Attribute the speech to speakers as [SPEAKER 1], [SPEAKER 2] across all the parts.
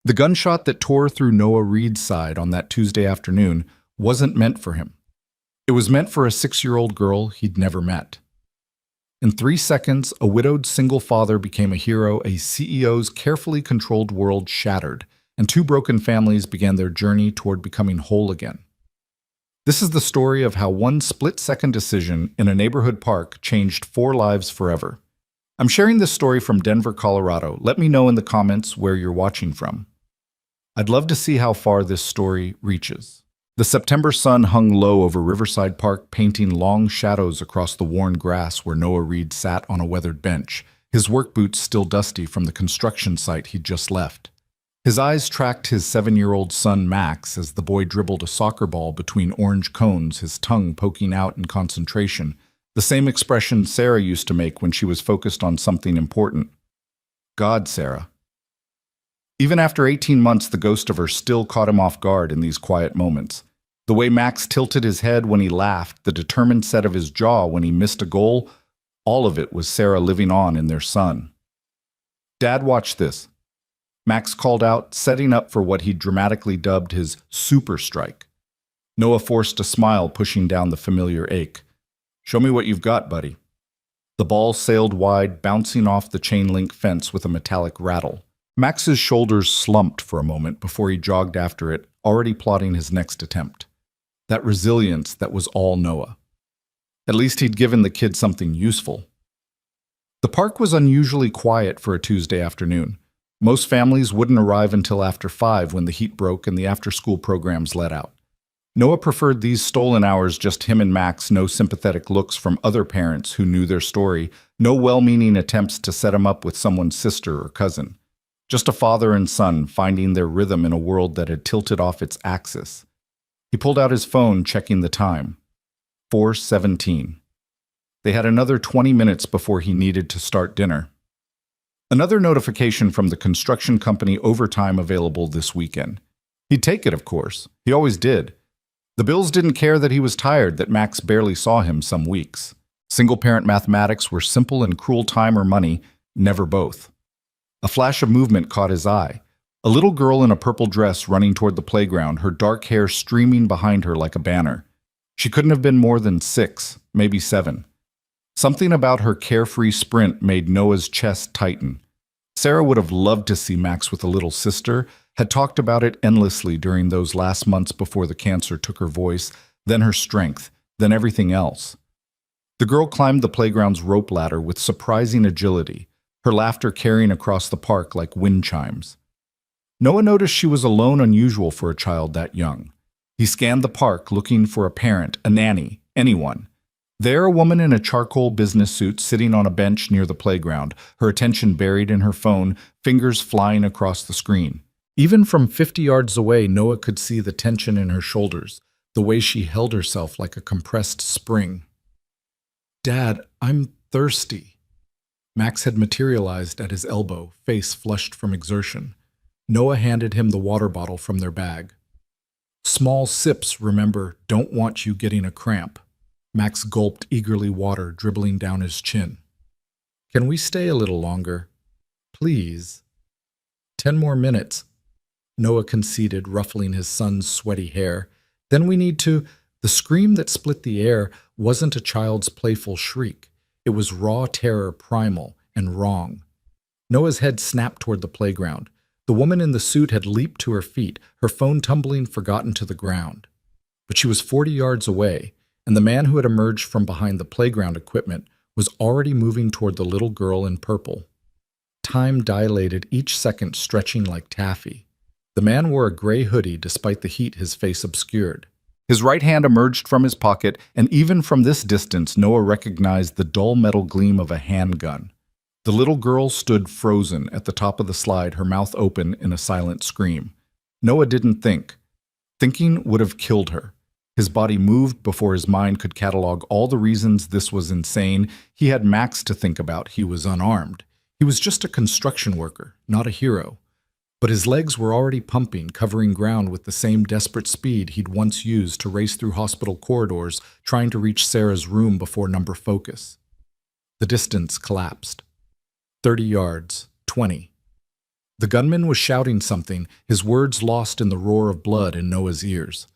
[SPEAKER 1] The gunshot that tore through Noah Reed's side on that Tuesday afternoon wasn't meant for him. It was meant for a 6-year-old girl he'd never met. In 3 seconds, a widowed single father became a hero, a CEO's carefully controlled world shattered, and 2 broken families began their journey toward becoming whole again. This is the story of how one split-second decision in a neighborhood park changed 4 lives forever. I'm sharing this story from Denver, Colorado. Let me know in the comments where you're watching from. I'd love to see how far this story reaches. The September sun hung low over Riverside Park, painting long shadows across the worn grass where Noah Reed sat on a weathered bench, his work boots still dusty from the construction site he'd just left. His eyes tracked his 7-year-old son Max as the boy dribbled a soccer ball between orange cones, his tongue poking out in concentration, the same expression Sarah used to make when she was focused on something important. God, Sarah. Even after 18 months, the ghost of her still caught him off guard in these quiet moments. The way Max tilted his head when he laughed, the determined set of his jaw when he missed a goal, all of it was Sarah living on in their son. "Dad, watch this," Max called out, setting up for what he dramatically dubbed his super strike. Noah forced a smile, pushing down the familiar ache. "Show me what you've got, buddy." The ball sailed wide, bouncing off the chain-link fence with a metallic rattle. Max's shoulders slumped for a moment before he jogged after it, already plotting his next attempt. That resilience that was all Noah. At least he'd given the kid something useful. The park was unusually quiet for a Tuesday afternoon. Most families wouldn't arrive until after 5 when the heat broke and the after-school programs let out. Noah preferred these stolen hours, just him and Max, no sympathetic looks from other parents who knew their story, no well-meaning attempts to set him up with someone's sister or cousin. Just a father and son finding their rhythm in a world that had tilted off its axis. He pulled out his phone, checking the time. 4:17. They had another 20 minutes before he needed to start dinner. Another notification from the construction company: overtime available this weekend. He'd take it, of course. He always did. The Bills didn't care that he was tired, that Max barely saw him some weeks. Single-parent mathematics were simple and cruel: time or money, never both. A flash of movement caught his eye. A little girl in a purple dress running toward the playground, her dark hair streaming behind her like a banner. She couldn't have been more than 6, maybe 7. Something about her carefree sprint made Noah's chest tighten. Sarah would have loved to see Max with a little sister, had talked about it endlessly during those last months before the cancer took her voice, then her strength, then everything else. The girl climbed the playground's rope ladder with surprising agility, her laughter carrying across the park like wind chimes. Noah noticed she was alone, unusual for a child that young. He scanned the park, looking for a parent, a nanny, anyone. There, a woman in a charcoal business suit sitting on a bench near the playground, her attention buried in her phone, fingers flying across the screen. Even from 50 yards away, Noah could see the tension in her shoulders, the way she held herself like a compressed spring. "Dad, I'm thirsty." Max had materialized at his elbow, face flushed from exertion. Noah handed him the water bottle from their bag. "Small sips, remember, don't want you getting a cramp." Max gulped eagerly, water dribbling down his chin. "Can we stay a little longer? Please." 10 more minutes, Noah conceded, ruffling his son's sweaty hair. "Then we need to—" The scream that split the air wasn't a child's playful shriek. It was raw terror, primal and wrong. Noah's head snapped toward the playground. The woman in the suit had leaped to her feet, her phone tumbling forgotten to the ground. But she was 40 yards away, and the man who had emerged from behind the playground equipment was already moving toward the little girl in purple. Time dilated, each second stretching like taffy. The man wore a gray hoodie despite the heat his face obscured. His right hand emerged from his pocket, and even from this distance, Noah recognized the dull metal gleam of a handgun. The little girl stood frozen at the top of the slide, her mouth open in a silent scream. Noah didn't think. Thinking would have killed her. His body moved before his mind could catalog all the reasons this was insane. He had Max to think about. He was unarmed. He was just a construction worker, not a hero. But his legs were already pumping, covering ground with the same desperate speed he'd once used to race through hospital corridors, trying to reach Sarah's room before number focus. The distance collapsed. 30 yards, 20. The gunman was shouting something, his words lost in the roar of blood in Noah's ears.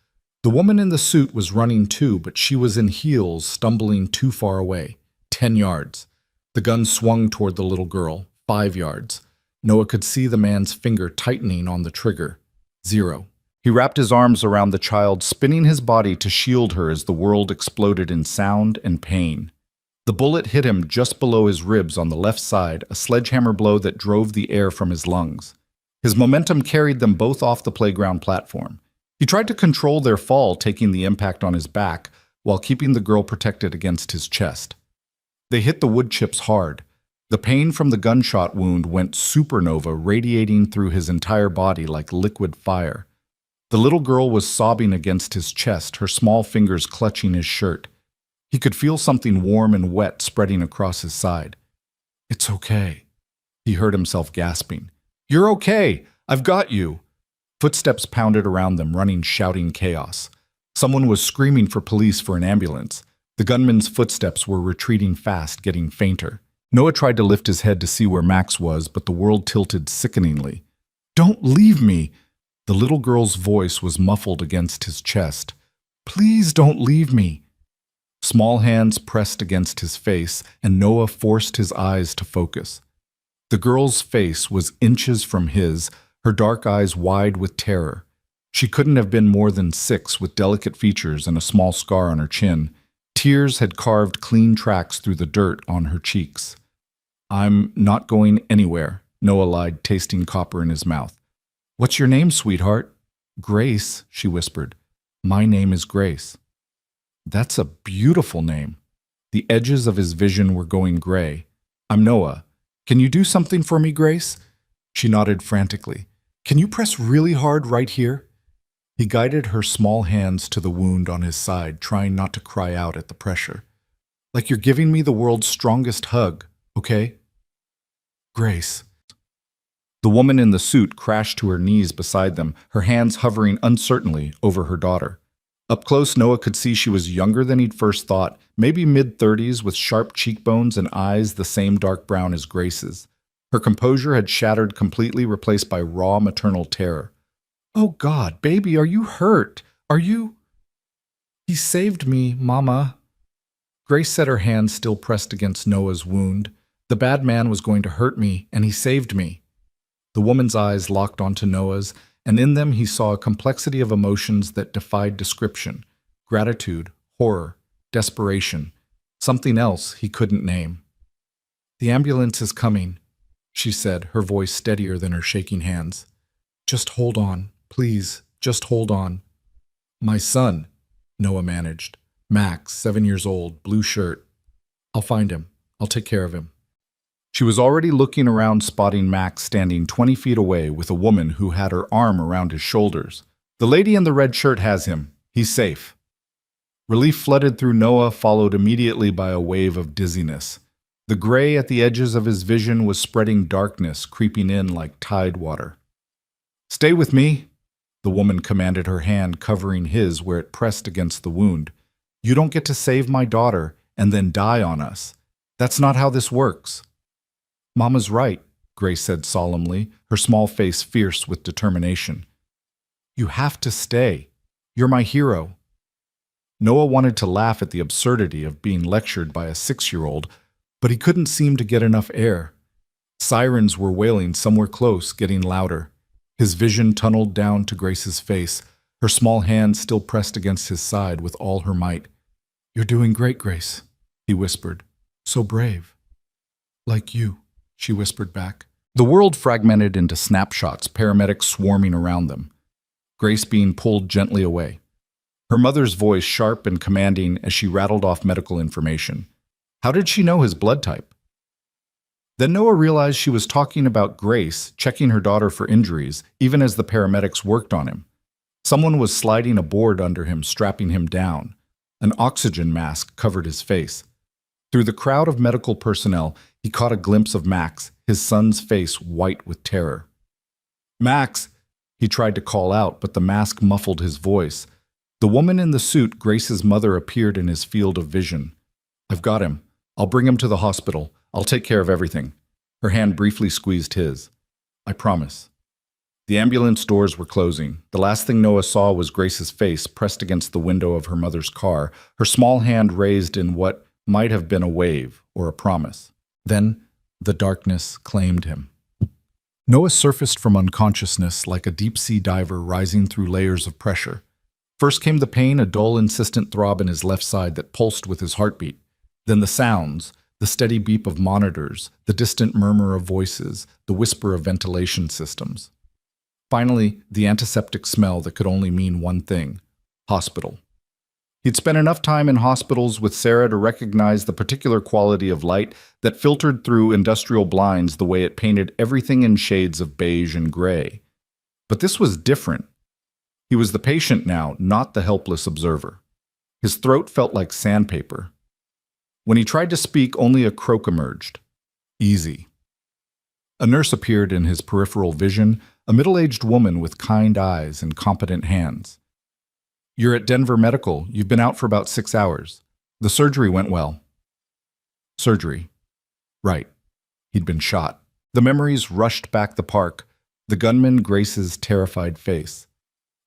[SPEAKER 1] The woman in the suit was running too, but she was in heels, stumbling too far away. 10 yards. The gun swung toward the little girl. 5 yards. Noah could see the man's finger tightening on the trigger. 0. He wrapped his arms around the child, spinning his body to shield her as the world exploded in sound and pain. The bullet hit him just below his ribs on the left side, a sledgehammer blow that drove the air from his lungs. His momentum carried them both off the playground platform. He tried to control their fall, taking the impact on his back, while keeping the girl protected against his chest. They hit the wood chips hard. The pain from the gunshot wound went supernova, radiating through his entire body like liquid fire. The little girl was sobbing against his chest, her small fingers clutching his shirt. He could feel something warm and wet spreading across his side. "It's okay," he heard himself gasping. "You're okay! I've got you!" Footsteps pounded around them, running, shouting chaos. Someone was screaming for police for an ambulance. The gunman's footsteps were retreating fast, getting fainter. Noah tried to lift his head to see where Max was, but the world tilted sickeningly. "Don't leave me!" The little girl's voice was muffled against his chest. "Please don't leave me!" Small hands pressed against his face, and Noah forced his eyes to focus. The girl's face was inches from his, her dark eyes wide with terror. She couldn't have been more than 6, with delicate features and a small scar on her chin. Tears had carved clean tracks through the dirt on her cheeks. "I'm not going anywhere," Noah lied, tasting copper in his mouth. "What's your name, sweetheart?" "Grace," she whispered. "My name is Grace." "That's a beautiful name." The edges of his vision were going gray. "I'm Noah. Can you do something for me, Grace?" She nodded frantically. "Can you press really hard right here?" He guided her small hands to the wound on his side, trying not to cry out at the pressure. "Like you're giving me the world's strongest hug, okay?" "Grace." The woman in the suit crashed to her knees beside them, her hands hovering uncertainly over her daughter. Up close, Noah could see she was younger than he'd first thought, maybe mid-30s with sharp cheekbones and eyes the same dark brown as Grace's. Her composure had shattered completely, replaced by raw maternal terror. "Oh God, baby, are you hurt? Are you—" "He saved me, Mama." Grace said, her hand still pressed against Noah's wound. "The bad man was going to hurt me, and he saved me." The woman's eyes locked onto Noah's, and in them he saw a complexity of emotions that defied description. Gratitude, horror, desperation, something else he couldn't name. "The ambulance is coming," she said, her voice steadier than her shaking hands. "Just hold on, please, just hold on." "My son," Noah managed. "Max, 7 years old, blue shirt. I'll find him. I'll take care of him." She was already looking around, spotting Max standing 20 feet away with a woman who had her arm around his shoulders. "The lady in the red shirt has him. He's safe." Relief flooded through Noah, followed immediately by a wave of dizziness. The gray at the edges of his vision was spreading darkness, creeping in like tide water. "Stay with me," the woman commanded, her hand covering his where it pressed against the wound. "You don't get to save my daughter and then die on us. That's not how this works." "Mama's right," Grace said solemnly, her small face fierce with determination. "You have to stay. You're my hero." Noah wanted to laugh at the absurdity of being lectured by a 6-year-old, but he couldn't seem to get enough air. Sirens were wailing somewhere close, getting louder. His vision tunneled down to Grace's face, her small hand still pressed against his side with all her might. "You're doing great, Grace," he whispered. "So brave." "Like you," she whispered back. The world fragmented into snapshots, paramedics swarming around them. Grace being pulled gently away. Her mother's voice sharp and commanding as she rattled off medical information. How did she know his blood type? Then Noah realized she was talking about Grace, checking her daughter for injuries, even as the paramedics worked on him. Someone was sliding a board under him, strapping him down. An oxygen mask covered his face. Through the crowd of medical personnel, he caught a glimpse of Max, his son's face white with terror. "Max!" He tried to call out, but the mask muffled his voice. The woman in the suit, Grace's mother, appeared in his field of vision. "I've got him. I'll bring him to the hospital. I'll take care of everything." Her hand briefly squeezed his. I promise. The ambulance doors were closing. The last thing Noah saw was Grace's face pressed against the window of her mother's car, her small hand raised in what might have been a wave or a promise. Then the darkness claimed him. Noah surfaced from unconsciousness like a deep-sea diver rising through layers of pressure. First came the pain, a dull, insistent throb in his left side that pulsed with his heartbeat. Then the sounds, the steady beep of monitors, the distant murmur of voices, the whisper of ventilation systems. Finally, the antiseptic smell that could only mean one thing: hospital. He'd spent enough time in hospitals with Sarah to recognize the particular quality of light that filtered through industrial blinds the way it painted everything in shades of beige and gray. But this was different. He was the patient now, not the helpless observer. His throat felt like sandpaper. When he tried to speak, only a croak emerged. Easy. A nurse appeared in his peripheral vision, a middle-aged woman with kind eyes and competent hands. "You're at Denver Medical. You've been out for about 6 hours. The surgery went well." Surgery. Right. He'd been shot. The memories rushed back the park, the gunman, Grace's terrified face.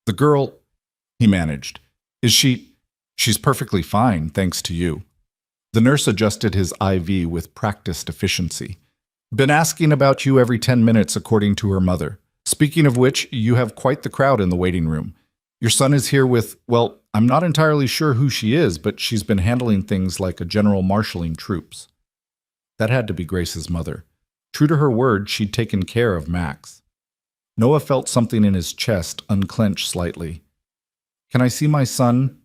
[SPEAKER 1] "The girl," he managed. "Is she? She's perfectly fine, thanks to you." The nurse adjusted his IV with practiced efficiency. "Been asking about you every 10 minutes, according to her mother. Speaking of which, you have quite the crowd in the waiting room. Your son is here with, well, I'm not entirely sure who she is, but she's been handling things like a general marshalling troops." That had to be Grace's mother. True to her word, she'd taken care of Max. Noah felt something in his chest unclench slightly. "Can I see my son?"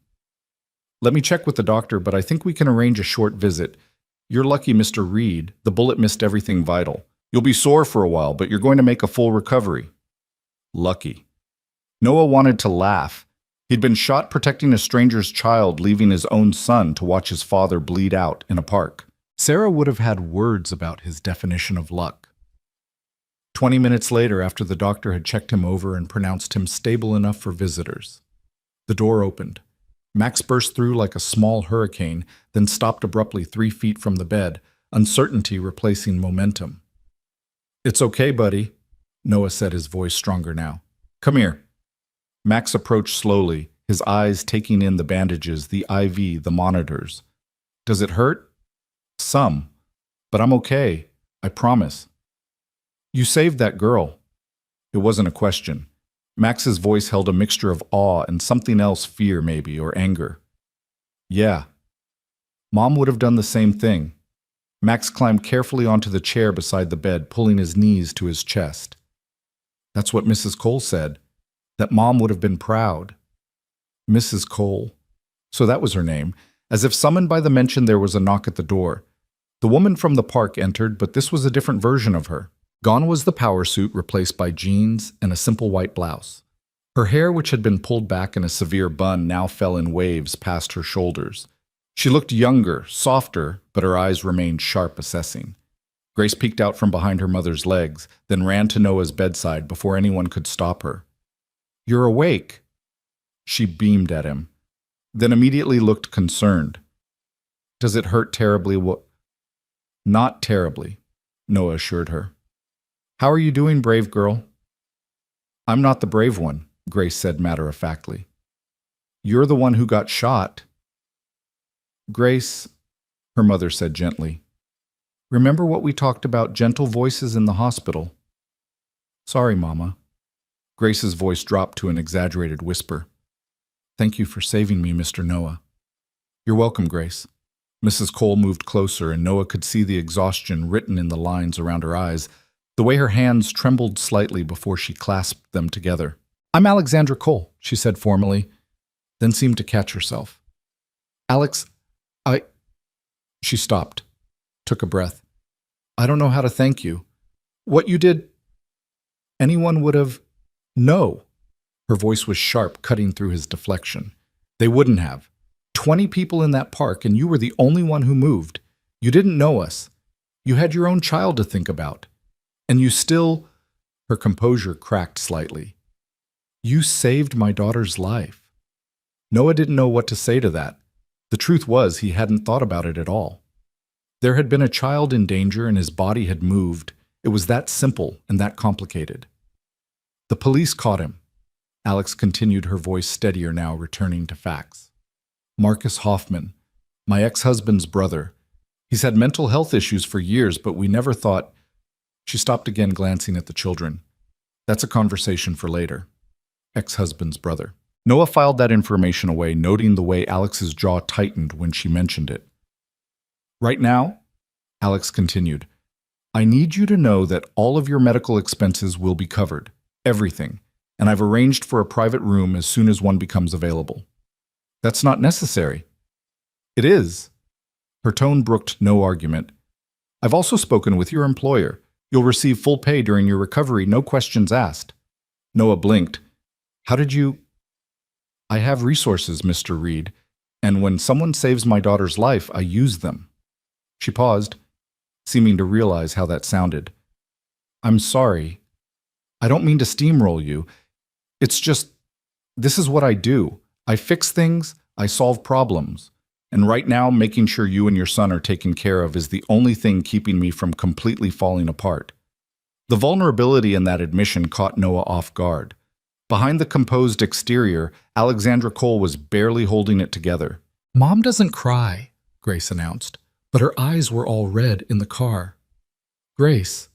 [SPEAKER 1] "Let me check with the doctor, but I think we can arrange a short visit. You're lucky, Mr. Reed. The bullet missed everything vital. You'll be sore for a while, but you're going to make a full recovery." Lucky. Noah wanted to laugh. He'd been shot protecting a stranger's child, leaving his own son to watch his father bleed out in a park. Sarah would have had words about his definition of luck. 20 minutes later, after the doctor had checked him over and pronounced him stable enough for visitors, the door opened. Max burst through like a small hurricane, then stopped abruptly 3 feet from the bed, uncertainty replacing momentum. "It's okay, buddy," Noah said, his voice stronger now. "Come here." Max approached slowly, his eyes taking in the bandages, the IV, the monitors. "Does it hurt?" "Some. But I'm okay. I promise." "You saved that girl." It wasn't a question. Max's voice held a mixture of awe and something else, fear maybe, or anger. "Yeah. Mom would have done the same thing." Max climbed carefully onto the chair beside the bed, pulling his knees to his chest. "That's what Mrs. Cole said. That Mom would have been proud." Mrs. Cole. So that was her name. As if summoned by the mention, there was a knock at the door. The woman from the park entered, but this was a different version of her. Gone was the power suit, replaced by jeans and a simple white blouse. Her hair, which had been pulled back in a severe bun, now fell in waves past her shoulders. She looked younger, softer, but her eyes remained sharp, assessing. Grace peeked out from behind her mother's legs, then ran to Noah's bedside before anyone could stop her. "You're awake." She beamed at him, then immediately looked concerned. "Does it hurt terribly?" "Not terribly," Noah assured her. "How are you doing, brave girl?" "I'm not the brave one," Grace said matter-of-factly. "You're the one who got shot." "Grace," her mother said gently, "remember what we talked about, gentle voices in the hospital?" "Sorry, Mama." Grace's voice dropped to an exaggerated whisper. "Thank you for saving me, Mr. Noah." "You're welcome, Grace." Mrs. Cole moved closer, and Noah could see the exhaustion written in the lines around her eyes, the way her hands trembled slightly before she clasped them together. "I'm Alexandra Cole," she said formally, then seemed to catch herself. "Alex, She stopped, took a breath. "I don't know how to thank you. What you did, anyone would have—" "No." Her voice was sharp, cutting through his deflection. "They wouldn't have. 20 people in that park, and you were the only one who moved. You didn't know us. You had your own child to think about. And you still—" Her composure cracked slightly. "You saved my daughter's life." Noah didn't know what to say to that. The truth was, he hadn't thought about it at all. There had been a child in danger, and his body had moved, It was that simple and that complicated. The police caught him. Alex continued, her voice steadier now, returning to facts. Marcus Hoffman, my ex-husband's brother. He's had mental health issues for years, but we never thought... She stopped again, glancing at the children. That's a conversation for later. Ex-husband's brother. Noah filed that information away, noting the way Alex's jaw tightened when she mentioned it. Right now, Alex continued, I need you to know that all of your medical expenses will be covered. Everything. And I've arranged for a private room as soon as one becomes available. That's not necessary. It is. Her tone brooked no argument. I've also spoken with your employer. You'll receive full pay during your recovery, no questions asked. Noah blinked. How did you... I have resources, Mr. Reed, and when someone saves my daughter's life, I use them. She paused, seeming to realize how that sounded. I'm sorry. I don't mean to steamroll you. It's just, this is what I do. I fix things, I solve problems. And right now, making sure you and your son are taken care of is the only thing keeping me from completely falling apart. The vulnerability in that admission caught Noah off guard. Behind the composed exterior, Alexandra Cole was barely holding it together. Mom doesn't cry, Grace announced, but her eyes were all red in the car. Grace.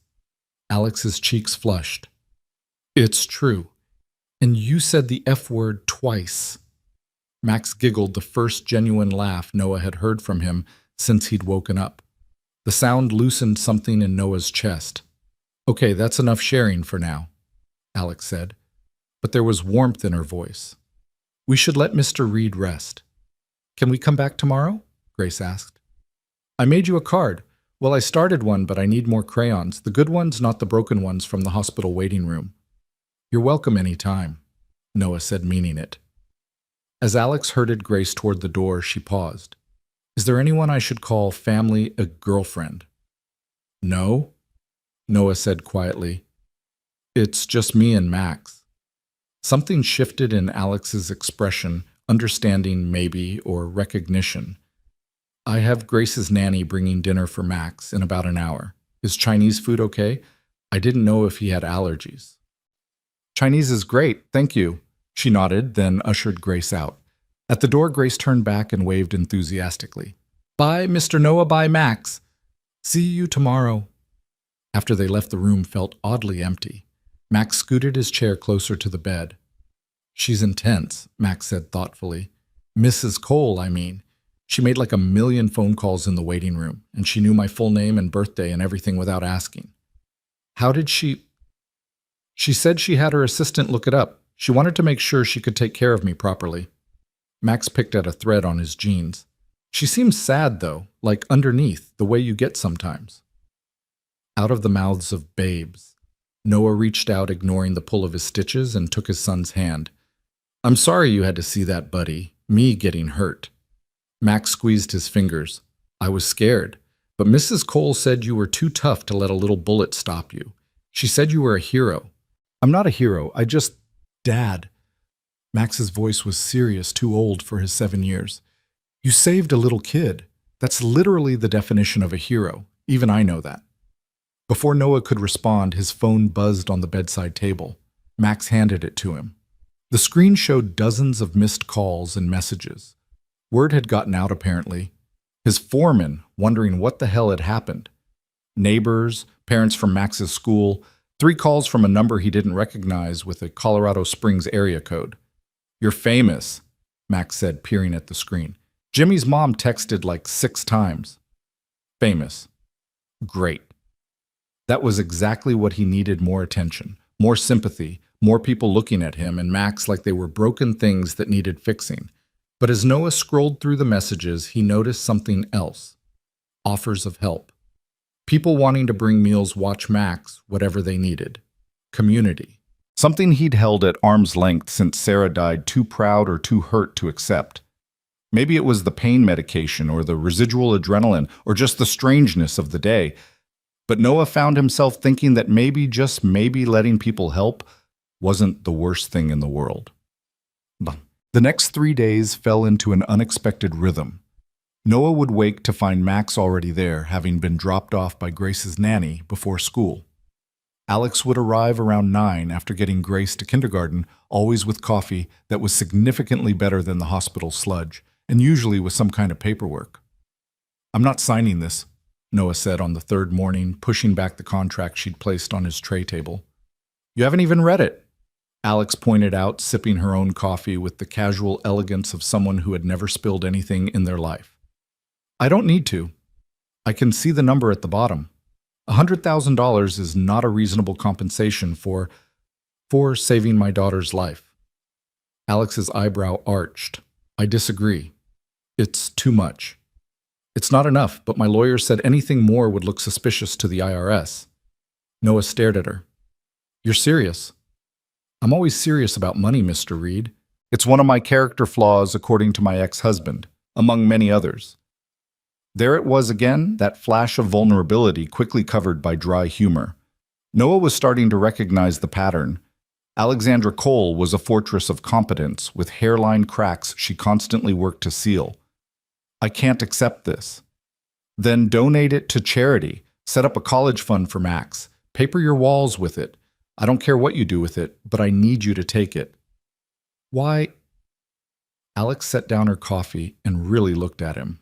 [SPEAKER 1] Alex's cheeks flushed. It's true. And you said the F word twice. Max giggled, the first genuine laugh Noah had heard from him since he'd woken up. The sound loosened something in Noah's chest. Okay, that's enough sharing for now, Alex said, but there was warmth in her voice. We should let Mr. Reed rest. Can we come back tomorrow? Grace asked. I made you a card. Well, I started one, but I need more crayons. The good ones, not the broken ones from the hospital waiting room. You're welcome any time, Noah said, meaning it. As Alex herded Grace toward the door, she paused. Is there anyone I should call family, a girlfriend? No, Noah said quietly. It's just me and Max. Something shifted in Alex's expression, understanding maybe, or recognition. I have Grace's nanny bringing dinner for Max in about an hour. Is Chinese food okay? I didn't know if he had allergies. Chinese is great, thank you. She nodded, then ushered Grace out. At the door, Grace turned back and waved enthusiastically. Bye, Mr. Noah, bye, Max. See you tomorrow. After they left, the room felt oddly empty. Max scooted his chair closer to the bed. She's intense, Max said thoughtfully. Mrs. Cole, I mean. She made like 1 million phone calls in the waiting room, and she knew my full name and birthday and everything without asking. How did she... She said she had her assistant look it up. She wanted to make sure she could take care of me properly. Max picked at a thread on his jeans. She seems sad, though, like underneath, the way you get sometimes. Out of the mouths of babes, Noah reached out, ignoring the pull of his stitches, and took his son's hand. I'm sorry you had to see that, buddy. Me getting hurt. Max squeezed his fingers. I was scared, but Mrs. Cole said you were too tough to let a little bullet stop you. She said you were a hero. I'm not a hero, I just... Dad. Max's voice was serious, too old for his 7 years. You saved a little kid. That's literally the definition of a hero. Even I know that. Before Noah could respond, his phone buzzed on the bedside table. Max handed it to him. The screen showed dozens of missed calls and messages. Word had gotten out, apparently. His foreman, wondering what the hell had happened. Neighbors, parents from Max's school, 3 calls from a number he didn't recognize with a Colorado Springs area code. You're famous, Max said, peering at the screen. Jimmy's mom texted like 6 times. Famous. Great. That was exactly what he needed, more attention, more sympathy, more people looking at him and Max like they were broken things that needed fixing. But as Noah scrolled through the messages, he noticed something else. Offers of help. People wanting to bring meals, watch Max, whatever they needed. Community. Something he'd held at arm's length since Sarah died, too proud or too hurt to accept. Maybe it was the pain medication or the residual adrenaline or just the strangeness of the day. But Noah found himself thinking that maybe, just maybe, letting people help wasn't the worst thing in the world. The next 3 days fell into an unexpected rhythm. Noah would wake to find Max already there, having been dropped off by Grace's nanny before school. Alex would arrive around 9 after getting Grace to kindergarten, always with coffee that was significantly better than the hospital sludge, and usually with some kind of paperwork. "I'm not signing this," Noah said on the third morning, pushing back the contract she'd placed on his tray table. "You haven't even read it," Alex pointed out, sipping her own coffee with the casual elegance of someone who had never spilled anything in their life. "I don't need to. I can see the number at the bottom. $100,000 is not a reasonable compensation for saving my daughter's life." Alex's eyebrow arched. "I disagree. It's too much. It's not enough, but my lawyer said anything more would look suspicious to the IRS. Noah stared at her. "You're serious?" "I'm always serious about money, Mr. Reed. It's one of my character flaws, according to my ex-husband, among many others." There it was again, that flash of vulnerability quickly covered by dry humor. Noah was starting to recognize the pattern. Alexandra Cole was a fortress of competence, with hairline cracks she constantly worked to seal. "I can't accept this." "Then donate it to charity. Set up a college fund for Max. Paper your walls with it. I don't care what you do with it, but I need you to take it." "Why?" Alex set down her coffee and really looked at him.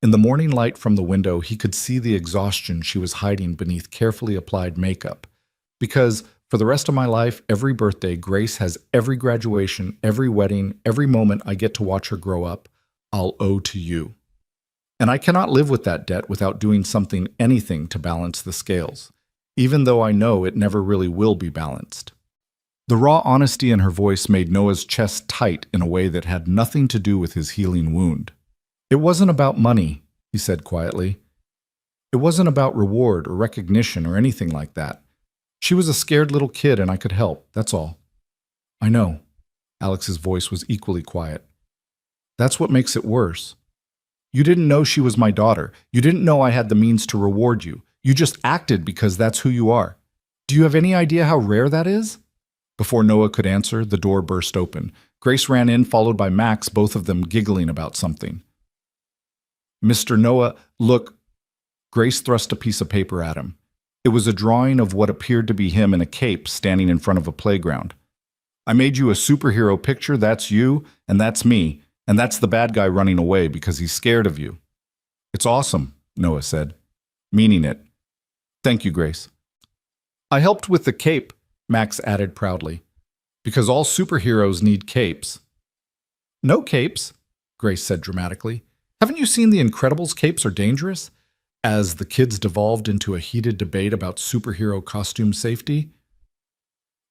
[SPEAKER 1] In the morning light from the window, he could see the exhaustion she was hiding beneath carefully applied makeup. "Because for the rest of my life, every birthday, Grace has every graduation, every wedding, every moment I get to watch her grow up, I'll owe to you. And I cannot live with that debt without doing anything to balance the scales, even though I know it never really will be balanced." The raw honesty in her voice made Noah's chest tight in a way that had nothing to do with his healing wound. "It wasn't about money," he said quietly. "It wasn't about reward or recognition or anything like that. She was a scared little kid and I could help, that's all." "I know." Alex's voice was equally quiet. "That's what makes it worse. You didn't know she was my daughter. You didn't know I had the means to reward you. You just acted because that's who you are. Do you have any idea how rare that is?" Before Noah could answer, the door burst open. Grace ran in, followed by Max, both of them giggling about something. "Mr. Noah, look." Grace thrust a piece of paper at him. It was a drawing of what appeared to be him in a cape standing in front of a playground. "I made you a superhero picture, that's you, and that's me, and that's the bad guy running away because he's scared of you." "It's awesome," Noah said, meaning it. "Thank you, Grace." "I helped with the cape," Max added proudly, "because all superheroes need capes." "No capes," Grace said dramatically. "Haven't you seen The Incredibles? Capes are dangerous?" As the kids devolved into a heated debate about superhero costume safety.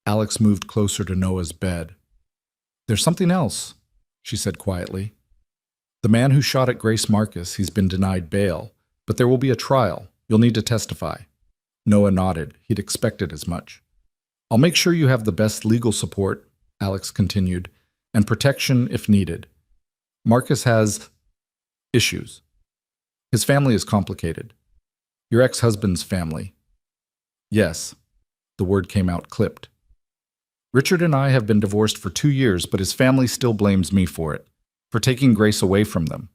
[SPEAKER 1] Alex moved closer to Noah's bed. "There's something else," she said quietly. "The man who shot at Grace Marcus, he's been denied bail, but there will be a trial. You'll need to testify." Noah nodded. He'd expected as much. "I'll make sure you have the best legal support," Alex continued, "and protection if needed. Marcus has issues. His family is complicated. Your ex-husband's family." "Yes," the word came out clipped. "Richard and I have been divorced for 2 years, but his family still blames me for it, for taking Grace away from them.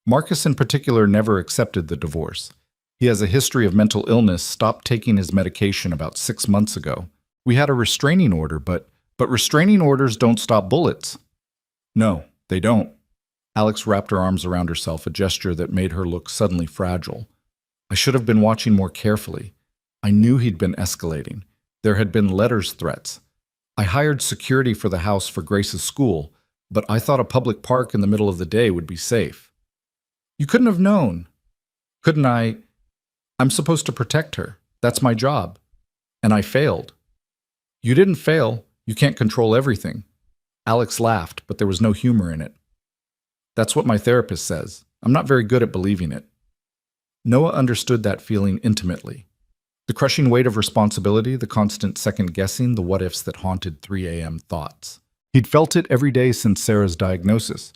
[SPEAKER 1] Marcus in particular never accepted the divorce. He has a history of mental illness, stopped taking his medication about 6 months ago. We had a restraining order, but restraining orders don't stop bullets." "No, they don't." Alex wrapped her arms around herself, a gesture that made her look suddenly fragile. "I should have been watching more carefully. I knew he'd been escalating. There had been letters, threats. I hired security for the house for Grace's school, but I thought a public park in the middle of the day would be safe." "You couldn't have known." "Couldn't I? I'm supposed to protect her. That's my job. And I failed." "You didn't fail. You can't control everything." Alex laughed, but there was no humor in it. "That's what my therapist says. I'm not very good at believing it." Noah understood that feeling intimately. The crushing weight of responsibility, the constant second-guessing, the what-ifs that haunted 3 a.m. thoughts. He'd felt it every day since Sarah's diagnosis,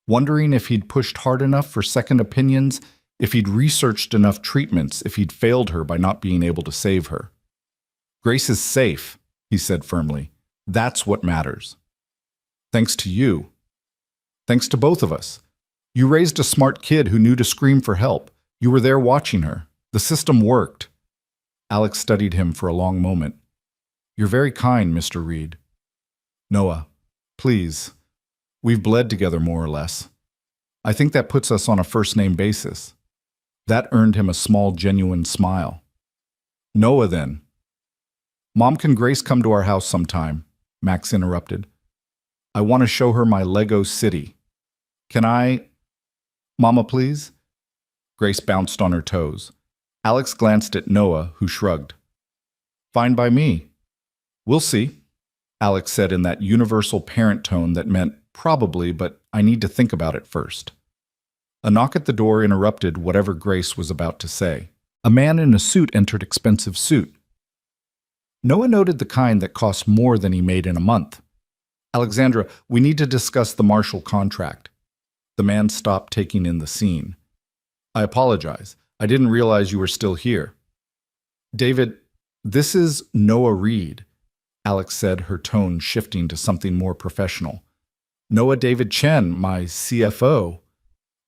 [SPEAKER 1] wondering if he'd pushed hard enough for second opinions, if he'd researched enough treatments, if he'd failed her by not being able to save her. "Grace is safe," he said firmly. "That's what matters. Thanks to you. Thanks to both of us. You raised a smart kid who knew to scream for help. You were there watching her. The system worked." Alex studied him for a long moment. You're very kind, Mr. Reed. Noah, please. We've bled together more or less. I think that puts us on a first-name basis. That earned him a small, genuine smile. Noah, then. Mom, can Grace come to our house sometime? Max interrupted. I want to show her my Lego city. Can I? Mama, please? Grace bounced on her toes. Alex glanced at Noah, who shrugged. Fine by me. We'll see, Alex said in that universal parent tone that meant probably, but I need to think about it first. A knock at the door interrupted whatever Grace was about to say. A man in a suit entered expensive suit. Noah noted the kind that cost more than he made in a month. Alexandra, we need to discuss the Marshall contract. The man stopped, taking in the scene. I apologize. I didn't realize you were still here. David, this is Noah Reed, Alex said, her tone shifting to something more professional. Noah David Chen, my CFO.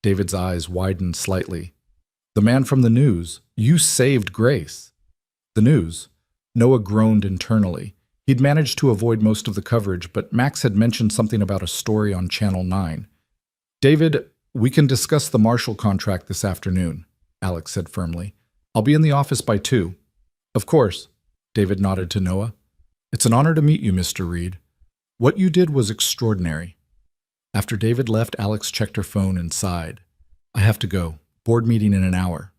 [SPEAKER 1] David's eyes widened slightly. The man from the news. You saved Grace. The news. Noah groaned internally. He'd managed to avoid most of the coverage, but Max had mentioned something about a story on Channel 9. David, we can discuss the Marshall contract this afternoon, Alex said firmly. I'll be in the office by 2. Of course, David nodded to Noah. It's an honor to meet you, Mr. Reed. What you did was extraordinary. After David left, Alex checked her phone and sighed. I have to go. Board meeting in an hour.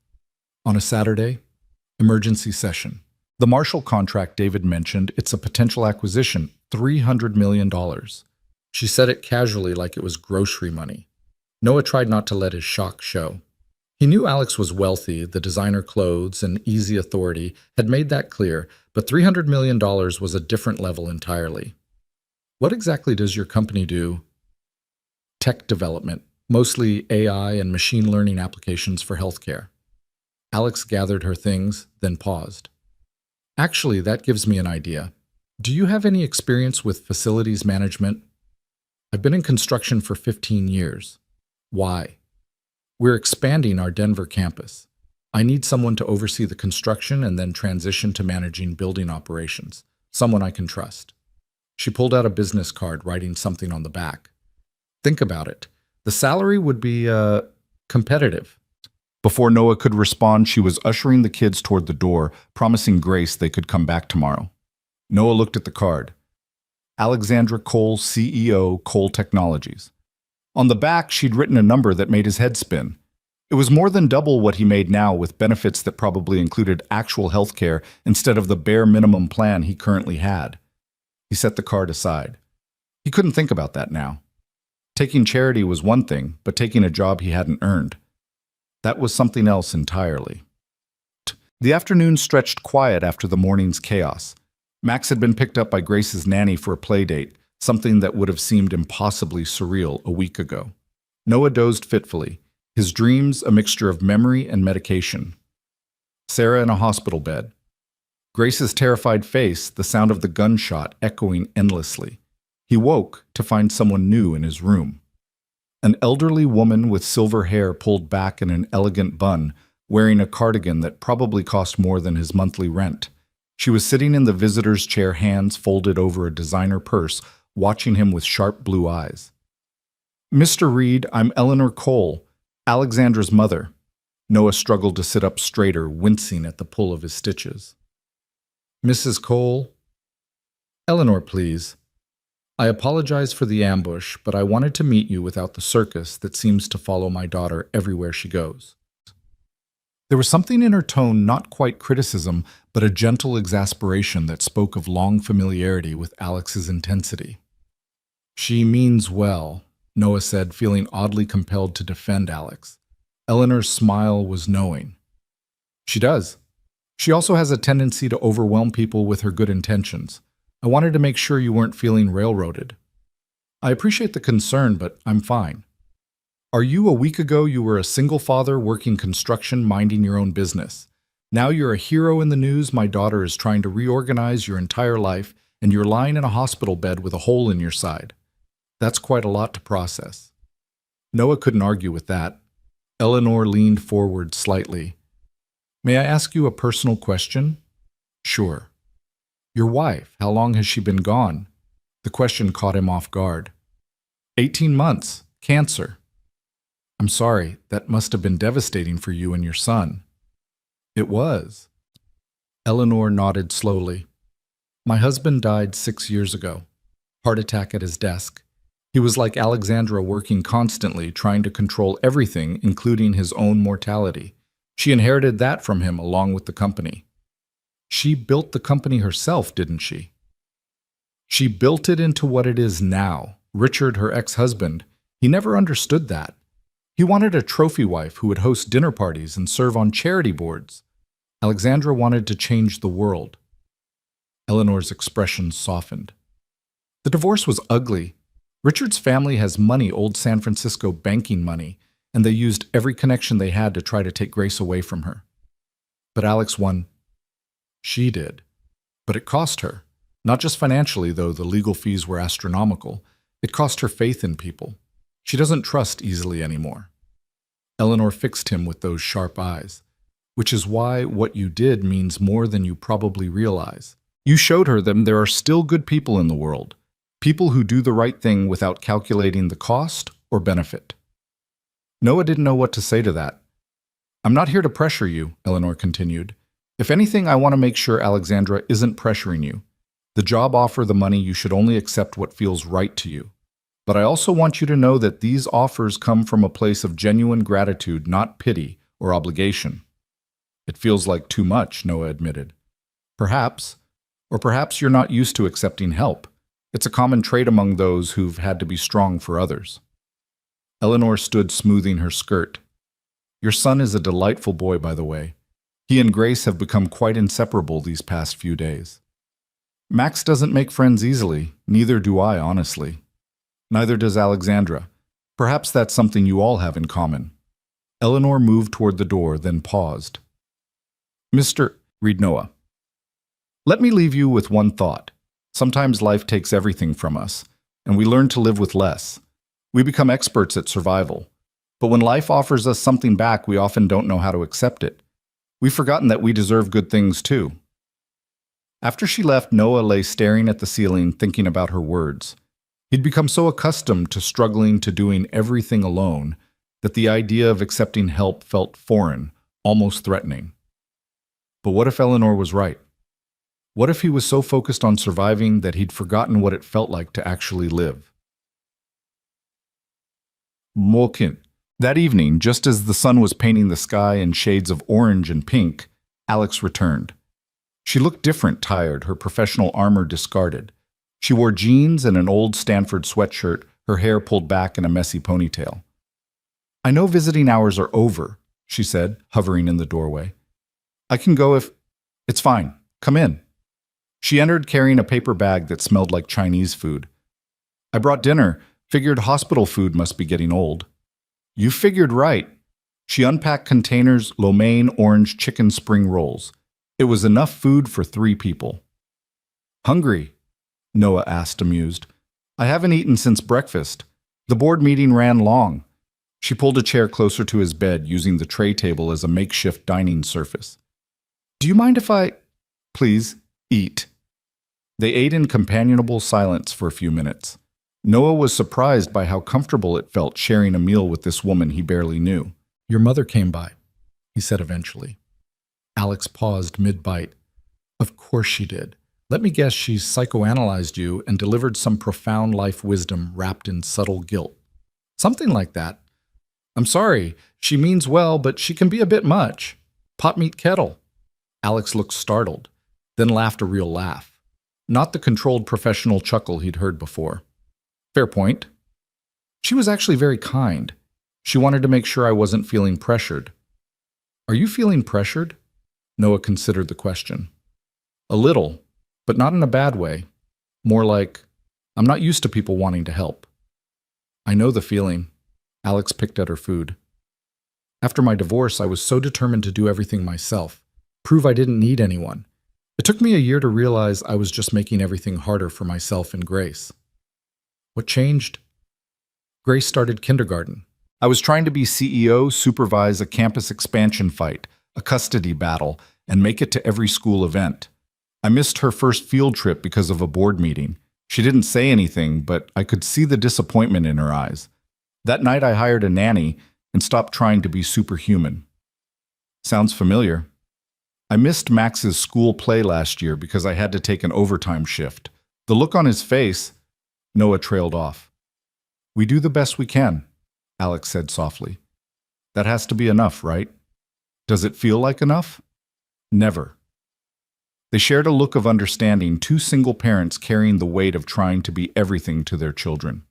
[SPEAKER 1] On a Saturday? Emergency session. The Marshall contract David mentioned, it's a potential acquisition, $300 million. She said it casually like it was grocery money. Noah tried not to let his shock show. He knew Alex was wealthy, the designer clothes and easy authority had made that clear, but $300 million was a different level entirely. What exactly does your company do? Tech development, mostly AI and machine learning applications for healthcare. Alex gathered her things, then paused. Actually, that gives me an idea. Do you have any experience with facilities management? I've been in construction for 15 years. Why? We're expanding our Denver campus. I need someone to oversee the construction and then transition to managing building operations, someone I can trust. She pulled out a business card, writing something on the back. Think about it. The salary would be, competitive. Before Noah could respond, she was ushering the kids toward the door, promising Grace they could come back tomorrow. Noah looked at the card. Alexandra Cole, CEO, Cole Technologies. On the back, she'd written a number that made his head spin. It was more than double what he made now, with benefits that probably included actual health care instead of the bare minimum plan he currently had. He set the card aside. He couldn't think about that now. Taking charity was one thing, but taking a job he hadn't earned. That was something else entirely. The afternoon stretched quiet after the morning's chaos. Max had been picked up by Grace's nanny for a play date, something that would have seemed impossibly surreal a week ago. Noah dozed fitfully, his dreams a mixture of memory and medication. Sarah in a hospital bed. Grace's terrified face, the sound of the gunshot echoing endlessly. He woke to find someone new in his room. An elderly woman with silver hair pulled back in an elegant bun, wearing a cardigan that probably cost more than his monthly rent. She was sitting in the visitor's chair, hands folded over a designer purse, watching him with sharp blue eyes. Mr. Reed, I'm Eleanor Cole, Alexandra's mother. Noah struggled to sit up straighter, wincing at the pull of his stitches. Mrs. Cole? Eleanor, please. I apologize for the ambush, but I wanted to meet you without the circus that seems to follow my daughter everywhere she goes. There was something in her tone, not quite criticism, but a gentle exasperation that spoke of long familiarity with Alex's intensity. She means well, Noah said, feeling oddly compelled to defend Alex. Eleanor's smile was knowing. She does. She also has a tendency to overwhelm people with her good intentions. I wanted to make sure you weren't feeling railroaded. I appreciate the concern, but I'm fine. A week ago you were a single father working construction, minding your own business. Now you're a hero in the news. My daughter is trying to reorganize your entire life, and you're lying in a hospital bed with a hole in your side. That's quite a lot to process. Noah couldn't argue with that. Eleanor leaned forward slightly. May I ask you a personal question? Sure. Your wife, how long has she been gone? The question caught him off guard. 18 months. Cancer. I'm sorry, that must have been devastating for you and your son. It was. Eleanor nodded slowly. My husband died 6 years ago. Heart attack at his desk. He was like Alexandra, working constantly, trying to control everything, including his own mortality. She inherited that from him along with the company. She built the company herself, didn't she? She built it into what it is now. Richard, her ex-husband, he never understood that. He wanted a trophy wife who would host dinner parties and serve on charity boards. Alexandra wanted to change the world. Eleanor's expression softened. The divorce was ugly. Richard's family has money, old San Francisco banking money, and they used every connection they had to try to take Grace away from her. But Alex won. She did. But it cost her. Not just financially, though the legal fees were astronomical. It cost her faith in people. She doesn't trust easily anymore. Eleanor fixed him with those sharp eyes, which is why what you did means more than you probably realize. You showed her that there are still good people in the world, people who do the right thing without calculating the cost or benefit. Noah didn't know what to say to that. I'm not here to pressure you, Eleanor continued. If anything, I want to make sure Alexandra isn't pressuring you. The job offer, the money, you should only accept what feels right to you. But I also want you to know that these offers come from a place of genuine gratitude, not pity or obligation. It feels like too much, Noah admitted. Perhaps, or perhaps you're not used to accepting help. It's a common trait among those who've had to be strong for others. Eleanor stood smoothing her skirt. Your son is a delightful boy, by the way. He and Grace have become quite inseparable these past few days. Max doesn't make friends easily, neither do I, honestly. Neither does Alexandra. Perhaps that's something you all have in common. Eleanor moved toward the door, then paused. Read Noah. Let me leave you with one thought. Sometimes life takes everything from us, and we learn to live with less. We become experts at survival. But when life offers us something back, we often don't know how to accept it. We've forgotten that we deserve good things too. After she left, Noah lay staring at the ceiling, thinking about her words. He'd become so accustomed to struggling, to doing everything alone, that the idea of accepting help felt foreign, almost threatening. But what if Eleanor was right? What if he was so focused on surviving that he'd forgotten what it felt like to actually live? Molkin. That evening, just as the sun was painting the sky in shades of orange and pink, Alex returned. She looked different, tired, her professional armor discarded. She wore jeans and an old Stanford sweatshirt, her hair pulled back in a messy ponytail. I know visiting hours are over, she said, hovering in the doorway. I can go if... It's fine. Come in. She entered carrying a paper bag that smelled like Chinese food. I brought dinner. Figured hospital food must be getting old. You figured right. She unpacked containers, lo mein orange chicken spring rolls. It was enough food for 3 people. Hungry? Noah asked, amused. I haven't eaten since breakfast. The board meeting ran long. She pulled a chair closer to his bed, using the tray table as a makeshift dining surface. Do you mind if I... Please, eat. They ate in companionable silence for a few minutes. Noah was surprised by how comfortable it felt sharing a meal with this woman he barely knew. Your mother came by, he said eventually. Alex paused mid-bite. Of course she did. Let me guess she's psychoanalyzed you and delivered some profound life wisdom wrapped in subtle guilt. Something like that. I'm sorry, she means well, but she can be a bit much. Pot meat kettle. Alex looked startled, then laughed a real laugh. Not the controlled professional chuckle he'd heard before. Fair point. She was actually very kind. She wanted to make sure I wasn't feeling pressured. Are you feeling pressured? Noah considered the question. A little, but not in a bad way. More like, I'm not used to people wanting to help. I know the feeling. Alex picked at her food. After my divorce, I was so determined to do everything myself, prove I didn't need anyone. It took me a year to realize I was just making everything harder for myself and Grace. What changed? Grace started kindergarten. I was trying to be CEO, supervise a campus expansion fight, a custody battle, and make it to every school event. I missed her first field trip because of a board meeting. She didn't say anything, but I could see the disappointment in her eyes. That night I hired a nanny and stopped trying to be superhuman. Sounds familiar. I missed Max's school play last year because I had to take an overtime shift. The look on his face, Noah trailed off. We do the best we can, Alex said softly. That has to be enough, right? Does it feel like enough? Never. They shared a look of understanding, two single parents carrying the weight of trying to be everything to their children.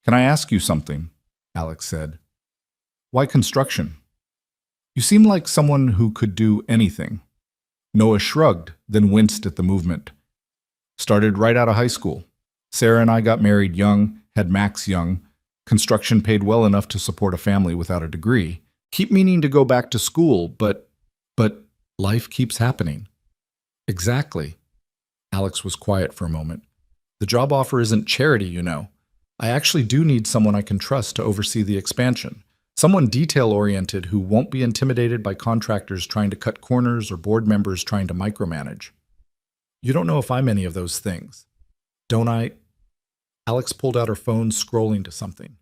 [SPEAKER 1] Can I ask you something? Alex said. Why construction? You seem like someone who could do anything. Noah shrugged, then winced at the movement. Started right out of high school. Sarah and I got married young, had Max young. Construction paid well enough to support a family without a degree. Keep meaning to go back to school, but life keeps happening. Exactly. Alex was quiet for a moment. The job offer isn't charity, you know. I actually do need someone I can trust to oversee the expansion. Someone detail-oriented who won't be intimidated by contractors trying to cut corners or board members trying to micromanage. You don't know if I'm any of those things. Don't I? Alex pulled out her phone, scrolling to something.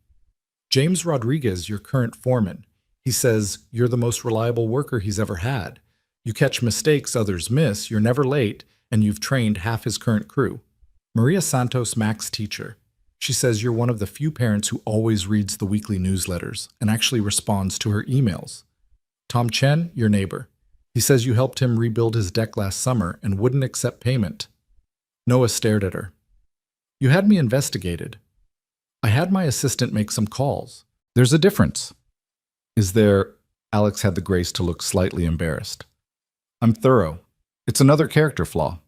[SPEAKER 1] James Rodriguez, your current foreman. He says you're the most reliable worker he's ever had. You catch mistakes others miss, you're never late, and you've trained half his current crew. Maria Santos, Mac's teacher. She says you're one of the few parents who always reads the weekly newsletters and actually responds to her emails. Tom Chen, your neighbor. He says you helped him rebuild his deck last summer and wouldn't accept payment. Noah stared at her. You had me investigated. I had my assistant make some calls. There's a difference. Is there? Alex had the grace to look slightly embarrassed. I'm thorough. It's another character flaw.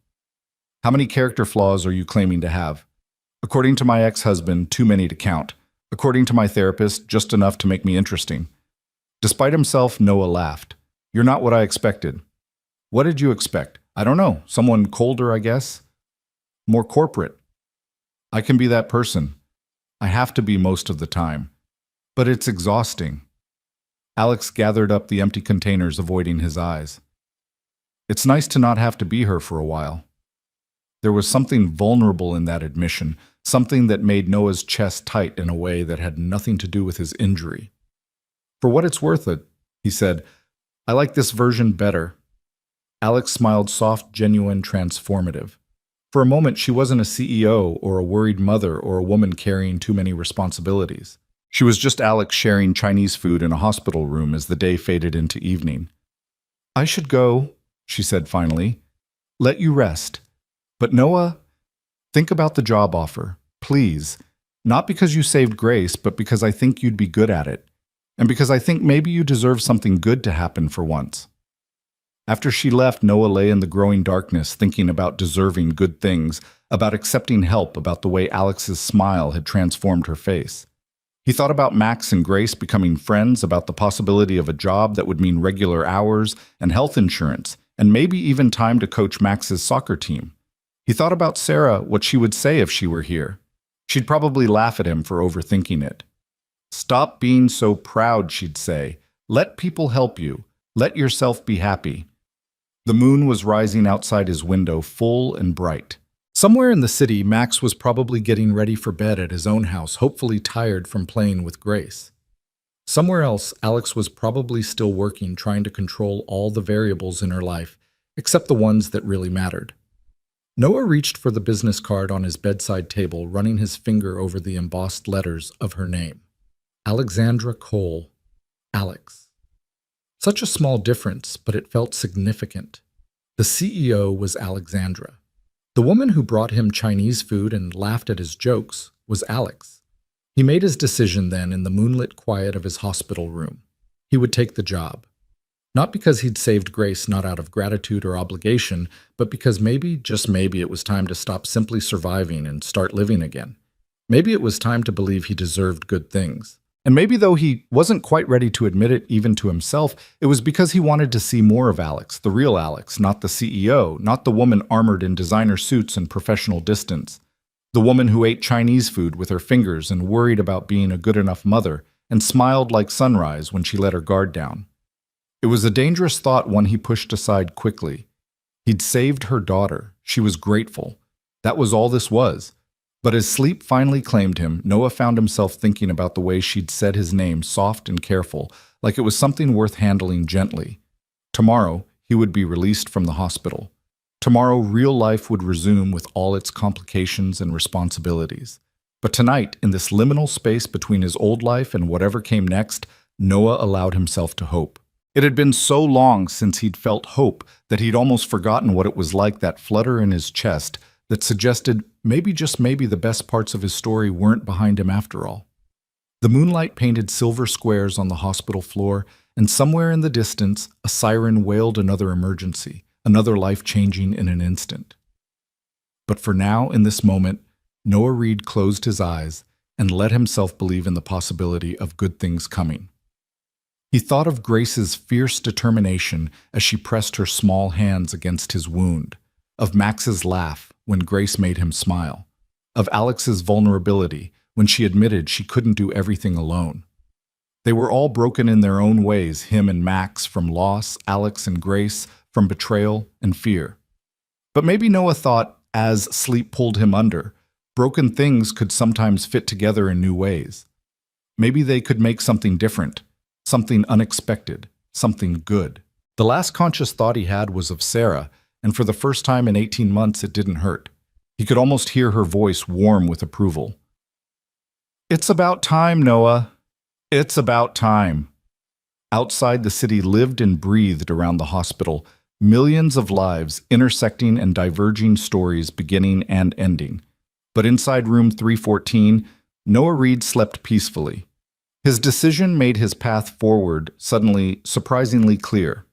[SPEAKER 1] How many character flaws are you claiming to have? According to my ex-husband, too many to count. According to my therapist, just enough to make me interesting. Despite himself, Noah laughed. You're not what I expected. What did you expect? I don't know. Someone colder, I guess? More corporate. I can be that person. I have to be most of the time. But it's exhausting. Alex gathered up the empty containers, avoiding his eyes. It's nice to not have to be her for a while. There was something vulnerable in that admission, something that made Noah's chest tight in a way that had nothing to do with his injury. For what it's worth it, he said, I like this version better. Alex smiled, soft, genuine, transformative. For a moment, she wasn't a CEO or a worried mother or a woman carrying too many responsibilities. She was just Alex sharing Chinese food in a hospital room as the day faded into evening. I should go, she said finally. Let you rest. But Noah, think about the job offer, please. Not because you saved Grace, but because I think you'd be good at it. And because I think maybe you deserve something good to happen for once. After she left, Noah lay in the growing darkness thinking about deserving good things, about accepting help, about the way Alex's smile had transformed her face. He thought about Max and Grace becoming friends, about the possibility of a job that would mean regular hours and health insurance, and maybe even time to coach Max's soccer team. He thought about Sarah, what she would say if she were here. She'd probably laugh at him for overthinking it. Stop being so proud, she'd say. Let people help you. Let yourself be happy. The moon was rising outside his window, full and bright. Somewhere in the city, Max was probably getting ready for bed at his own house, hopefully tired from playing with Grace. Somewhere else, Alex was probably still working, trying to control all the variables in her life, except the ones that really mattered. Noah reached for the business card on his bedside table, running his finger over the embossed letters of her name. Alexandra Cole. Alex. Such a small difference, but it felt significant. The CEO was Alexandra. The woman who brought him Chinese food and laughed at his jokes was Alex. He made his decision then in the moonlit quiet of his hospital room. He would take the job. Not because he'd saved Grace, not out of gratitude or obligation, but because maybe, just maybe, it was time to stop simply surviving and start living again. Maybe it was time to believe he deserved good things. And maybe though he wasn't quite ready to admit it even to himself, it was because he wanted to see more of Alex, the real Alex, not the CEO, not the woman armored in designer suits and professional distance. The woman who ate Chinese food with her fingers and worried about being a good enough mother and smiled like sunrise when she let her guard down. It was a dangerous thought, one he pushed aside quickly. He'd saved her daughter. She was grateful. That was all this was. But as sleep finally claimed him, Noah found himself thinking about the way she'd said his name soft and careful, like it was something worth handling gently. Tomorrow, he would be released from the hospital. Tomorrow, real life would resume with all its complications and responsibilities. But tonight, in this liminal space between his old life and whatever came next, Noah allowed himself to hope. It had been so long since he'd felt hope that he'd almost forgotten what it was like, that flutter in his chest that suggested maybe, just maybe, the best parts of his story weren't behind him after all. The moonlight painted silver squares on the hospital floor, and somewhere in the distance, a siren wailed another emergency, another life changing in an instant. But for now, in this moment, Noah Reed closed his eyes and let himself believe in the possibility of good things coming. He thought of Grace's fierce determination as she pressed her small hands against his wound, of Max's laugh when Grace made him smile, of Alex's vulnerability when she admitted she couldn't do everything alone. They were all broken in their own ways, him and Max, from loss, Alex and Grace, from betrayal and fear. But maybe Noah thought, as sleep pulled him under, broken things could sometimes fit together in new ways. Maybe they could make something different, something unexpected, something good. The last conscious thought he had was of Sarah, and for the first time in 18 months it didn't hurt. He could almost hear her voice warm with approval. "It's about time, Noah. It's about time." Outside, the city lived and breathed around the hospital, millions of lives, intersecting and diverging stories beginning and ending. But inside room 314, Noah Reed slept peacefully. His decision made his path forward suddenly surprisingly clear.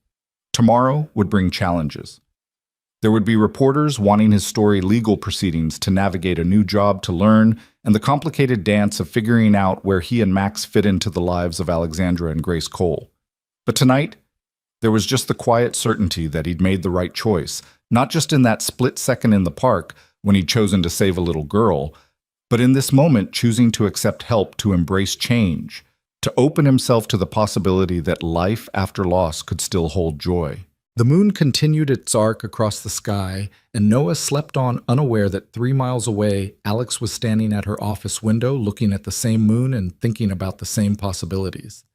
[SPEAKER 1] Tomorrow would bring challenges. There would be reporters wanting his story, legal proceedings to navigate, a new job to learn, and the complicated dance of figuring out where he and Max fit into the lives of Alexandra and Grace Cole. But tonight, there was just the quiet certainty that he'd made the right choice, not just in that split second in the park when he'd chosen to save a little girl, but in this moment choosing to accept help, to embrace change, to open himself to the possibility that life after loss could still hold joy. The moon continued its arc across the sky, and Noah slept on, unaware that 3 miles away, Alex was standing at her office window looking at the same moon and thinking about the same possibilities.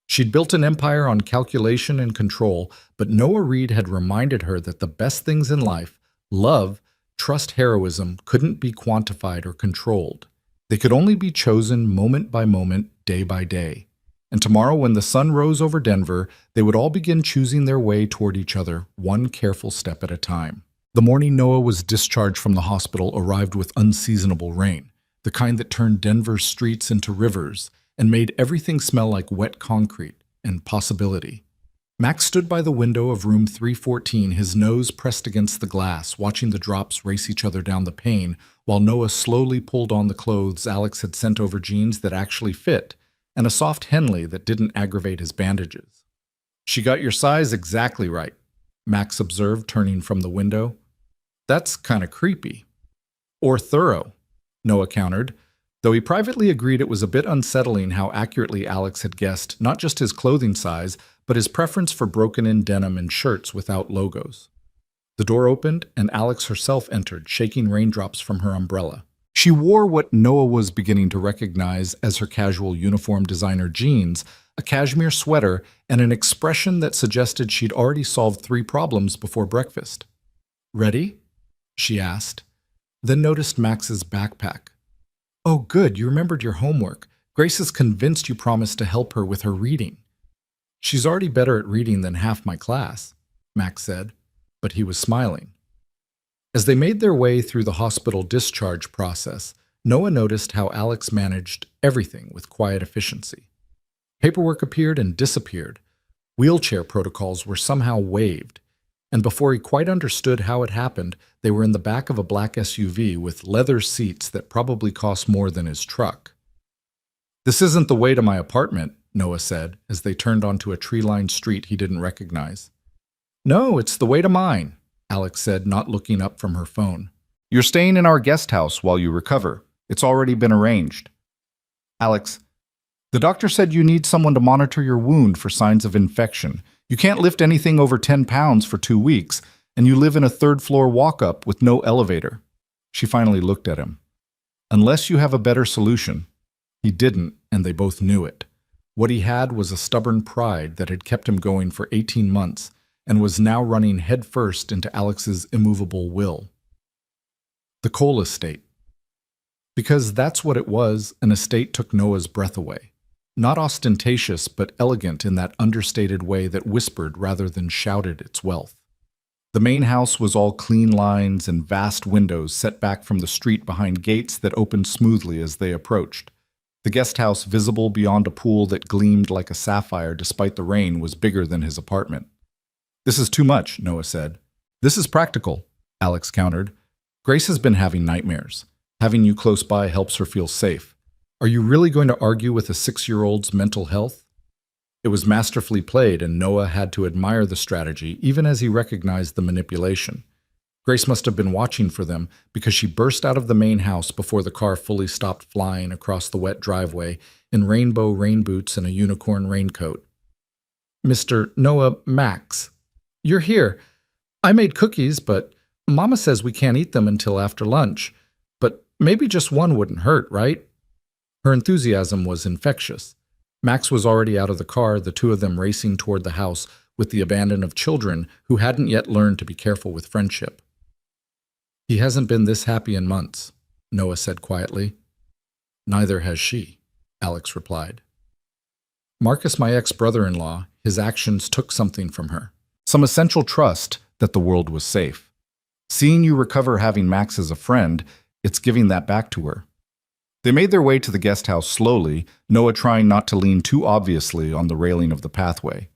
[SPEAKER 1] She'd built an empire on calculation and control, but Noah Reed had reminded her that the best things in life, love, trust, heroism, couldn't be quantified or controlled. They could only be chosen moment by moment, day by day. And tomorrow, when the sun rose over Denver, they would all begin choosing their way toward each other, one careful step at a time. The morning Noah was discharged from the hospital arrived with unseasonable rain, the kind that turned Denver's streets into rivers and made everything smell like wet concrete and possibility. Max stood by the window of room 314, his nose pressed against the glass, watching the drops race each other down the pane, while Noah slowly pulled on the clothes Alex had sent over, jeans that actually fit, and a soft Henley that didn't aggravate his bandages. "She got your size exactly right," Max observed, turning from the window. "That's kind of creepy." "Or thorough," Noah countered, though he privately agreed it was a bit unsettling how accurately Alex had guessed not just his clothing size, but his preference for broken-in denim and shirts without logos. The door opened, and Alex herself entered, shaking raindrops from her umbrella. She wore what Noah was beginning to recognize as her casual uniform designer jeans, a cashmere sweater, and an expression that suggested she'd already solved 3 problems before breakfast. "Ready?" she asked, then noticed Max's backpack. "Oh, good, you remembered your homework. Grace is convinced you promised to help her with her reading." "She's already better at reading than half my class," Max said, but he was smiling. As they made their way through the hospital discharge process, Noah noticed how Alex managed everything with quiet efficiency. Paperwork appeared and disappeared. Wheelchair protocols were somehow waived. And before he quite understood how it happened, they were in the back of a black SUV with leather seats that probably cost more than his truck. "This isn't the way to my apartment," Noah said, as they turned onto a tree-lined street he didn't recognize. "No, it's the way to mine," Alex said, not looking up from her phone. "You're staying in our guest house while you recover. It's already been arranged." "Alex, the doctor said you need someone to monitor your wound for signs of infection. You can't lift anything over 10 pounds for 2 weeks, and you live in a third-floor walk-up with no elevator. She finally looked at him. Unless you have a better solution. He didn't, and they both knew it. What he had was a stubborn pride that had kept him going for 18 months and was now running headfirst into Alex's immovable will. The Cole estate. Because that's what it was, an estate took Noah's breath away. Not ostentatious, but elegant in that understated way that whispered rather than shouted its wealth. The main house was all clean lines and vast windows set back from the street behind gates that opened smoothly as they approached. The guest house, visible beyond a pool that gleamed like a sapphire despite the rain, was bigger than his apartment. "This is too much," Noah said. "This is practical," Alex countered. "Grace has been having nightmares. Having you close by helps her feel safe. Are you really going to argue with a 6-year-old's mental health?" It was masterfully played, and Noah had to admire the strategy, even as he recognized the manipulation. Grace must have been watching for them, because she burst out of the main house before the car fully stopped flying across the wet driveway in rainbow rain boots and a unicorn raincoat. "Mr. Noah Max, you're here. I made cookies, but Mama says we can't eat them until after lunch. But maybe just one wouldn't hurt, right?" Her enthusiasm was infectious. Max was already out of the car, the two of them racing toward the house with the abandon of children who hadn't yet learned to be careful with friendship. "He hasn't been this happy in months," Noah said quietly. "Neither has she," Alex replied. "Marcus, my ex-brother-in-law, his actions took something from her. Some essential trust that the world was safe. Seeing you recover having Max as a friend, it's giving that back to her." They made their way to the guest house slowly, Noah trying not to lean too obviously on the railing of the pathway.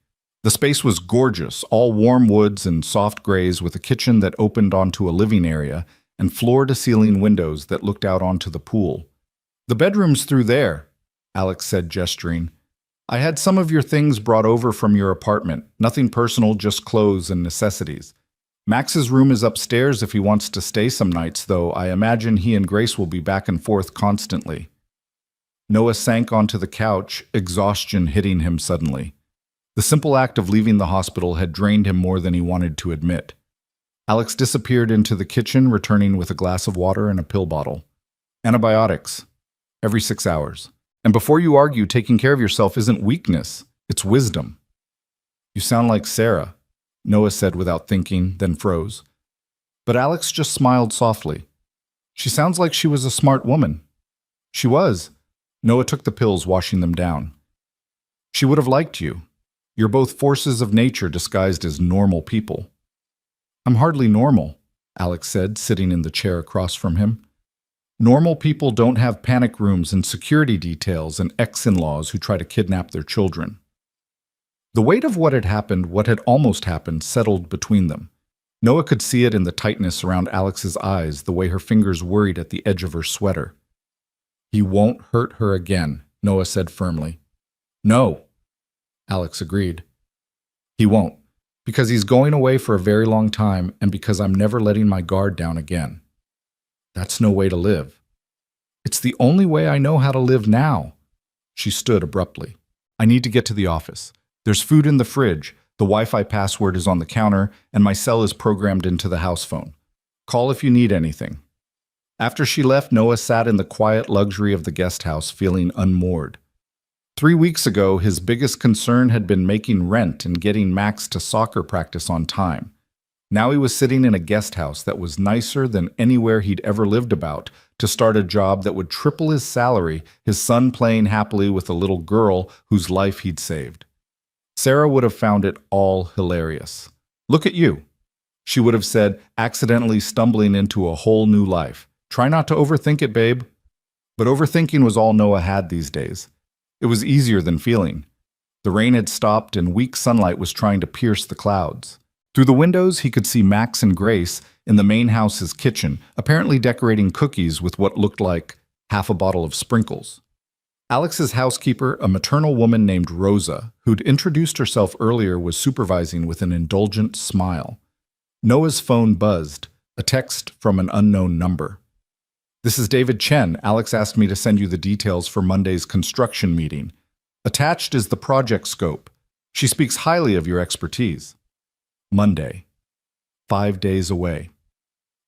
[SPEAKER 1] The space was gorgeous, all warm woods and soft grays, with a kitchen that opened onto a living area and floor-to-ceiling windows that looked out onto the pool. "The bedroom's through there," Alex said, gesturing. "I had some of your things brought over from your apartment. Nothing personal, just clothes and necessities. Max's room is upstairs if he wants to stay some nights, though I imagine he and Grace will be back and forth constantly." Noah sank onto the couch, exhaustion hitting him suddenly. The simple act of leaving the hospital had drained him more than he wanted to admit. Alex disappeared into the kitchen, returning with a glass of water and a pill bottle. "Antibiotics. Every 6 hours. And before you argue, taking care of yourself isn't weakness, it's wisdom." "You sound like Sarah," Noah said without thinking, then froze. But Alex just smiled softly. "She sounds like she was a smart woman." "She was." Noah took the pills, washing them down. "She would have liked you. You're both forces of nature disguised as normal people." "I'm hardly normal," Alex said, sitting in the chair across from him. "Normal people don't have panic rooms and security details and ex-in-laws who try to kidnap their children." The weight of what had almost happened, settled between them. Noah could see it in the tightness around Alex's eyes, the way her fingers worried at the edge of her sweater. "He won't hurt her again," Noah said firmly. "No," Alex agreed. "He won't, because he's going away for a very long time and because I'm never letting my guard down again." "That's no way to live." "It's the only way I know how to live now." She stood abruptly. "I need to get to the office. There's food in the fridge, the Wi-Fi password is on the counter, and my cell is programmed into the house phone. Call if you need anything." After she left, Noah sat in the quiet luxury of the guest house, feeling unmoored. 3 weeks ago, his biggest concern had been making rent and getting Max to soccer practice on time. Now he was sitting in a guest house that was nicer than anywhere he'd ever lived about, to start a job that would triple his salary, his son playing happily with a little girl whose life he'd saved. Sarah would have found it all hilarious. "Look at you," she would have said, accidentally stumbling into a whole new life. "Try not to overthink it, babe." But overthinking was all Noah had these days. It was easier than feeling. The rain had stopped and weak sunlight was trying to pierce the clouds. Through the windows, he could see Max and Grace in the main house's kitchen, apparently decorating cookies with what looked like half a bottle of sprinkles. Alex's housekeeper, a maternal woman named Rosa, who'd introduced herself earlier, was supervising with an indulgent smile. Noah's phone buzzed, a text from an unknown number. "This is David Chen. Alex asked me to send you the details for Monday's construction meeting. Attached is the project scope. She speaks highly of your expertise." Monday. 5 days away.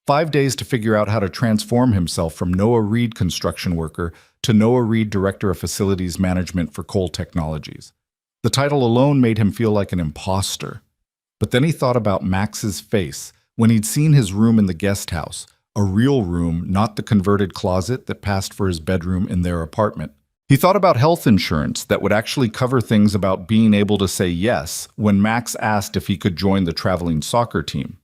[SPEAKER 1] 5 days to figure out how to transform himself from Noah Reed construction worker to Noah Reed Director of Facilities Management for Coal Technologies. The title alone made him feel like an imposter. But then he thought about Max's face when he'd seen his room in the guest house, a real room, not the converted closet that passed for his bedroom in their apartment. He thought about health insurance that would actually cover things about being able to say yes when Max asked if he could join the traveling soccer team.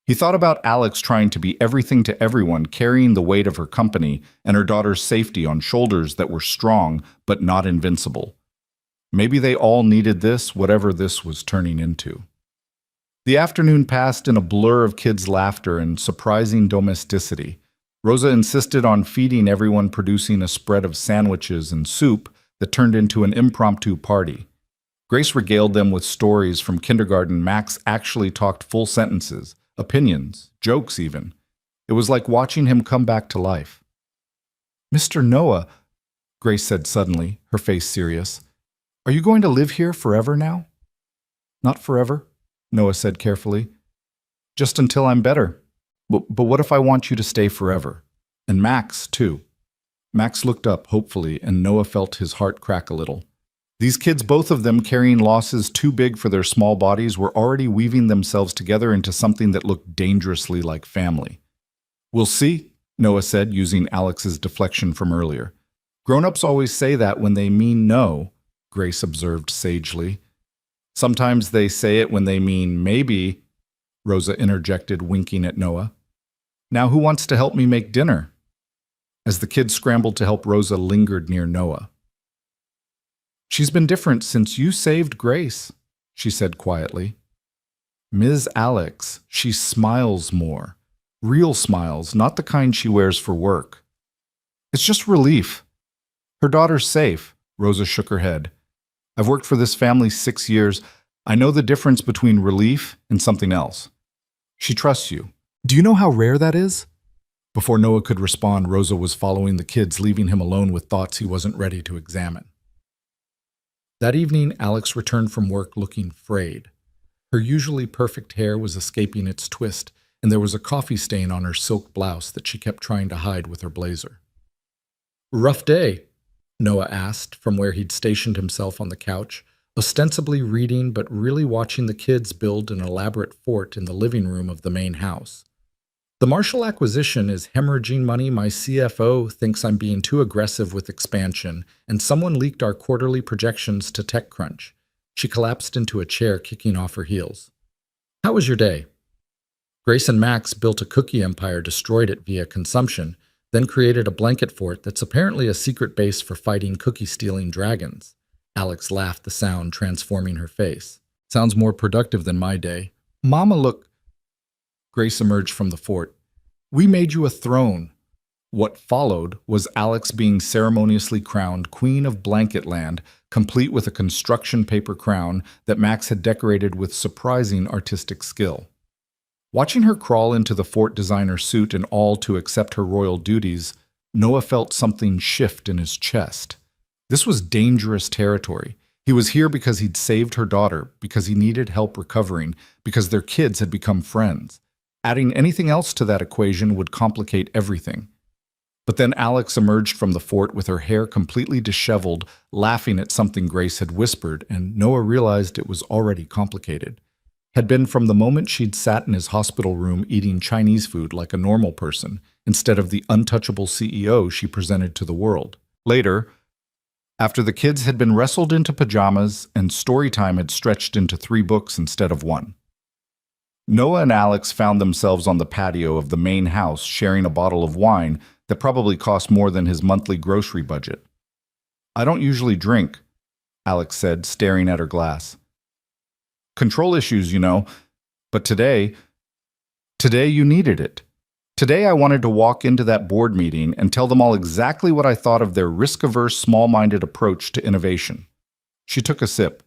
[SPEAKER 1] He thought about Alex trying to be everything to everyone, carrying the weight of her company and her daughter's safety on shoulders that were strong but not invincible. Maybe they all needed this, whatever this was turning into. The afternoon passed in a blur of kids' laughter and surprising domesticity. Rosa insisted on feeding everyone, producing a spread of sandwiches and soup that turned into an impromptu party. Grace regaled them with stories from kindergarten. Max actually talked full sentences, opinions, jokes even. It was like watching him come back to life. "Mr. Noah," Grace said suddenly, her face serious, "are you going to live here forever now?" "Not forever," Noah said carefully. "Just until I'm better. But what if I want you to stay forever? And Max, too." Max looked up hopefully, and Noah felt his heart crack a little. These kids, both of them carrying losses too big for their small bodies, were already weaving themselves together into something that looked dangerously like family. "We'll see," Noah said, using Alex's deflection from earlier. "Grown-ups always say that when they mean no," Grace observed sagely. "Sometimes they say it when they mean maybe," Rosa interjected, winking at Noah. "Now who wants to help me make dinner?" As the kids scrambled to help, Rosa lingered near Noah. "She's been different since you saved Grace," she said quietly. "Ms. Alex, she smiles more. Real smiles, not the kind she wears for work. It's just relief. Her daughter's safe," Rosa shook her head. "I've worked for this family 6 years. I know the difference between relief and something else. She trusts you. Do you know how rare that is?" Before Noah could respond, Rosa was following the kids, leaving him alone with thoughts he wasn't ready to examine. That evening, Alex returned from work looking frayed. Her usually perfect hair was escaping its twist, and there was a coffee stain on her silk blouse that she kept trying to hide with her blazer. "Rough day?" Noah asked from where he'd stationed himself on the couch, ostensibly reading but really watching the kids build an elaborate fort in the living room of the main house. "The Marshall acquisition is hemorrhaging money. My CFO thinks I'm being too aggressive with expansion, and someone leaked our quarterly projections to TechCrunch." She collapsed into a chair, kicking off her heels. "How was your day?" "Grace and Max built a cookie empire, destroyed it via consumption, then created a blanket fort that's apparently a secret base for fighting cookie-stealing dragons." Alex laughed, the sound transforming her face. "Sounds more productive than my day. Mama, look." Grace emerged from the fort. "We made you a throne." What followed was Alex being ceremoniously crowned Queen of Blanketland, complete with a construction paper crown that Max had decorated with surprising artistic skill. Watching her crawl into the fort designer suit and all to accept her royal duties, Noah felt something shift in his chest. This was dangerous territory. He was here because he'd saved her daughter, because he needed help recovering, because their kids had become friends. Adding anything else to that equation would complicate everything. But then Alex emerged from the fort with her hair completely disheveled, laughing at something Grace had whispered, and Noah realized it was already complicated. Had been from the moment she'd sat in his hospital room eating Chinese food like a normal person, instead of the untouchable CEO she presented to the world. Later, after the kids had been wrestled into pajamas and story time had stretched into 3 books instead of 1. Noah and Alex found themselves on the patio of the main house sharing a bottle of wine that probably cost more than his monthly grocery budget. "I don't usually drink," Alex said, staring at her glass. "Control issues, you know. But today you needed it. Today I wanted to walk into that board meeting and tell them all exactly what I thought of their risk-averse, small-minded approach to innovation." She took a sip.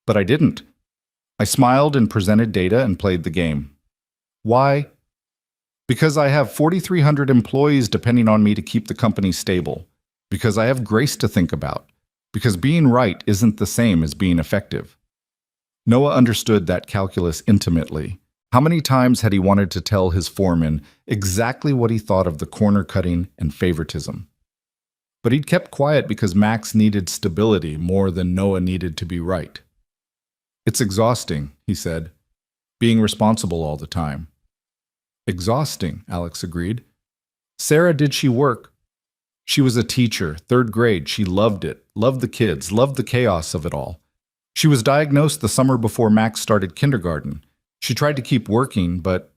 [SPEAKER 1] "But I didn't. I smiled and presented data and played the game." "Why?" "Because I have 4,300 employees depending on me to keep the company stable. Because I have Grace to think about. Because being right isn't the same as being effective." Noah understood that calculus intimately. How many times had he wanted to tell his foreman exactly what he thought of the corner cutting and favoritism? But he'd kept quiet because Max needed stability more than Noah needed to be right. It's exhausting, he said, being responsible all the time. Exhausting, Alex agreed. Sarah, did she work? She was a teacher, third grade. She loved it, loved the kids, loved the chaos of it all. She was diagnosed the summer before Max started kindergarten. She tried to keep working, but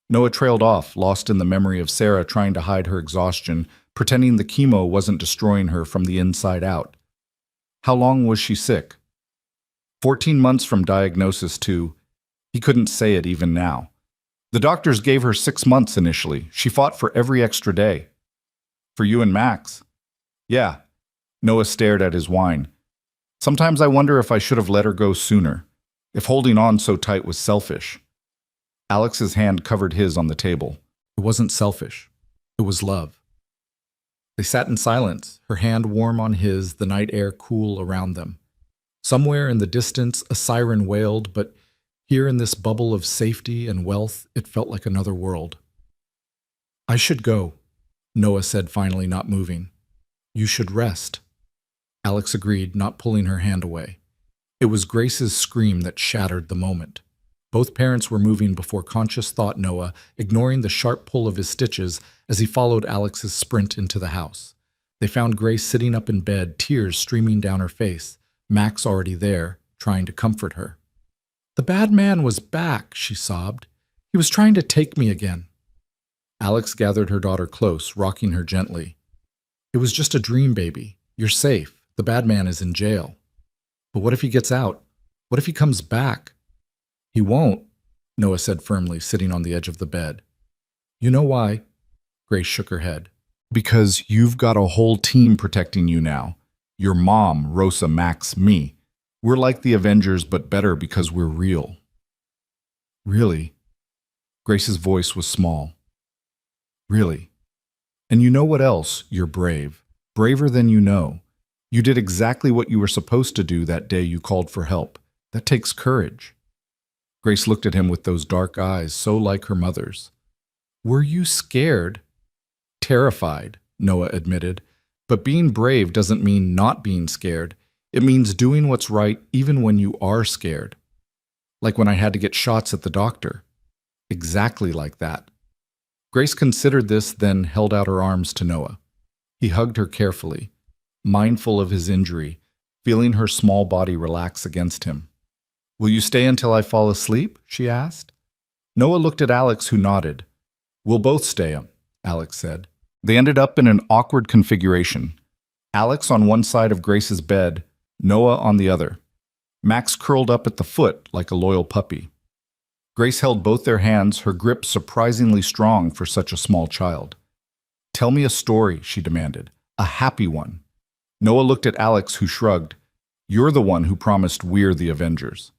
[SPEAKER 1] Noah trailed off, lost in the memory of Sarah trying to hide her exhaustion, pretending the chemo wasn't destroying her from the inside out. How long was she sick? 14 months from diagnosis to, he couldn't say it even now. The doctors gave her 6 months initially. She fought for every extra day. For you and Max? Yeah. Noah stared at his wine. Sometimes I wonder if I should have let her go sooner, if holding on so tight was selfish. Alex's hand covered his on the table. It wasn't selfish. It was love. They sat in silence, her hand warm on his, the night air cool around them. Somewhere in the distance, a siren wailed, but here in this bubble of safety and wealth, it felt like another world. I should go, Noah said, finally not moving. You should rest. Alex agreed, not pulling her hand away. It was Grace's scream that shattered the moment. Both parents were moving before conscious thought Noah, ignoring the sharp pull of his stitches as he followed Alex's sprint into the house. They found Grace sitting up in bed, tears streaming down her face, Max already there, trying to comfort her. The bad man was back, she sobbed. He was trying to take me again. Alex gathered her daughter close, rocking her gently. It was just a dream, baby. You're safe. The bad man is in jail. But what if he gets out? What if he comes back? He won't, Noah said firmly, sitting on the edge of the bed. You know why? Grace shook her head. Because you've got a whole team protecting you now. Your mom, Rosa, Max, me. We're like the Avengers, but better because we're real. Really? Grace's voice was small. Really? And you know what else? You're brave. Braver than you know. You did exactly what you were supposed to do that day you called for help. That takes courage. Grace looked at him with those dark eyes, so like her mother's. Were you scared? Terrified, Noah admitted. But being brave doesn't mean not being scared. It means doing what's right even when you are scared. Like when I had to get shots at the doctor. Exactly like that. Grace considered this, then held out her arms to Noah. He hugged her carefully, mindful of his injury, feeling her small body relax against him. Will you stay until I fall asleep? She asked. Noah looked at Alex, who nodded. We'll both stay, Alex said. They ended up in an awkward configuration. Alex on one side of Grace's bed, Noah on the other. Max curled up at the foot like a loyal puppy. Grace held both their hands, her grip surprisingly strong for such a small child. Tell me a story, she demanded. A happy one. Noah looked at Alex, who shrugged. You're the one who promised we're the Avengers.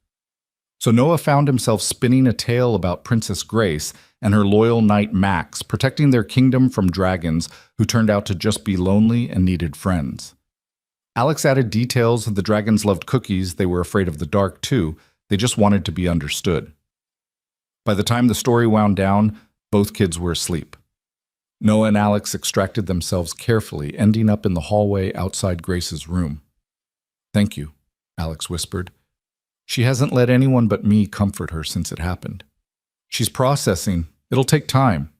[SPEAKER 1] So Noah found himself spinning a tale about Princess Grace and her loyal knight Max, protecting their kingdom from dragons who turned out to just be lonely and needed friends. Alex added details of the dragons loved cookies, they were afraid of the dark too, they just wanted to be understood. By the time the story wound down, both kids were asleep. Noah and Alex extracted themselves carefully, ending up in the hallway outside Grace's room. Thank you, Alex whispered. She hasn't let anyone but me comfort her since it happened. She's processing. It'll take time.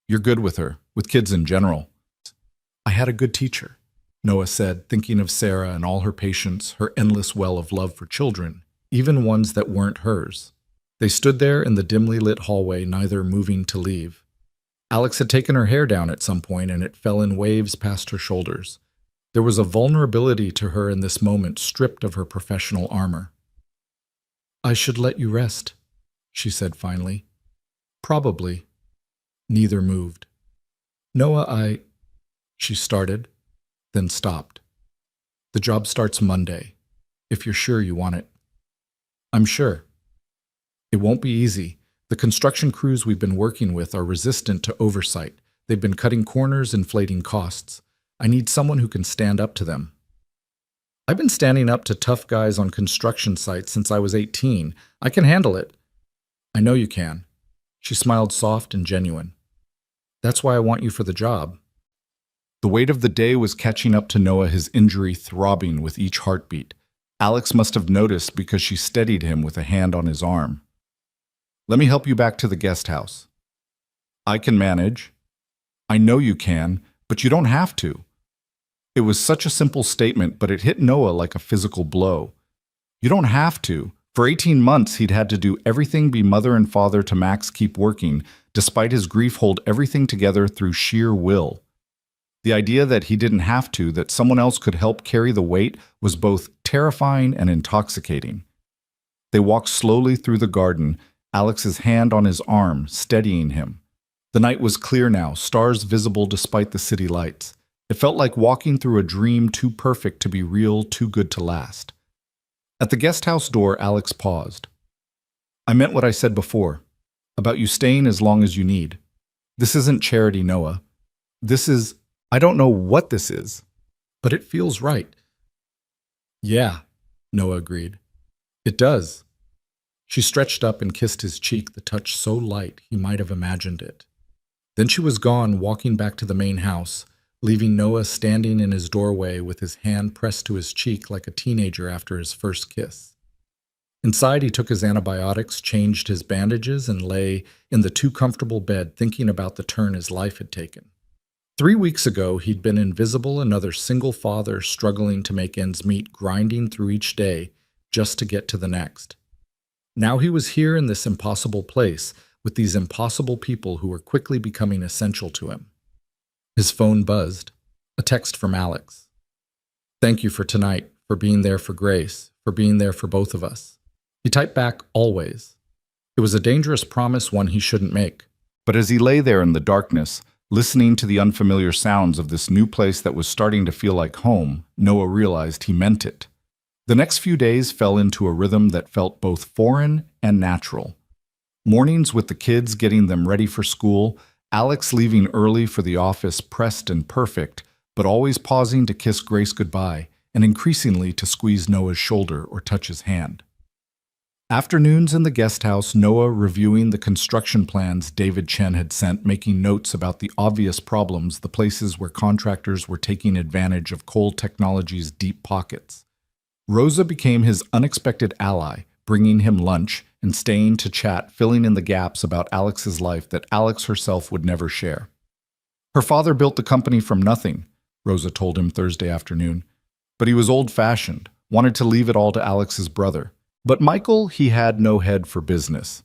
[SPEAKER 1] You're good with her, with kids in general. I had a good teacher, Noah said, thinking of Sarah and all her patience, her endless well of love for children, even ones that weren't hers. They stood there in the dimly lit hallway, neither moving to leave. Alex had taken her hair down at some point, and it fell in waves past her shoulders. There was a vulnerability to her in this moment, stripped of her professional armor. I should let you rest, she said finally. Probably. Neither moved. Noah, she started, then stopped. The job starts Monday, if you're sure you want it. I'm sure. It won't be easy. The construction crews we've been working with are resistant to oversight. They've been cutting corners, inflating costs. I need someone who can stand up to them. I've been standing up to tough guys on construction sites since I was 18. I can handle it. I know you can. She smiled soft and genuine. That's why I want you for the job. The weight of the day was catching up to Noah, his injury throbbing with each heartbeat. Alex must have noticed because she steadied him with a hand on his arm. Let me help you back to the guest house. I can manage. I know you can, but you don't have to. It was such a simple statement, but it hit Noah like a physical blow. You don't have to. For 18 months, he'd had to do everything, be mother and father to Max, keep working, despite his grief, hold everything together through sheer will. The idea that he didn't have to, that someone else could help carry the weight, was both terrifying and intoxicating. They walked slowly through the garden, Alex's hand on his arm, steadying him. The night was clear now, stars visible despite the city lights. It felt like walking through a dream too perfect to be real, too good to last. At the guest house door, Alex paused. I meant what I said before, about you staying as long as you need. This isn't charity, Noah. This is, I don't know what this is, but it feels right. Yeah, Noah agreed. It does. She stretched up and kissed his cheek, the touch so light he might have imagined it. Then she was gone, walking back to the main house, leaving Noah standing in his doorway with his hand pressed to his cheek like a teenager after his first kiss. Inside, he took his antibiotics, changed his bandages, and lay in the too comfortable bed thinking about the turn his life had taken. 3 weeks ago, he'd been invisible, another single father struggling to make ends meet, grinding through each day just to get to the next. Now he was here in this impossible place with these impossible people who were quickly becoming essential to him. His phone buzzed. A text from Alex. Thank you for tonight, for being there for Grace, for being there for both of us. He typed back, always. It was a dangerous promise, one he shouldn't make. But as he lay there in the darkness, listening to the unfamiliar sounds of this new place that was starting to feel like home, Noah realized he meant it. The next few days fell into a rhythm that felt both foreign and natural. Mornings with the kids, getting them ready for school, Alex leaving early for the office, pressed and perfect, but always pausing to kiss Grace goodbye, and increasingly to squeeze Noah's shoulder or touch his hand. Afternoons in the guest house, Noah reviewing the construction plans David Chen had sent, making notes about the obvious problems, the places where contractors were taking advantage of Cole Technologies' deep pockets. Rosa became his unexpected ally, bringing him lunch and staying to chat, filling in the gaps about Alex's life that Alex herself would never share. Her father built the company from nothing, Rosa told him Thursday afternoon, but he was old-fashioned, wanted to leave it all to Alex's brother. But Michael, he had no head for business.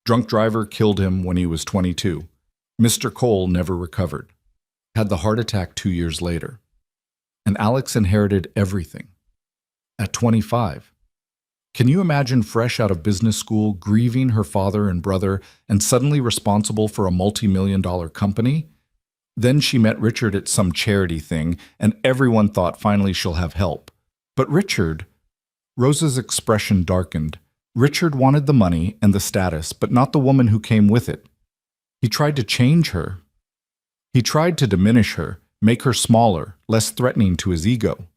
[SPEAKER 1] Drunk driver killed him when he was 22. Mr. Cole never recovered. Had the heart attack 2 years later. And Alex inherited everything. At 25. Can you imagine fresh out of business school, grieving her father and brother, and suddenly responsible for a multi-million-dollar company? Then she met Richard at some charity thing, and everyone thought finally she'll have help. But Richard... Rosa's expression darkened. Richard wanted the money and the status, but not the woman who came with it. He tried to change her. He tried to diminish her, make her smaller, less threatening to his ego.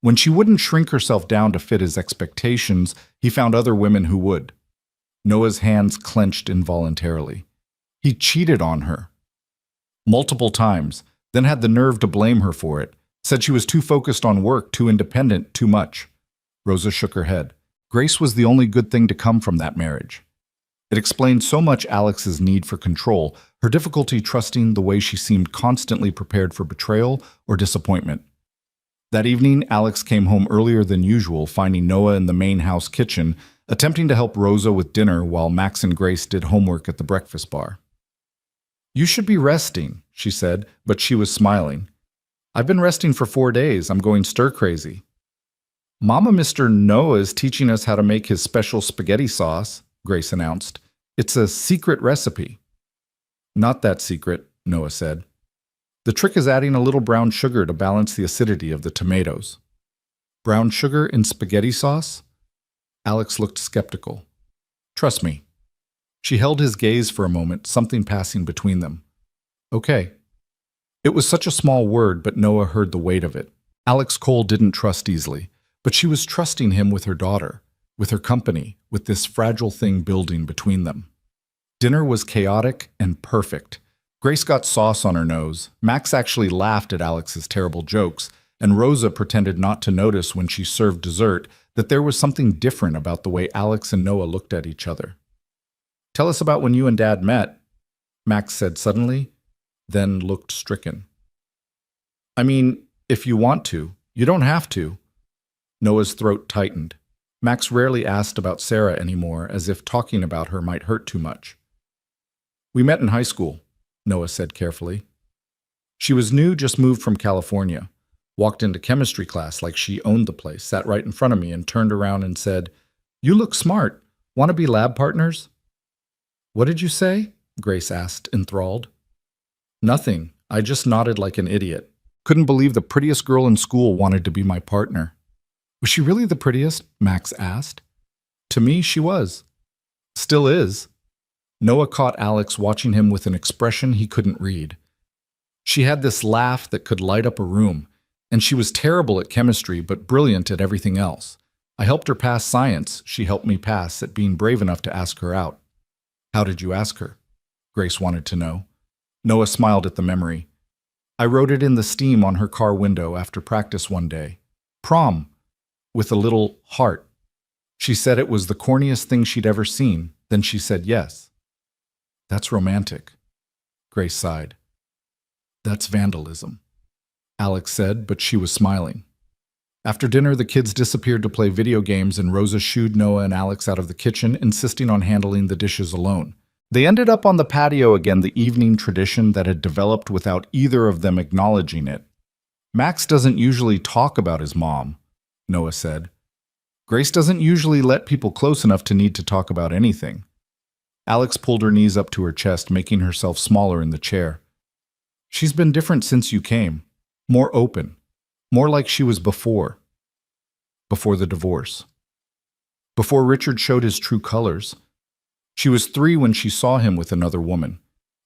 [SPEAKER 1] When she wouldn't shrink herself down to fit his expectations, he found other women who would. Noah's hands clenched involuntarily. He cheated on her. Multiple times, then had the nerve to blame her for it, said she was too focused on work, too independent, too much. Rosa shook her head. Grace was the only good thing to come from that marriage. It explained so much Alex's need for control, her difficulty trusting the way she seemed constantly prepared for betrayal or disappointment. That evening, Alex came home earlier than usual, finding Noah in the main house kitchen, attempting to help Rosa with dinner while Max and Grace did homework at the breakfast bar. You should be resting, she said, but she was smiling. I've been resting for 4 days. I'm going stir-crazy. Mama Mr. Noah is teaching us how to make his special spaghetti sauce, Grace announced. It's a secret recipe. Not that secret, Noah said. The trick is adding a little brown sugar to balance the acidity of the tomatoes. Brown sugar in spaghetti sauce? Alex looked skeptical. Trust me. She held his gaze for a moment, something passing between them. Okay. It was such a small word, but Noah heard the weight of it. Alex Cole didn't trust easily, but she was trusting him with her daughter, with her company, with this fragile thing building between them. Dinner was chaotic and perfect. Grace got sauce on her nose. Max actually laughed at Alex's terrible jokes, and Rosa pretended not to notice when she served dessert that there was something different about the way Alex and Noah looked at each other. "Tell us about when you and Dad met," Max said suddenly, then looked stricken. "I mean, if you want to, you don't have to." Noah's throat tightened. Max rarely asked about Sarah anymore, as if talking about her might hurt too much. "We met in high school," Noah said carefully. She was new, just moved from California. Walked into chemistry class like she owned the place, sat right in front of me and turned around and said, "You look smart. Want to be lab partners?" "What did you say?" Grace asked, enthralled. "Nothing. I just nodded like an idiot. Couldn't believe the prettiest girl in school wanted to be my partner." "Was she really the prettiest?" Max asked. "To me, she was. Still is." Noah caught Alex watching him with an expression he couldn't read. She had this laugh that could light up a room, and she was terrible at chemistry but brilliant at everything else. I helped her pass science. She helped me pass at being brave enough to ask her out. "How did you ask her?" Grace wanted to know. Noah smiled at the memory. "I wrote it in the steam on her car window after practice one day. Prom, with a little heart. She said it was the corniest thing she'd ever seen. Then she said yes." "That's romantic," Grace sighed. "That's vandalism," Alex said, but she was smiling. After dinner, the kids disappeared to play video games, and Rosa shooed Noah and Alex out of the kitchen, insisting on handling the dishes alone. They ended up on the patio again, the evening tradition that had developed without either of them acknowledging it. "Max doesn't usually talk about his mom," Noah said. "Grace doesn't usually let people close enough to need to talk about anything." Alex pulled her knees up to her chest, making herself smaller in the chair. "She's been different since you came. More open. More like she was before. Before the divorce. Before Richard showed his true colors. She was 3 when she saw him with another woman.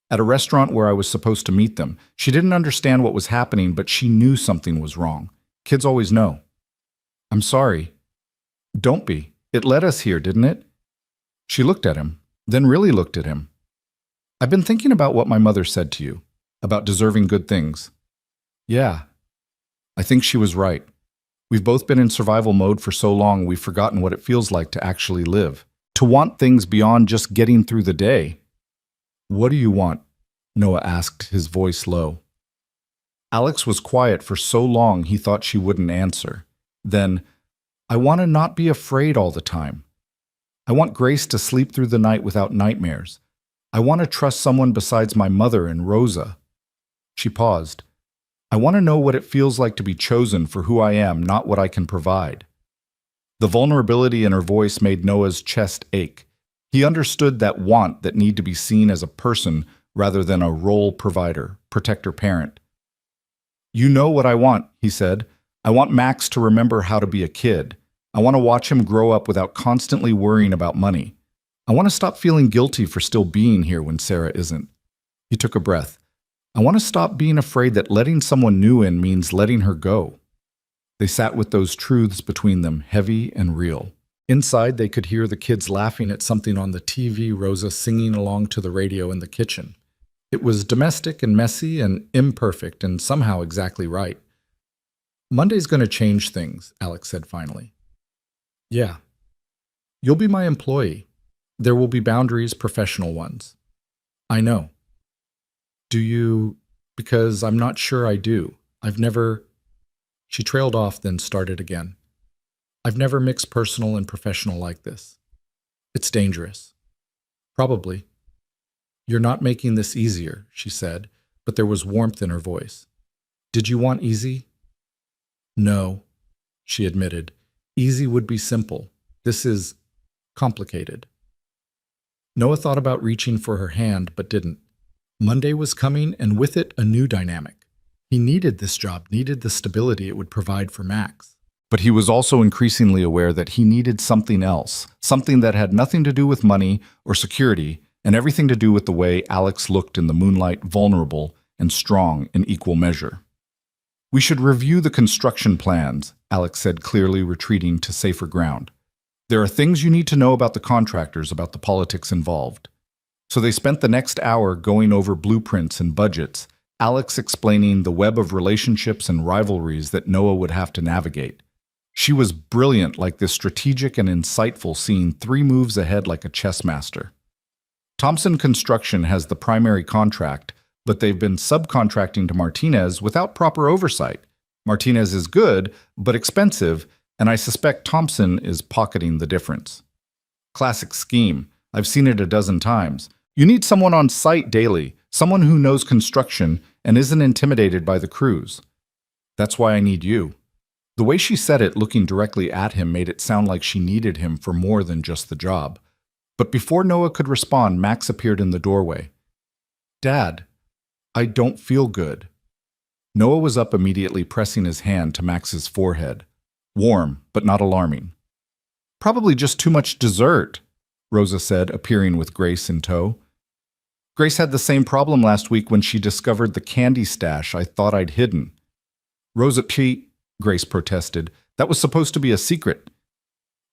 [SPEAKER 1] At a restaurant where I was supposed to meet them. She didn't understand what was happening, but she knew something was wrong. Kids always know." "I'm sorry." "Don't be. It led us here, didn't it?" She looked at him, then really looked at him. "I've been thinking about what my mother said to you, about deserving good things." "Yeah. I think she was right. We've both been in survival mode for so long we've forgotten what it feels like to actually live, to want things beyond just getting through the day." "What do you want?" Noah asked, his voice low. Alex was quiet for so long he thought she wouldn't answer. Then, "I want to not be afraid all the time. I want Grace to sleep through the night without nightmares. I want to trust someone besides my mother and Rosa." She paused. "I want to know what it feels like to be chosen for who I am, not what I can provide." The vulnerability in her voice made Noah's chest ache. He understood that want, that need to be seen as a person rather than a role provider, protector parent. "You know what I want," he said. "I want Max to remember how to be a kid. I want to watch him grow up without constantly worrying about money. I want to stop feeling guilty for still being here when Sarah isn't." He took a breath. "I want to stop being afraid that letting someone new in means letting her go." They sat with those truths between them, heavy and real. Inside, they could hear the kids laughing at something on the TV, Rosa singing along to the radio in the kitchen. It was domestic and messy and imperfect and somehow exactly right. "Monday's going to change things," Alex said finally. "Yeah. You'll be my employee. There will be boundaries, professional ones." "I know." "Do you? Because I'm not sure I do. I've never—" She trailed off, then started again. "I've never mixed personal and professional like this. It's dangerous." "Probably." "You're not making this easier," she said, but there was warmth in her voice. "Did you want easy?" "No," she admitted. "Easy would be simple. This is complicated." Noah thought about reaching for her hand, but didn't. Monday was coming, and with it, a new dynamic. He needed this job, needed the stability it would provide for Max. But he was also increasingly aware that he needed something else, something that had nothing to do with money or security, and everything to do with the way Alex looked in the moonlight, vulnerable and strong in equal measure. "We should review the construction plans," Alex said, clearly retreating to safer ground. "There are things you need to know about the contractors, about the politics involved." So they spent the next hour going over blueprints and budgets, Alex explaining the web of relationships and rivalries that Noah would have to navigate. She was brilliant, like this strategic and insightful, seeing 3 moves ahead like a chess master. Thompson Construction has the primary contract, but they've been subcontracting to Martinez without proper oversight. Martinez is good, but expensive, and I suspect Thompson is pocketing the difference. Classic scheme. I've seen it a dozen times. You need someone on site daily, someone who knows construction and isn't intimidated by the crews. That's why I need you. The way she said it, looking directly at him, made it sound like she needed him for more than just the job. But before Noah could respond, Max appeared in the doorway. Dad, I don't feel good. Noah was up immediately, pressing his hand to Max's forehead. Warm, but not alarming. Probably just too much dessert, Rosa said, appearing with Grace in tow. Grace had the same problem last week when she discovered the candy stash I thought I'd hidden. Rosa, Grace protested. That was supposed to be a secret.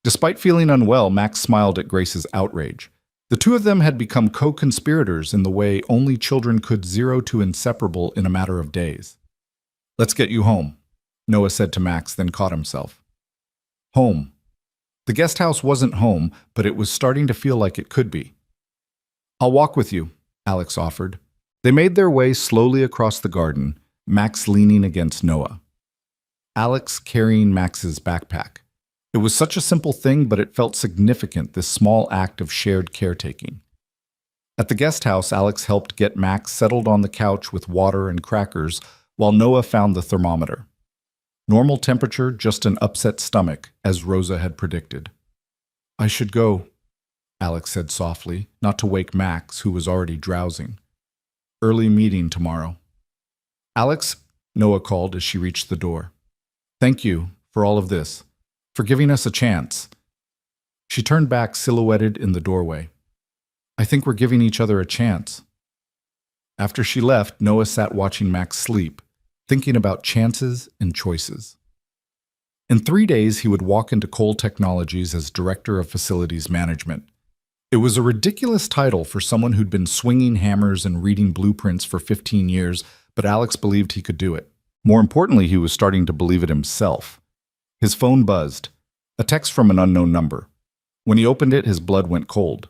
[SPEAKER 1] Despite feeling unwell, Max smiled at Grace's outrage. The two of them had become co-conspirators in the way only children could zero to inseparable in a matter of days. Let's get you home, Noah said to Max, then caught himself. Home. The guest house wasn't home, but it was starting to feel like it could be. I'll walk with you, Alex offered. They made their way slowly across the garden, Max leaning against Noah. Alex carrying Max's backpack. It was such a simple thing, but it felt significant, this small act of shared caretaking. At the guest house, Alex helped get Max settled on the couch with water and crackers, while Noah found the thermometer. Normal temperature, just an upset stomach, as Rosa had predicted. I should go, Alex said softly, not to wake Max, who was already drowsing. Early meeting tomorrow. Alex, Noah called as she reached the door. Thank you for all of this, for giving us a chance. She turned back, silhouetted in the doorway. I think we're giving each other a chance. After she left, Noah sat watching Max sleep, thinking about chances and choices. In 3 days, he would walk into Cole Technologies as Director of Facilities Management. It was a ridiculous title for someone who'd been swinging hammers and reading blueprints for 15 years, but Alex believed he could do it. More importantly, he was starting to believe it himself. His phone buzzed, a text from an unknown number. When he opened it, his blood went cold.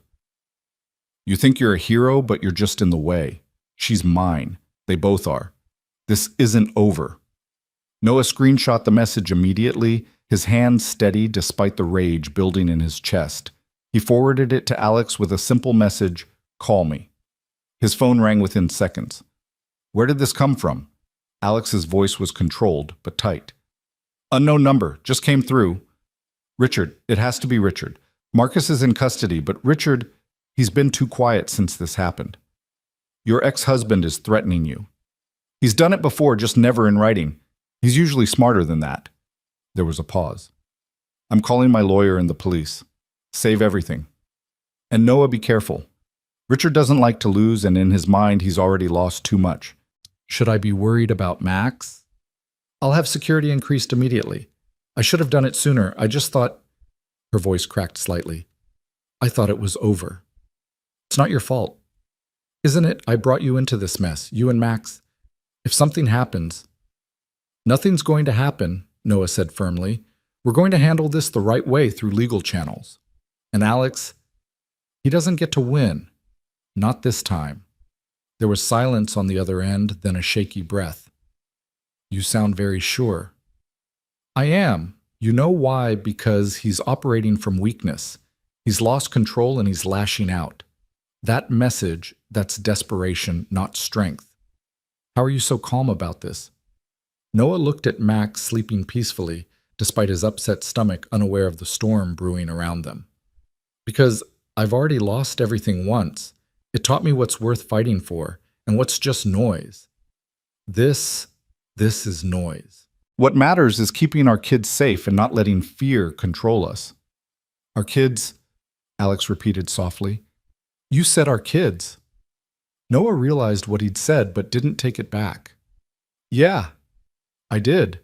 [SPEAKER 1] You think you're a hero, but you're just in the way. She's mine. They both are. This isn't over. Noah screenshot the message immediately, his hands steady despite the rage building in his chest. He forwarded it to Alex with a simple message, call me. His phone rang within seconds. Where did this come from? Alex's voice was controlled, but tight. Unknown number, just came through. Richard, it has to be Richard. Marcus is in custody, but Richard, he's been too quiet since this happened. Your ex-husband is threatening you. He's done it before, just never in writing. He's usually smarter than that. There was a pause. I'm calling my lawyer and the police. Save everything. And Noah, be careful. Richard doesn't like to lose, and in his mind, he's already lost too much. Should I be worried about Max? I'll have security increased immediately. I should have done it sooner. I just thought... Her voice cracked slightly. I thought it was over. It's not your fault. Isn't it? I brought you into this mess, you and Max. If something happens... Nothing's going to happen, Noah said firmly. We're going to handle this the right way through legal channels. And Alex, he doesn't get to win. Not this time. There was silence on the other end, then a shaky breath. You sound very sure. I am. You know why? Because he's operating from weakness. He's lost control and he's lashing out. That message, that's desperation, not strength. How are you so calm about this? Noah looked at Max sleeping peacefully, despite his upset stomach, unaware of the storm brewing around them. Because I've already lost everything once. It taught me what's worth fighting for, and what's just noise. This is noise. What matters is keeping our kids safe and not letting fear control us. Our kids, Alex repeated softly. You said our kids. Noah realized what he'd said, but didn't take it back. Yeah, I did.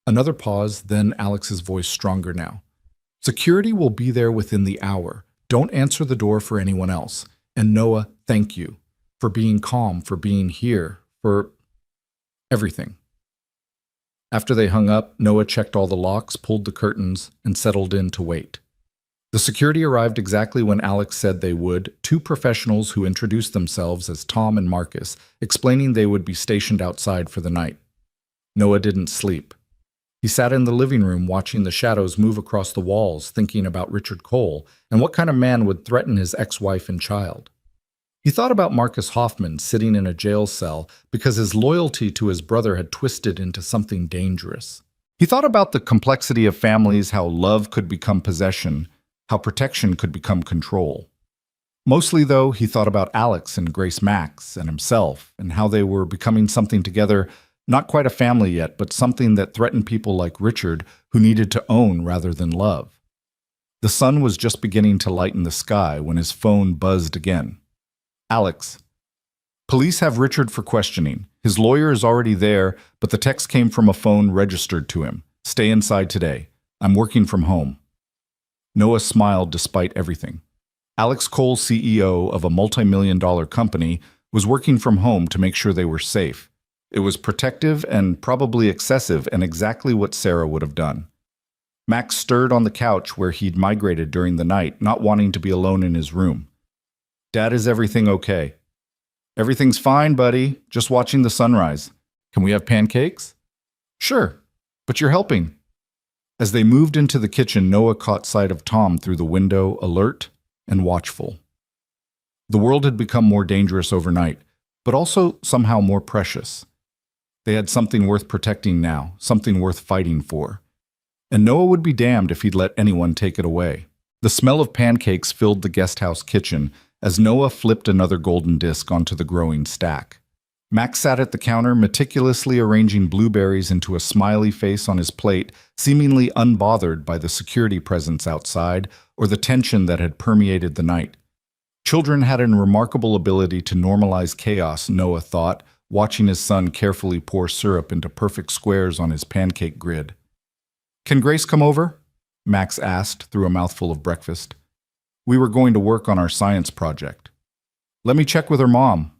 [SPEAKER 1] Another pause, then Alex's voice stronger now. Security will be there within the hour. Don't answer the door for anyone else. And Noah, thank you for being calm, for being here, for everything. After they hung up, Noah checked all the locks, pulled the curtains, and settled in to wait. The security arrived exactly when Alex said they would, two professionals who introduced themselves as Tom and Marcus, explaining they would be stationed outside for the night. Noah didn't sleep. He sat in the living room watching the shadows move across the walls, thinking about Richard Cole and what kind of man would threaten his ex-wife and child. He thought about Marcus Hoffman sitting in a jail cell because his loyalty to his brother had twisted into something dangerous. He thought about the complexity of families, how love could become possession, how protection could become control. Mostly, though, he thought about Alex and Grace Max and himself and how they were becoming something together, not quite a family yet, but something that threatened people like Richard who needed to own rather than love. The sun was just beginning to lighten the sky when his phone buzzed again. Alex. Police have Richard for questioning. His lawyer is already there, but the text came from a phone registered to him. Stay inside today. I'm working from home. Noah smiled despite everything. Alex Cole, CEO of a multi-million-dollar company, was working from home to make sure they were safe. It was protective and probably excessive and exactly what Sarah would have done. Max stirred on the couch where he'd migrated during the night, not wanting to be alone in his room. Dad, is everything okay? Everything's fine, buddy. Just watching the sunrise. Can we have pancakes? Sure, but you're helping. As they moved into the kitchen, Noah caught sight of Tom through the window, alert and watchful. The world had become more dangerous overnight, but also somehow more precious. They had something worth protecting now, something worth fighting for. And Noah would be damned if he'd let anyone take it away. The smell of pancakes filled the guesthouse kitchen as Noah flipped another golden disc onto the growing stack. Max sat at the counter, meticulously arranging blueberries into a smiley face on his plate, seemingly unbothered by the security presence outside or the tension that had permeated the night. Children had a remarkable ability to normalize chaos, Noah thought, watching his son carefully pour syrup into perfect squares on his pancake grid. Can Grace come over? Max asked through a mouthful of breakfast. We were going to work on our science project. Let me check with her mom.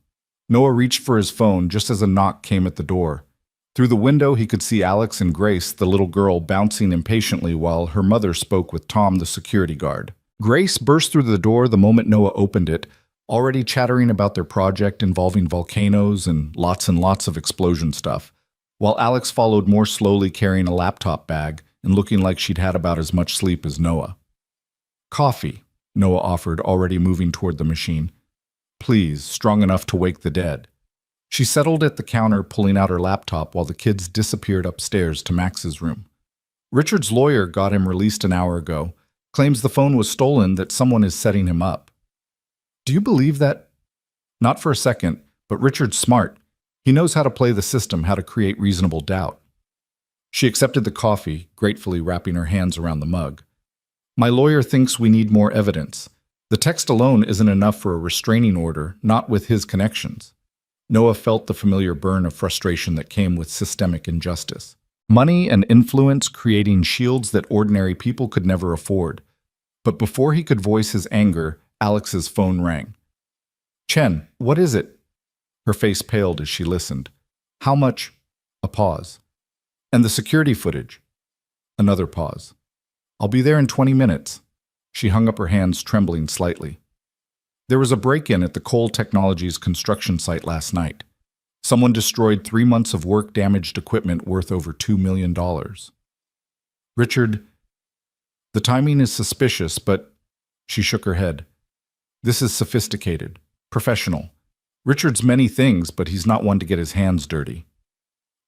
[SPEAKER 1] Noah reached for his phone just as a knock came at the door. Through the window, he could see Alex and Grace, the little girl, bouncing impatiently while her mother spoke with Tom, the security guard. Grace burst through the door the moment Noah opened it, already chattering about their project involving volcanoes and lots of explosion stuff, while Alex followed more slowly carrying a laptop bag and looking like she'd had about as much sleep as Noah. Coffee, Noah offered, already moving toward the machine. Please, strong enough to wake the dead. She settled at the counter, pulling out her laptop while the kids disappeared upstairs to Max's room. Richard's lawyer got him released an hour ago, claims the phone was stolen, that someone is setting him up. Do you believe that? Not for a second, but Richard's smart. He knows how to play the system, how to create reasonable doubt. She accepted the coffee, gratefully wrapping her hands around the mug. My lawyer thinks we need more evidence. The text alone isn't enough for a restraining order, not with his connections. Noah felt the familiar burn of frustration that came with systemic injustice. Money and influence creating shields that ordinary people could never afford. But before he could voice his anger, Alex's phone rang. Chen, what is it? Her face paled as she listened. How much? A pause. And the security footage. Another pause. I'll be there in 20 minutes. She hung up her hands, trembling slightly. There was a break-in at the Cole Technologies construction site last night. Someone destroyed 3 months of work-damaged equipment worth over $2 million. Richard, the timing is suspicious, but... She shook her head. This is sophisticated, professional. Richard's many things, but he's not one to get his hands dirty.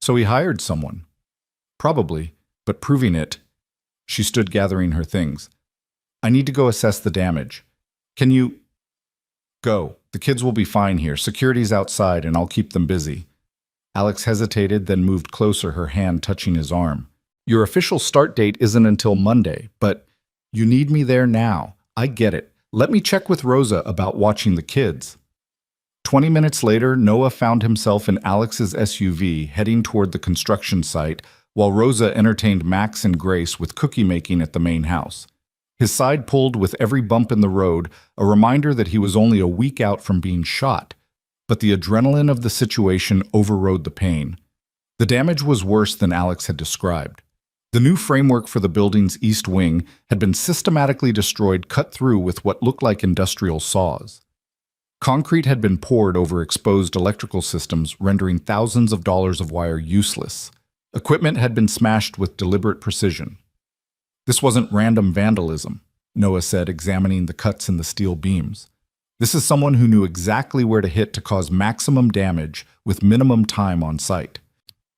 [SPEAKER 1] So he hired someone. Probably, but proving it... She stood gathering her things. I need to go assess the damage. Can you... Go. The kids will be fine here. Security's outside, and I'll keep them busy. Alex hesitated, then moved closer, her hand touching his arm. Your official start date isn't until Monday, but you need me there now. I get it. Let me check with Rosa about watching the kids. 20 minutes later, Noah found himself in Alex's SUV heading toward the construction site, while Rosa entertained Max and Grace with cookie making at the main house. His side pulled with every bump in the road, a reminder that he was only a week out from being shot. But the adrenaline of the situation overrode the pain. The damage was worse than Alex had described. The new framework for the building's east wing had been systematically destroyed, cut through with what looked like industrial saws. Concrete had been poured over exposed electrical systems, rendering thousands of dollars of wire useless. Equipment had been smashed with deliberate precision. This wasn't random vandalism, Noah said, examining the cuts in the steel beams. This is someone who knew exactly where to hit to cause maximum damage with minimum time on site.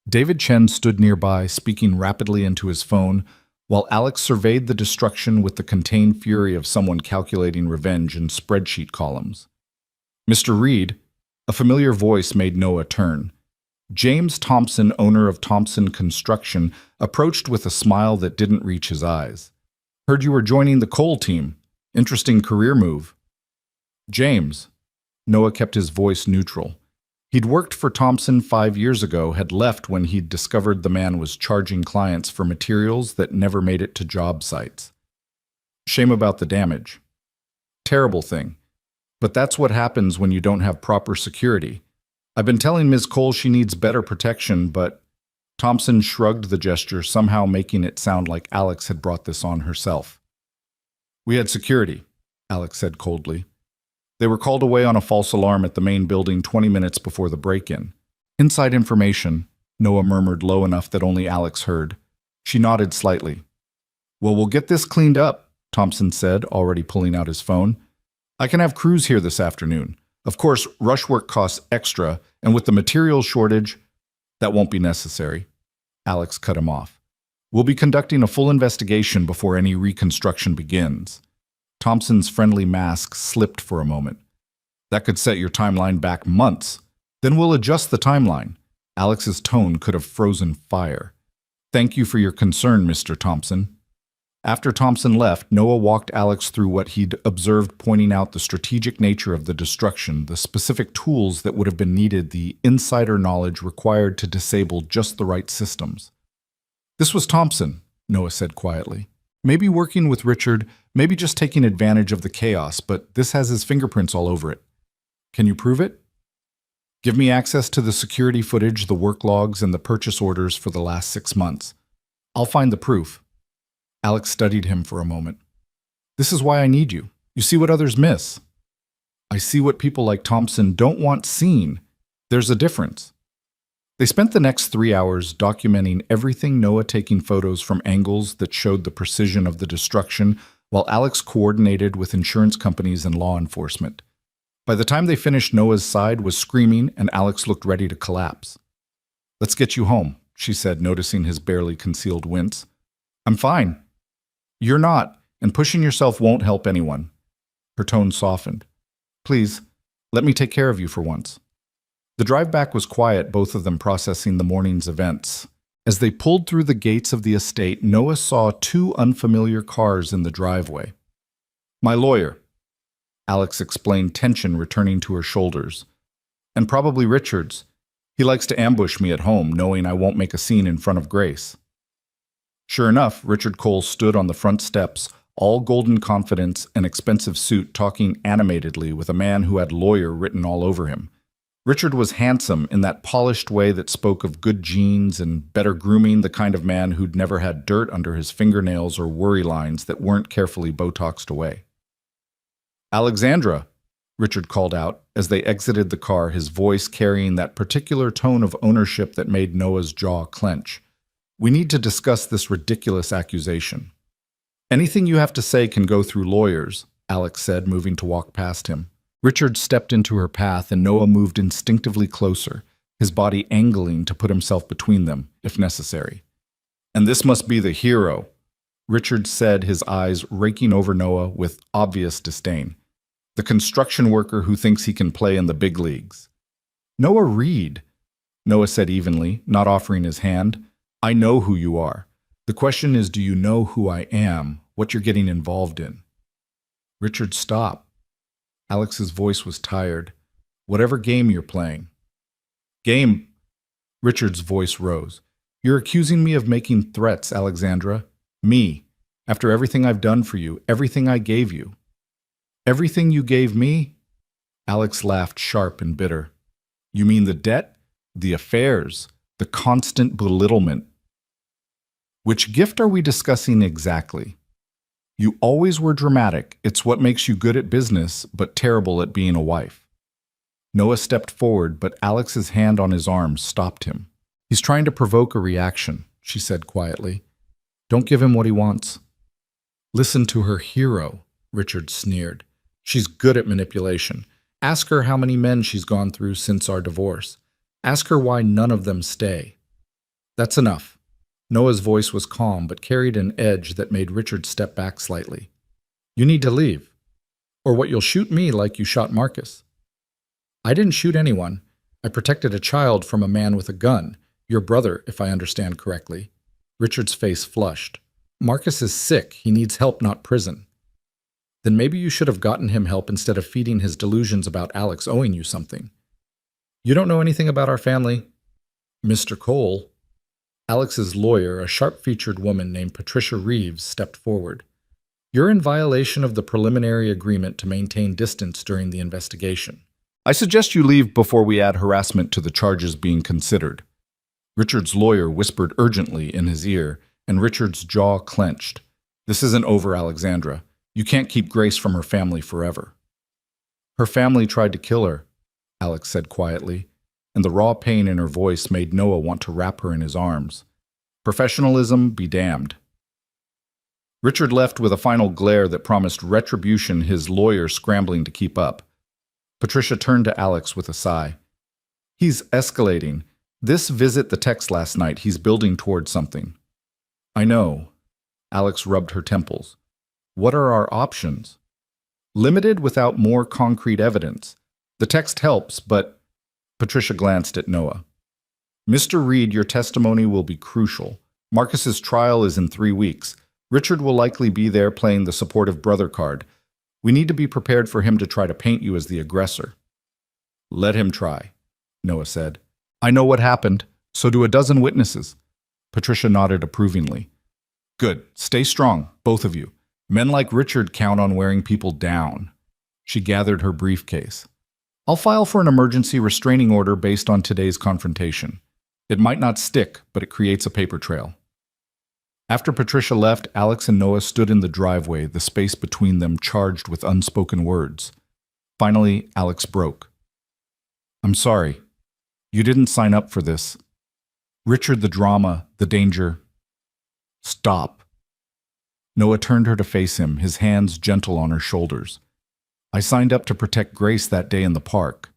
[SPEAKER 1] David Chen stood nearby, speaking rapidly into his phone, while Alex surveyed the destruction with the contained fury of someone calculating revenge in spreadsheet columns. Mr. Reed, a familiar voice made Noah turn. James Thompson, owner of Thompson Construction, approached with a smile that didn't reach his eyes. "Heard you were joining the coal team. Interesting career move." "James." Noah kept his voice neutral. He'd worked for Thompson 5 years ago, had left when he'd discovered the man was charging clients for materials that never made it to job sites. "Shame about the damage." "Terrible thing. But that's what happens when you don't have proper security. I've been telling Ms. Cole she needs better protection, but..." Thompson shrugged the gesture, somehow making it sound like Alex had brought this on herself. "We had security," Alex said coldly. "They were called away on a false alarm at the main building 20 minutes before the break-in." "Inside information," Noah murmured low enough that only Alex heard. She nodded slightly. "Well, we'll get this cleaned up," Thompson said, already pulling out his phone. "I can have crews here this afternoon. Of course, rush work costs extra, and with the material shortage, that won't be necessary." Alex cut him off. "We'll be conducting a full investigation before any reconstruction begins." Thompson's friendly mask slipped for a moment. "That could set your timeline back months. Then we'll adjust the timeline." Alex's tone could have frozen fire. "Thank you for your concern, Mr. Thompson." After Thompson left, Noah walked Alex through what he'd observed, pointing out the strategic nature of the destruction, the specific tools that would have been needed, the insider knowledge required to disable just the right systems. "This was Thompson," Noah said quietly. "Maybe working with Richard, maybe just taking advantage of the chaos, but this has his fingerprints all over it. Can you prove it?" "Give me access to the security footage, the work logs, and the purchase orders for the last 6 months. I'll find the proof." Alex studied him for a moment. "This is why I need you. You see what others miss." "I see what people like Thompson don't want seen. There's a difference." They spent the next 3 hours documenting everything, Noah taking photos from angles that showed the precision of the destruction, while Alex coordinated with insurance companies and law enforcement. By the time they finished, Noah's side was screaming and Alex looked ready to collapse. "Let's get you home," she said, noticing his barely concealed wince. "I'm fine." "You're not, and pushing yourself won't help anyone." Her tone softened. "Please, let me take care of you for once." The drive back was quiet, both of them processing the morning's events. As they pulled through the gates of the estate, Noah saw 2 unfamiliar cars in the driveway. "My lawyer," Alex explained, tension returning to her shoulders. "And probably Richard's. He likes to ambush me at home, knowing I won't make a scene in front of Grace." Sure enough, Richard Cole stood on the front steps, all golden confidence and expensive suit, talking animatedly with a man who had lawyer written all over him. Richard was handsome in that polished way that spoke of good genes and better grooming, the kind of man who'd never had dirt under his fingernails or worry lines that weren't carefully Botoxed away. "Alexandra," Richard called out as they exited the car, his voice carrying that particular tone of ownership that made Noah's jaw clench. "We need to discuss this ridiculous accusation." "Anything you have to say can go through lawyers," Alex said, moving to walk past him. Richard stepped into her path and Noah moved instinctively closer, his body angling to put himself between them, if necessary. "And this must be the hero," Richard said, his eyes raking over Noah with obvious disdain. "The construction worker who thinks he can play in the big leagues." "Noah Reed," Noah said evenly, not offering his hand. "I know who you are. The question is, do you know who I am, what you're getting involved in?" "Richard, stop." Alex's voice was tired. "Whatever game you're playing." "Game?" Richard's voice rose. "You're accusing me of making threats, Alexandra. Me. After everything I've done for you, everything I gave you. Everything you gave me? Alex laughed sharp and bitter. You mean the debt? The affairs? The constant belittlement? Which gift are we discussing exactly? You always were dramatic. It's what makes you good at business, but terrible at being a wife. Noah stepped forward, but Alex's hand on his arm stopped him. He's trying to provoke a reaction, she said quietly. Don't give him what he wants. Listen to her hero, Richard sneered. She's good at manipulation. Ask her how many men she's gone through since our divorce. Ask her why none of them stay. That's enough. Noah's voice was calm but carried an edge that made Richard step back slightly. You need to leave, or what you'll shoot me like you shot Marcus. I didn't shoot anyone. I protected a child from a man with a gun, your brother, if I understand correctly. Richard's face flushed. Marcus is sick. He needs help, not prison. Then maybe you should have gotten him help instead of feeding his delusions about Alex owing you something. You don't know anything about our family. Mr. Cole. Alex's lawyer, a sharp-featured woman named Patricia Reeves, stepped forward. You're in violation of the preliminary agreement to maintain distance during the investigation. I suggest you leave before we add harassment to the charges being considered. Richard's lawyer whispered urgently in his ear, and Richard's jaw clenched. This isn't over, Alexandra. You can't keep Grace from her family forever. Her family tried to kill her, Alex said quietly, and the raw pain in her voice made Noah want to wrap her in his arms. Professionalism be damned. Richard left with a final glare that promised retribution, his lawyer scrambling to keep up. Patricia turned to Alex with a sigh. He's escalating. This visit, the text last night, he's building toward something. I know. Alex rubbed her temples. What are our options? Limited without more concrete evidence. The text helps, but... Patricia glanced at Noah. Mr. Reed, your testimony will be crucial. Marcus's trial is in 3 weeks. Richard will likely be there playing the supportive brother card. We need to be prepared for him to try to paint you as the aggressor. Let him try, Noah said. I know what happened, so do a dozen witnesses. Patricia nodded approvingly. Good. Stay strong, both of you. Men like Richard count on wearing people down. She gathered her briefcase. I'll file for an emergency restraining order based on today's confrontation. It might not stick, but it creates a paper trail. After Patricia left, Alex and Noah stood in the driveway, the space between them charged with unspoken words. Finally, Alex broke. I'm sorry. You didn't sign up for this. Richard, the drama, the danger. Stop. Noah turned her to face him, his hands gentle on her shoulders. I signed up to protect Grace that day in the park.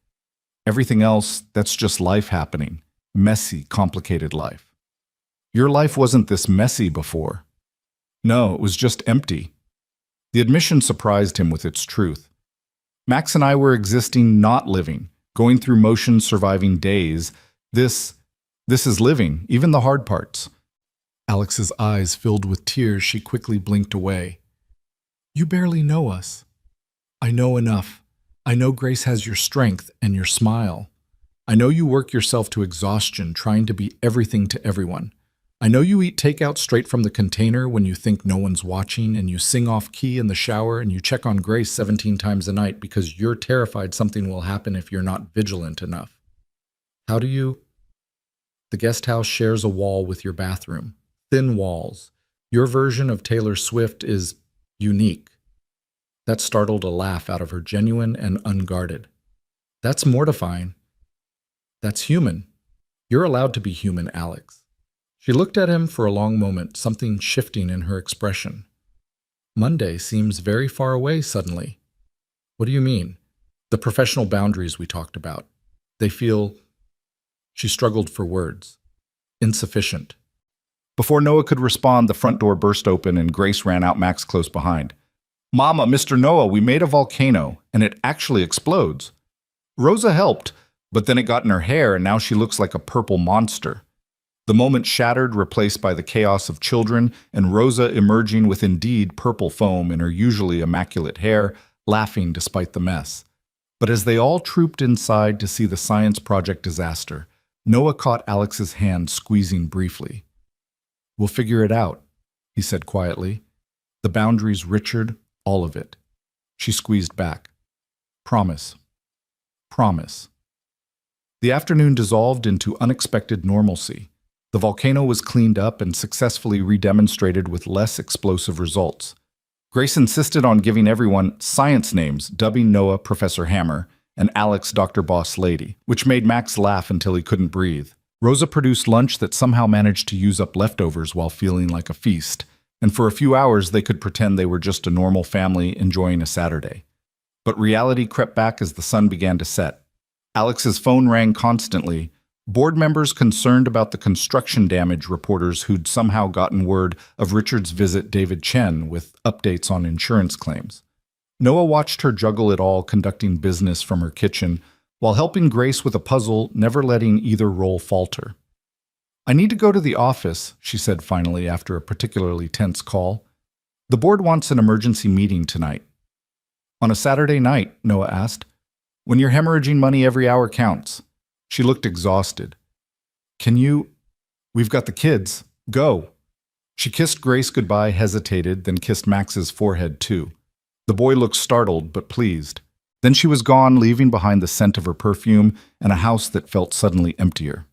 [SPEAKER 1] Everything else, that's just life happening. Messy, complicated life. Your life wasn't this messy before. No, it was just empty. The admission surprised him with its truth. Max and I were existing, not living, going through motions, surviving days. This is living, even the hard parts. Alex's eyes filled with tears. She quickly blinked away. You barely know us. I know enough. I know Grace has your strength and your smile. I know you work yourself to exhaustion trying to be everything to everyone. I know you eat takeout straight from the container when you think no one's watching, and you sing off key in the shower, and you check on Grace 17 times a night because you're terrified something will happen if you're not vigilant enough. How do you? The guest house shares a wall with your bathroom. Thin walls. Your version of Taylor Swift is unique. That startled a laugh out of her, genuine and unguarded. That's mortifying. That's human. You're allowed to be human, Alex. She looked at him for a long moment, something shifting in her expression. Monday seems very far away suddenly. What do you mean? The professional boundaries we talked about. They feel... She struggled for words. Insufficient. Before Noah could respond, the front door burst open and Grace ran out, Max close behind. Mama, Mr. Noah, we made a volcano, and it actually explodes. Rosa helped, but then it got in her hair, and now she looks like a purple monster. The moment shattered, replaced by the chaos of children, and Rosa emerging with indeed purple foam in her usually immaculate hair, laughing despite the mess. But as they all trooped inside to see the science project disaster, Noah caught Alex's hand, squeezing briefly. We'll figure it out, he said quietly. The boundaries, Richard, all of it. She squeezed back. Promise. Promise. The afternoon dissolved into unexpected normalcy. The volcano was cleaned up and successfully redemonstrated with less explosive results. Grace insisted on giving everyone science names, dubbing Noah Professor Hammer and Alex Dr. Boss Lady, which made Max laugh until he couldn't breathe. Rosa produced lunch that somehow managed to use up leftovers while feeling like a feast, and for a few hours they could pretend they were just a normal family enjoying a Saturday. But reality crept back as the sun began to set. Alex's phone rang constantly. Board members concerned about the construction damage reporters who'd somehow gotten word of Richard's visit David Chen with updates on insurance claims. Noah watched her juggle it all, conducting business from her kitchen, while helping Grace with a puzzle, never letting either role falter. I need to go to the office, she said finally after a particularly tense call. The board wants an emergency meeting tonight. On a Saturday night, Noah asked. When you're hemorrhaging money, every hour counts. She looked exhausted. Can you? We've got the kids. Go. She kissed Grace goodbye, hesitated, then kissed Max's forehead too. The boy looked startled but pleased. Then she was gone, leaving behind the scent of her perfume and a house that felt suddenly emptier.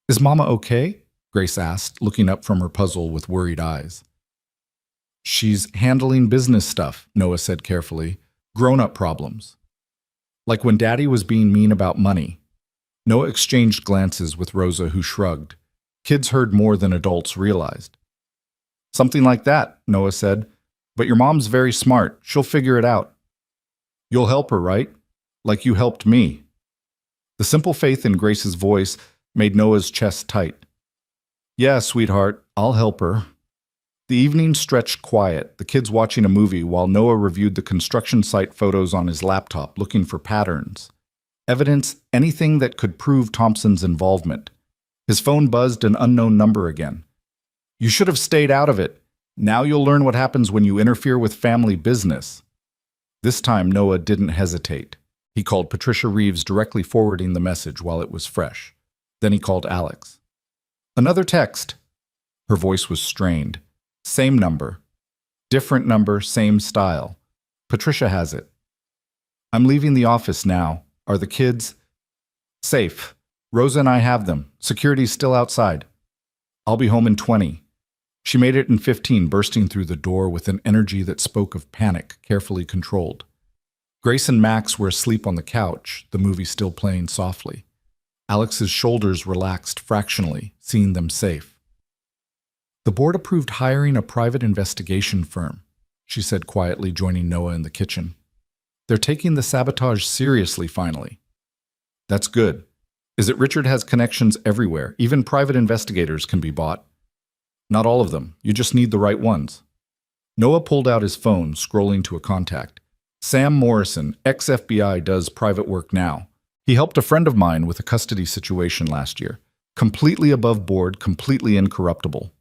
[SPEAKER 1] Is Mama okay? Grace asked, looking up from her puzzle with worried eyes. She's handling business stuff, Noah said carefully. Grown-up problems. Like when Daddy was being mean about money. Noah exchanged glances with Rosa, who shrugged. Kids heard more than adults realized. Something like that, Noah said. But your mom's very smart. She'll figure it out. You'll help her, right? Like you helped me. The simple faith in Grace's voice made Noah's chest tight. Yeah, sweetheart, I'll help her. The evening stretched quiet, the kids watching a movie while Noah reviewed the construction site photos on his laptop, looking for patterns. Evidence, anything that could prove Thompson's involvement. His phone buzzed an unknown number again. You should have stayed out of it. Now you'll learn what happens when you interfere with family business. This time, Noah didn't hesitate. He called Patricia Reeves, directly forwarding the message while it was fresh. Then he called Alex. Another text. Her voice was strained. Same number. Different number, same style. Patricia has it. I'm leaving the office now. Are the kids? Safe. Rosa and I have them. Security's still outside. I'll be home in 20. She made it in 15, bursting through the door with an energy that spoke of panic, carefully controlled. Grace and Max were asleep on the couch, the movie still playing softly. Alex's shoulders relaxed fractionally, seeing them safe. The board approved hiring a private investigation firm, she said quietly, joining Noah in the kitchen. They're taking the sabotage seriously, finally. That's good. Is it Richard has connections everywhere? Even private investigators can be bought. Not all of them. You just need the right ones. Noah pulled out his phone, scrolling to a contact. Sam Morrison, ex-FBI, does private work now. He helped a friend of mine with a custody situation last year. Completely above board, completely incorruptible.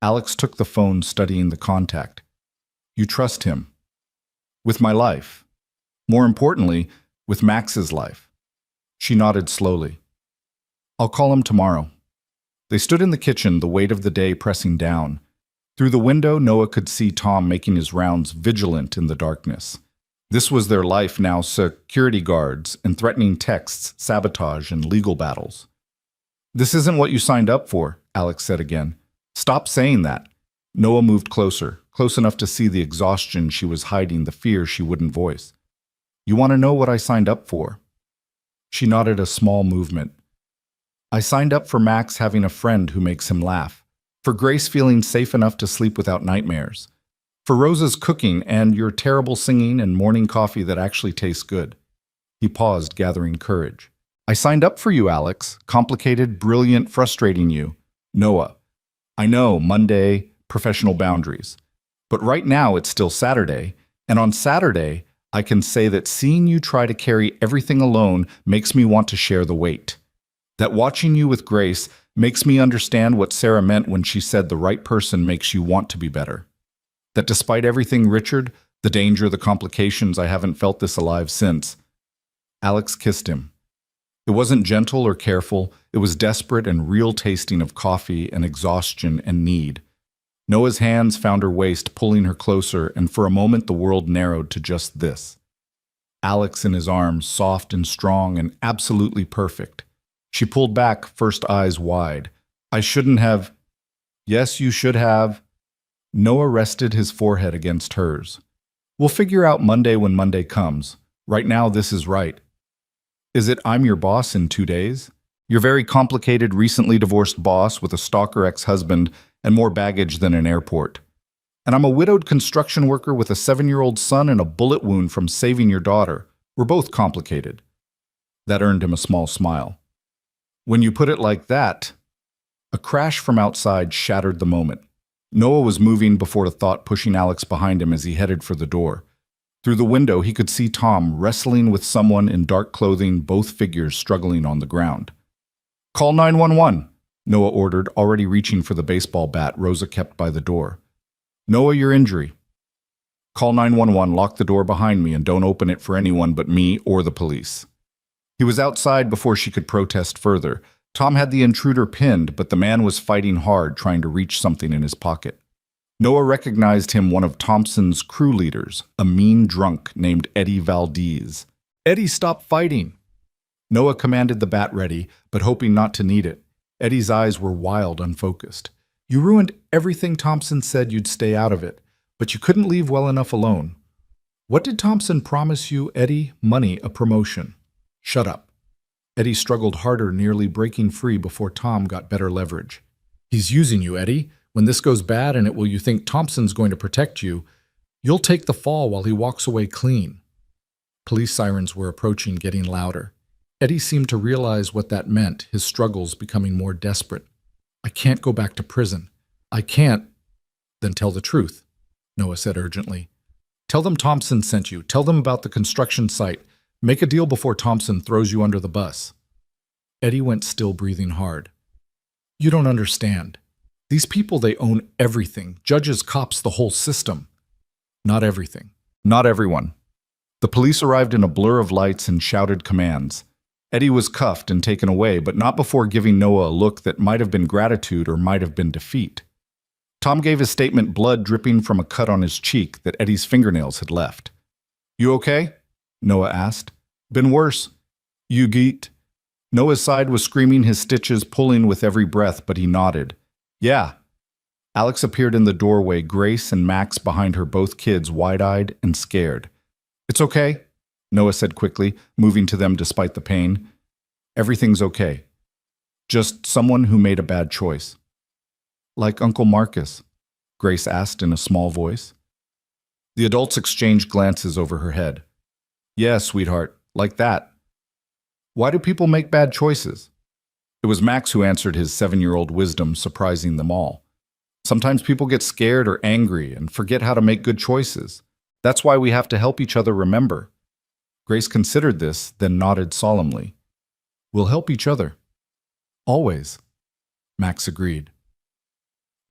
[SPEAKER 1] Alex took the phone, studying the contact. You trust him. With my life. More importantly, with Max's life. She nodded slowly. I'll call him tomorrow. They stood in the kitchen, the weight of the day pressing down. Through the window, Noah could see Tom making his rounds, vigilant in the darkness. This was their life now, security guards and threatening texts, sabotage, and legal battles. This isn't what you signed up for, Alex said again. Stop saying that. Noah moved closer, close enough to see the exhaustion she was hiding, the fear she wouldn't voice. You want to know what I signed up for? She nodded, a small movement. I signed up for Max having a friend who makes him laugh, for Grace feeling safe enough to sleep without nightmares, for Rosa's cooking and your terrible singing and morning coffee that actually tastes good. He paused, gathering courage. I signed up for you, Alex. Complicated, brilliant, frustrating you. Noah. I know, Monday, professional boundaries. But right now it's still Saturday, and on Saturday, I can say that seeing you try to carry everything alone makes me want to share the weight. That watching you with Grace makes me understand what Sarah meant when she said the right person makes you want to be better. That despite everything, Richard, the danger, the complications, I haven't felt this alive since. Alex kissed him. It wasn't gentle or careful, it was desperate and real, tasting of coffee and exhaustion and need. Noah's hands found her waist, pulling her closer, and for a moment the world narrowed to just this. Alex in his arms, soft and strong and absolutely perfect. She pulled back, first eyes wide. I shouldn't have. Yes, you should have. Noah rested his forehead against hers. We'll figure out Monday when Monday comes. Right now, this is right. Is it I'm your boss in 2 days? Your very complicated, recently divorced boss with a stalker ex-husband and more baggage than an airport. And I'm a widowed construction worker with a 7-year-old son and a bullet wound from saving your daughter. We're both complicated. That earned him a small smile. When you put it like that, a crash from outside shattered the moment. Noah was moving before a thought, pushing Alex behind him as he headed for the door. Through the window, he could see Tom wrestling with someone in dark clothing, both figures struggling on the ground. Call 911, Noah ordered, already reaching for the baseball bat Rosa kept by the door. Noah, your injury. Call 911, lock the door behind me, and don't open it for anyone but me or the police. He was outside before she could protest further. Tom had the intruder pinned, but the man was fighting hard, trying to reach something in his pocket. Noah recognized him, one of Thompson's crew leaders, a mean drunk named Eddie Valdez. Eddie, stop fighting! Noah commanded the bat ready, but hoping not to need it. Eddie's eyes were wild, unfocused. You ruined everything Thompson said you'd stay out of it, but you couldn't leave well enough alone. What did Thompson promise you, Eddie? Money, a promotion. Shut up. Eddie struggled harder, nearly breaking free before Tom got better leverage. He's using you, Eddie. When this goes bad and you think Thompson's going to protect you, you'll take the fall while he walks away clean. Police sirens were approaching, getting louder. Eddie seemed to realize what that meant, his struggles becoming more desperate. I can't go back to prison. I can't. Then tell the truth, Noah said urgently. Tell them Thompson sent you. Tell them about the construction site. Make a deal before Thompson throws you under the bus. Eddie went still, breathing hard. You don't understand. These people, they own everything. Judges, cops, the whole system. Not everything. Not everyone. The police arrived in a blur of lights and shouted commands. Eddie was cuffed and taken away, but not before giving Noah a look that might have been gratitude or might have been defeat. Tom gave his statement, blood dripping from a cut on his cheek that Eddie's fingernails had left. You okay? Noah asked. Been worse. You geet. Noah's side was screaming, his stitches pulling with every breath, but he nodded. Yeah. Alex appeared in the doorway, Grace and Max behind her, both kids wide-eyed and scared. It's okay, Noah said quickly, moving to them despite the pain. Everything's okay. Just someone who made a bad choice. Like Uncle Marcus? Grace asked in a small voice. The adults exchanged glances over her head. Yeah, sweetheart, like that. Why do people make bad choices? It was Max who answered, his 7-year-old wisdom surprising them all. Sometimes people get scared or angry and forget how to make good choices. That's why we have to help each other remember. Grace considered this, then nodded solemnly. We'll help each other. Always, Max agreed.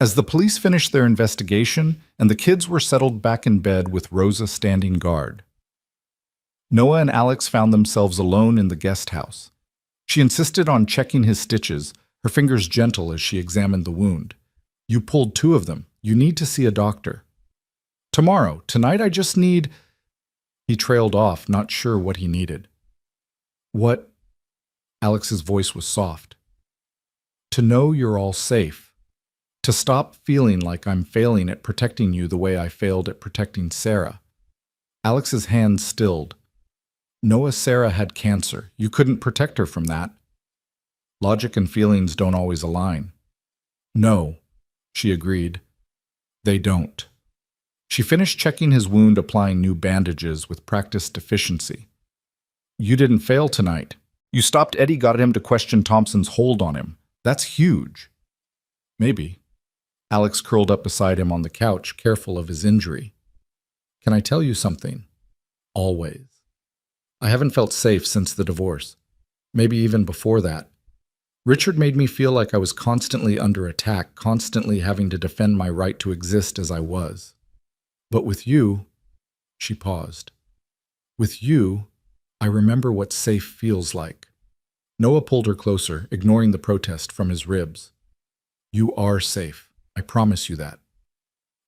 [SPEAKER 1] As the police finished their investigation and the kids were settled back in bed with Rosa standing guard, Noah and Alex found themselves alone in the guest house. She insisted on checking his stitches, her fingers gentle as she examined the wound. You pulled 2 of them. You need to see a doctor. Tomorrow. Tonight I just need... He trailed off, not sure what he needed. What? Alex's voice was soft. To know you're all safe. To stop feeling like I'm failing at protecting you the way I failed at protecting Sarah. Alex's hands stilled. Noah, Sarah had cancer. You couldn't protect her from that. Logic and feelings don't always align. No, she agreed. They don't. She finished checking his wound, applying new bandages with practiced efficiency. You didn't fail tonight. You stopped Eddie, got him to question Thompson's hold on him. That's huge. Maybe. Alex curled up beside him on the couch, careful of his injury. Can I tell you something? Always. I haven't felt safe since the divorce. Maybe even before that. Richard made me feel like I was constantly under attack, constantly having to defend my right to exist as I was. But with you, she paused. With you, I remember what safe feels like. Noah pulled her closer, ignoring the protest from his ribs. You are safe. I promise you that.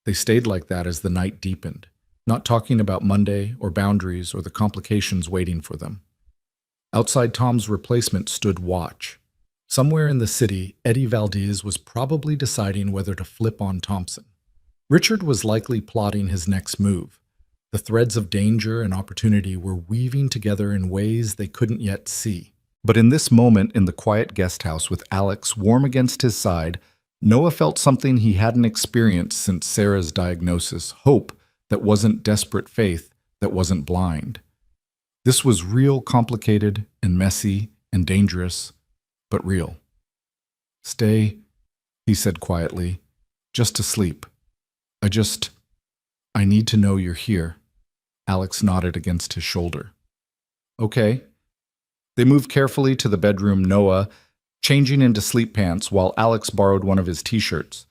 [SPEAKER 1] They stayed like that as the night deepened, not talking about Monday or boundaries or the complications waiting for them. Outside Tom's replacement stood watch. Somewhere in the city, Eddie Valdez was probably deciding whether to flip on Thompson. Richard was likely plotting his next move. The threads of danger and opportunity were weaving together in ways they couldn't yet see. But in this moment in the quiet guest house with Alex warm against his side, Noah felt something he hadn't experienced since Sarah's diagnosis, hope that wasn't desperate faith, that wasn't blind. This was real, complicated and messy and dangerous, but real. "Stay," he said quietly, "just to sleep. I need to know you're here." Alex nodded against his shoulder. "Okay." They moved carefully to the bedroom, Noah changing into sleep pants while Alex borrowed one of his t-shirts.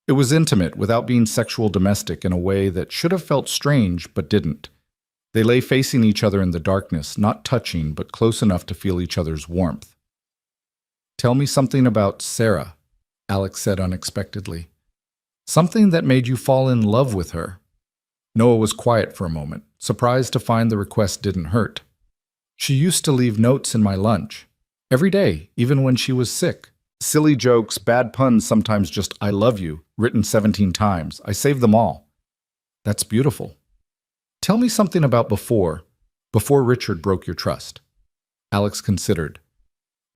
[SPEAKER 1] It was intimate without being sexual domestic in a way that should have felt strange but didn't. They lay facing each other in the darkness, not touching but close enough to feel each other's warmth. "Tell me something about Sarah," Alex said unexpectedly. "Something that made you fall in love with her." Noah was quiet for a moment, surprised to find the request didn't hurt. "She used to leave notes in my lunch. Every day, even when she was sick. Silly jokes, bad puns, sometimes just 'I love you,' written 17 times. I saved them all." "That's beautiful. Tell me something about before Richard broke your trust." Alex considered.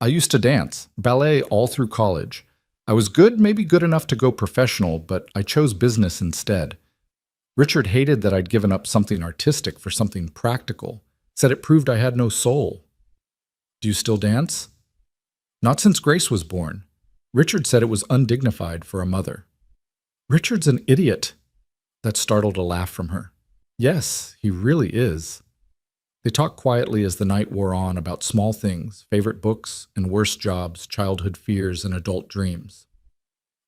[SPEAKER 1] "I used to dance, ballet all through college. I was good, maybe good enough to go professional, but I chose business instead. Richard hated that I'd given up something artistic for something practical, said it proved I had no soul." "Do you still dance?" "Not since Grace was born. Richard said it was undignified for a mother." "Richard's an idiot." That startled a laugh from her. "Yes, he really is." They talked quietly as the night wore on about small things, favorite books and worst jobs, childhood fears and adult dreams.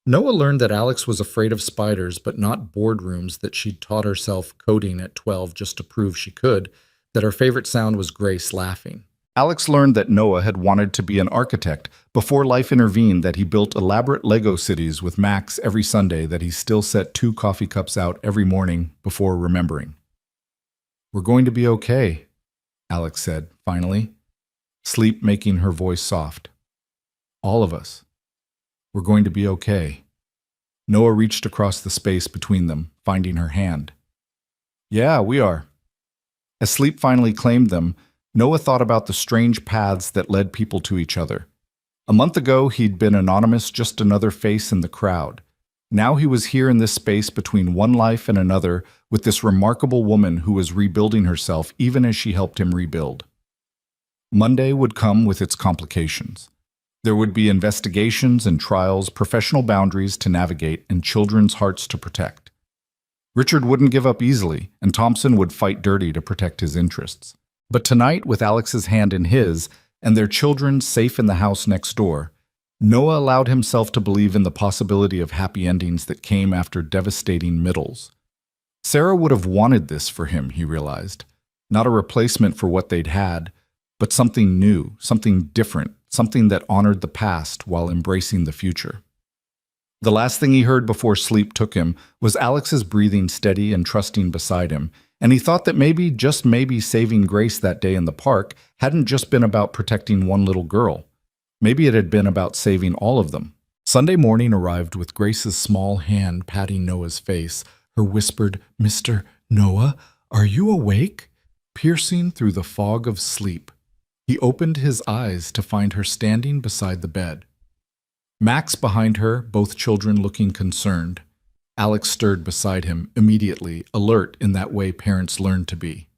[SPEAKER 1] Noah learned that Alex was afraid of spiders, but not boardrooms, that she'd taught herself coding at 12 just to prove she could, that her favorite sound was Grace laughing. Alex learned that Noah had wanted to be an architect before life intervened, that he built elaborate Lego cities with Max every Sunday, that he still set 2 coffee cups out every morning before remembering. "We're going to be okay," Alex said, finally, sleep making her voice soft. "All of us. We're going to be okay." Noah reached across the space between them, finding her hand. "Yeah, we are." As sleep finally claimed them, Noah thought about the strange paths that led people to each other. A month ago, he'd been anonymous, just another face in the crowd. Now he was here in this space between one life and another with this remarkable woman who was rebuilding herself even as she helped him rebuild. Monday would come with its complications. There would be investigations and trials, professional boundaries to navigate, and children's hearts to protect. Richard wouldn't give up easily, and Thompson would fight dirty to protect his interests. But tonight, with Alex's hand in his, and their children safe in the house next door, Noah allowed himself to believe in the possibility of happy endings that came after devastating middles. Sarah would have wanted this for him, he realized. Not a replacement for what they'd had, but something new, something different, something that honored the past while embracing the future. The last thing he heard before sleep took him was Alex's breathing steady and trusting beside him, and he thought that maybe, just maybe, saving Grace that day in the park hadn't just been about protecting one little girl. Maybe it had been about saving all of them. Sunday morning arrived with Grace's small hand patting Noah's face, her whispered, "Mr. Noah, are you awake?" piercing through the fog of sleep. He opened his eyes to find her standing beside the bed. Max behind her, both children looking concerned. Alex stirred beside him, immediately, alert in that way parents learn to be.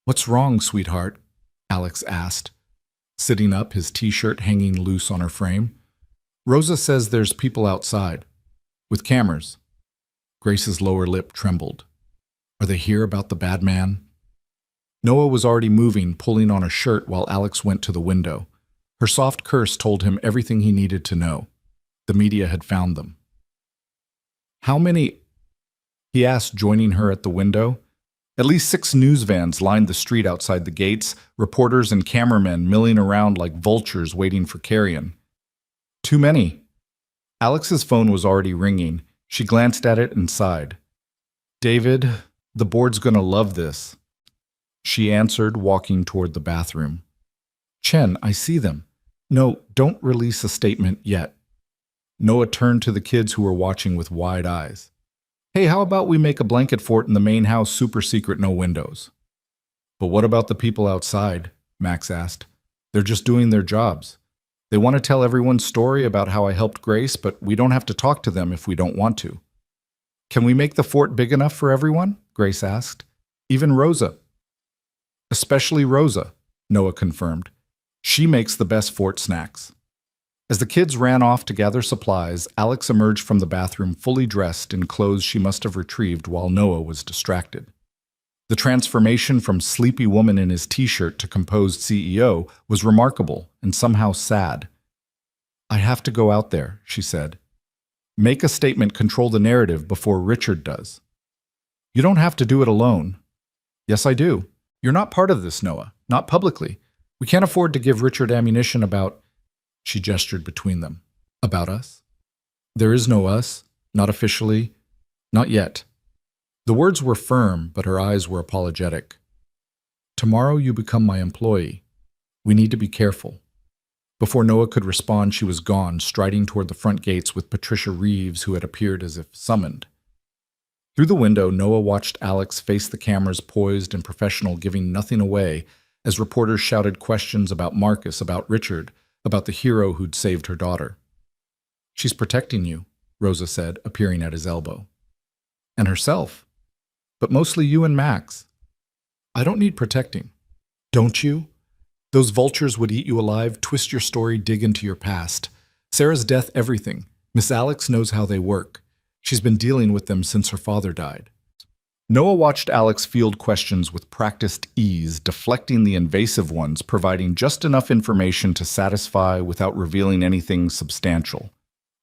[SPEAKER 1] "What's wrong, sweetheart?" Alex asked, sitting up, his t-shirt hanging loose on her frame. "Rosa says there's people outside. With cameras." Grace's lower lip trembled. "Are they here about the bad man?" Noah was already moving, pulling on a shirt while Alex went to the window. Her soft curse told him everything he needed to know. The media had found them. "How many?" he asked, joining her at the window. At least 6 news vans lined the street outside the gates, reporters and cameramen milling around like vultures waiting for carrion. "Too many." Alex's phone was already ringing. She glanced at it and sighed. David, the board's gonna love this. She answered, walking toward the bathroom. Chen, I see them. No, don't release a statement yet. Noah turned to the kids who were watching with wide eyes. Hey, how about we make a blanket fort in the main house, super secret, no windows? But what about the people outside? Max asked. They're just doing their jobs. They want to tell everyone's story about how I helped Grace, but we don't have to talk to them if we don't want to. Can we make the fort big enough for everyone? Grace asked. Even Rosa. Especially Rosa, Noah confirmed. She makes the best fort snacks. As the kids ran off to gather supplies, Alex emerged from the bathroom fully dressed in clothes she must have retrieved while Noah was distracted. The transformation from sleepy woman in his t-shirt to composed CEO was remarkable and somehow sad. I have to go out there, she said. Make a statement, control the narrative before Richard does. You don't have to do it alone. Yes, I do. You're not part of this, Noah. Not publicly. We can't afford to give Richard ammunition about... She gestured between them. About us? There is no us. Not officially. Not yet. The words were firm, but her eyes were apologetic. Tomorrow you become my employee. We need to be careful. Before Noah could respond, she was gone, striding toward the front gates with Patricia Reeves, who had appeared as if summoned. Through the window, Noah watched Alex face the cameras, poised and professional, giving nothing away, as reporters shouted questions about Marcus, about Richard, about the hero who'd saved her daughter. She's protecting you, Rosa said, appearing at his elbow. And herself. But mostly you and Max. I don't need protecting. Don't you? Those vultures would eat you alive, twist your story, dig into your past. Sarah's death, everything. Miss Alex knows how they work. She's been dealing with them since her father died. Noah watched Alex field questions with practiced ease, deflecting the invasive ones, providing just enough information to satisfy without revealing anything substantial.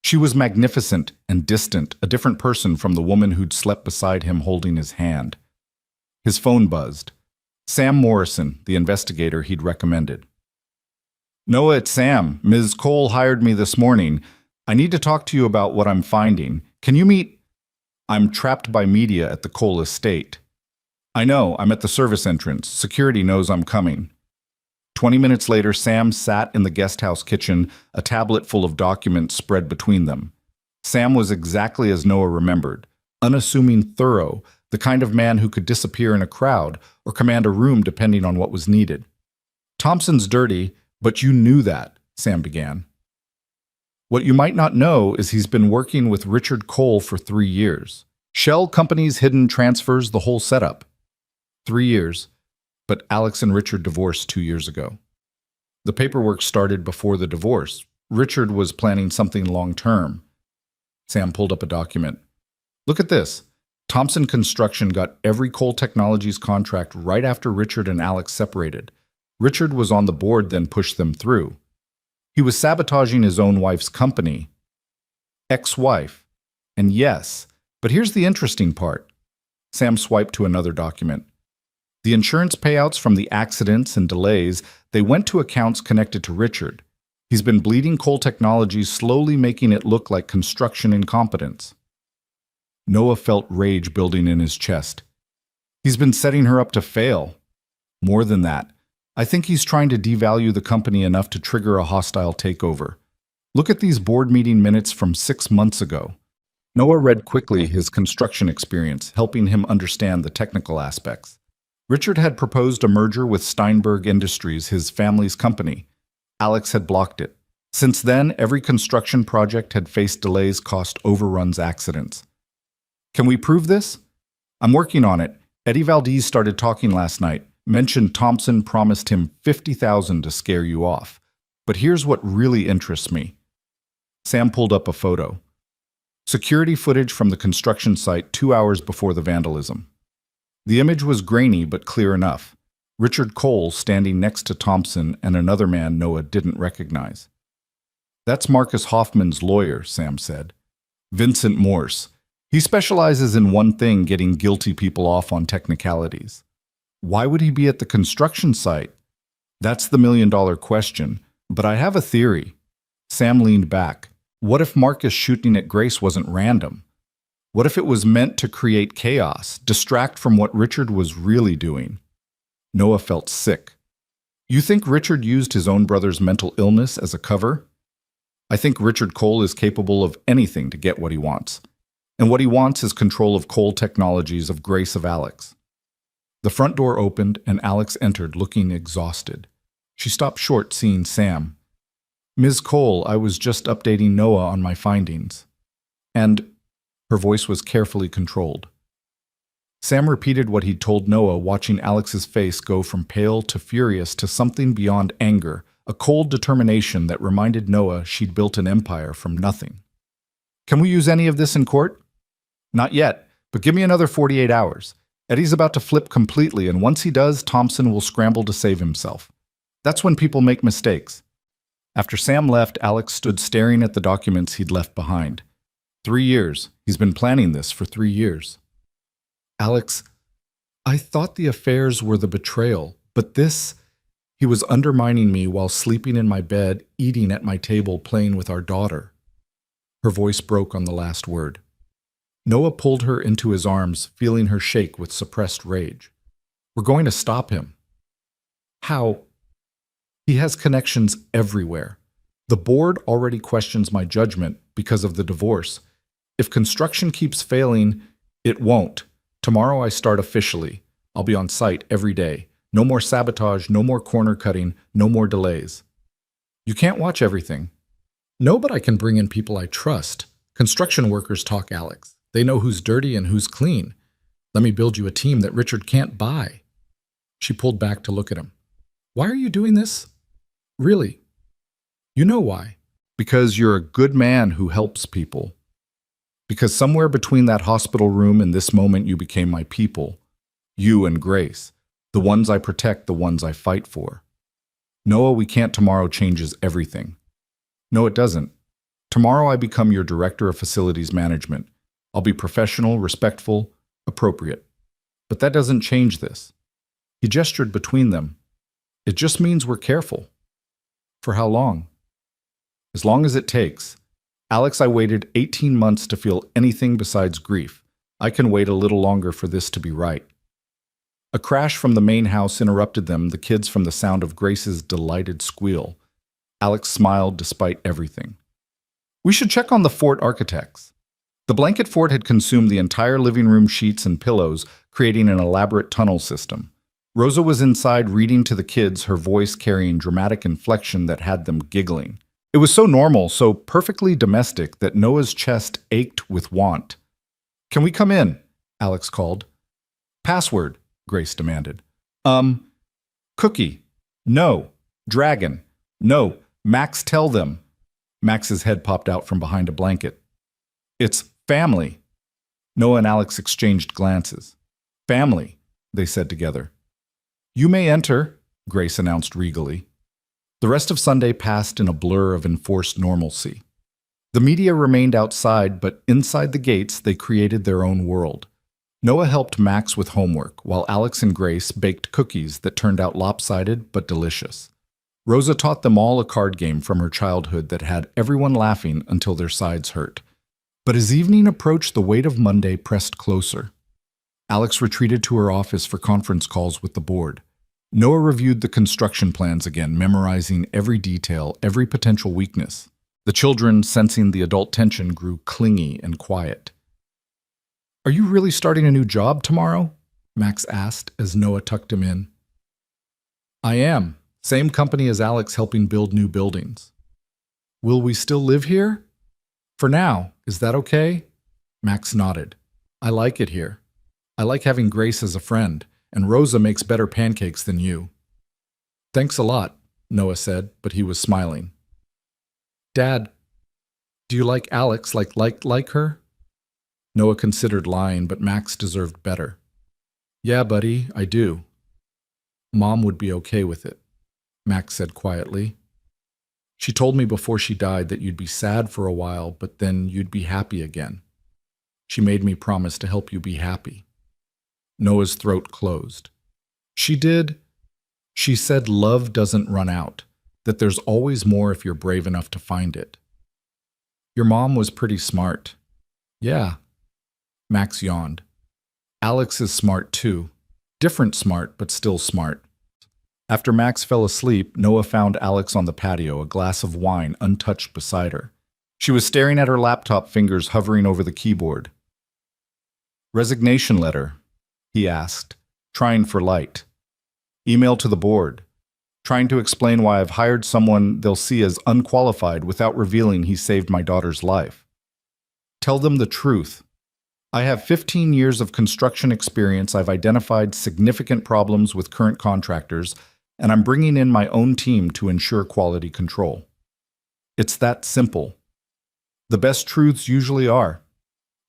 [SPEAKER 1] She was magnificent and distant, a different person from the woman who'd slept beside him holding his hand. His phone buzzed. Sam Morrison, the investigator he'd recommended. Noah, it's Sam. Ms. Cole hired me this morning. I need to talk to you about what I'm finding. Can you meet... I'm trapped by media at the Cole estate. I know, I'm at the service entrance. Security knows I'm coming. 20 minutes later, Sam sat in the guest house kitchen, a tablet full of documents spread between them. Sam was exactly as Noah remembered, unassuming, thorough, the kind of man who could disappear in a crowd or command a room depending on what was needed. Thompson's dirty, but you knew that, Sam began. What you might not know is he's been working with Richard Cole for 3 years. Shell companies, hidden transfers, the whole setup. 3 years, but Alex and Richard divorced 2 years ago. The paperwork started before the divorce. Richard was planning something long-term. Sam pulled up a document. Look at this. Thompson Construction got every Cole Technologies contract right after Richard and Alex separated. Richard was on the board, then pushed them through. He was sabotaging his own wife's company. Ex-wife. And yes, but here's the interesting part. Sam swiped to another document. The insurance payouts from the accidents and delays, they went to accounts connected to Richard. He's been bleeding Cole Technologies, slowly making it look like construction incompetence. Noah felt rage building in his chest. He's been setting her up to fail. More than that, I think he's trying to devalue the company enough to trigger a hostile takeover. Look at these board meeting minutes from 6 months ago. Noah read quickly his construction experience, helping him understand the technical aspects. Richard had proposed a merger with Steinberg Industries, his family's company. Alex had blocked it. Since then, every construction project had faced delays, cost overruns, accidents. Can we prove this? I'm working on it. Eddie Valdez started talking last night. Mentioned Thompson promised him $50,000 to scare you off. But here's what really interests me. Sam pulled up a photo. Security footage from the construction site 2 hours before the vandalism. The image was grainy but clear enough. Richard Cole standing next to Thompson and another man Noah didn't recognize. That's Marcus Hoffman's lawyer, Sam said. Vincent Morse. He specializes in one thing, getting guilty people off on technicalities. Why would he be at the construction site? That's the million-dollar question, but I have a theory. Sam leaned back. What if Marcus shooting at Grace wasn't random? What if it was meant to create chaos, distract from what Richard was really doing? Noah felt sick. You think Richard used his own brother's mental illness as a cover? I think Richard Cole is capable of anything to get what he wants. And what he wants is control of Cole Technologies of Grace of Alex. The front door opened and Alex entered looking exhausted. She stopped short seeing Sam. Ms. Cole, I was just updating Noah on my findings. And her voice was carefully controlled. Sam repeated what he'd told Noah, watching Alex's face go from pale to furious to something beyond anger, a cold determination that reminded Noah she'd built an empire from nothing. Can we use any of this in court? Not yet, but give me another 48 hours. Eddie's about to flip completely, and once he does, Thompson will scramble to save himself. That's when people make mistakes. After Sam left, Alex stood staring at the documents he'd left behind. 3 years. He's been planning this for 3 years. Alex, I thought the affairs were the betrayal, but this... He was undermining me while sleeping in my bed, eating at my table, playing with our daughter. Her voice broke on the last word. Noah pulled her into his arms, feeling her shake with suppressed rage. We're going to stop him. How? He has connections everywhere. The board already questions my judgment because of the divorce. If construction keeps failing, it won't. Tomorrow I start officially. I'll be on site every day. No more sabotage, no more corner cutting, no more delays. You can't watch everything. No, but I can bring in people I trust. Construction workers talk, Alex. They know who's dirty and who's clean. Let me build you a team that Richard can't buy. She pulled back to look at him. Why are you doing this? Really? You know why. Because you're a good man who helps people. Because somewhere between that hospital room and this moment you became my people. You and Grace. The ones I protect, the ones I fight for. Noah, we can't tomorrow changes everything. No, it doesn't. Tomorrow I become your director of facilities management. I'll be professional, respectful, appropriate. But that doesn't change this. He gestured between them. It just means we're careful. For how long? As long as it takes. Alex, I waited 18 months to feel anything besides grief. I can wait a little longer for this to be right. A crash from the main house interrupted them, the kids from the sound of Grace's delighted squeal. Alex smiled despite everything. We should check on the fort architects. The blanket fort had consumed the entire living room sheets and pillows, creating an elaborate tunnel system. Rosa was inside reading to the kids, her voice carrying dramatic inflection that had them giggling. It was so normal, so perfectly domestic that Noah's chest ached with want. Can we come in? Alex called. Password, Grace demanded. Cookie. No. Dragon. No. Max, tell them. Max's head popped out from behind a blanket. It's family. Noah and Alex exchanged glances. Family, they said together. You may enter, Grace announced regally. The rest of Sunday passed in a blur of enforced normalcy. The media remained outside, but inside the gates they created their own world. Noah helped Max with homework, while Alex and Grace baked cookies that turned out lopsided but delicious. Rosa taught them all a card game from her childhood that had everyone laughing until their sides hurt. But as evening approached, the weight of Monday pressed closer. Alex retreated to her office for conference calls with the board. Noah reviewed the construction plans again, memorizing every detail, every potential weakness. The children, sensing the adult tension, grew clingy and quiet. Are you really starting a new job tomorrow? Max asked as Noah tucked him in. I am. Same company as Alex, helping build new buildings. Will we still live here? For now. Is that okay? Max nodded. I like it here. I like having Grace as a friend, and Rosa makes better pancakes than you. Thanks a lot, Noah said, but he was smiling. Dad, do you like Alex like her? Noah considered lying, but Max deserved better. Yeah, buddy, I do. Mom would be okay with it, Max said quietly. She told me before she died that you'd be sad for a while, but then you'd be happy again. She made me promise to help you be happy. Noah's throat closed. She did. She said love doesn't run out, that there's always more if you're brave enough to find it. Your mom was pretty smart. Yeah. Max yawned. Alex is smart too. Different smart, but still smart. After Max fell asleep, Noah found Alex on the patio, a glass of wine untouched beside her. She was staring at her laptop, fingers hovering over the keyboard. Resignation letter, he asked, trying for light. Email to the board, trying to explain why I've hired someone they'll see as unqualified without revealing he saved my daughter's life. Tell them the truth. I have 15 years of construction experience. I've identified significant problems with current contractors, and I'm bringing in my own team to ensure quality control. It's that simple. The best truths usually are.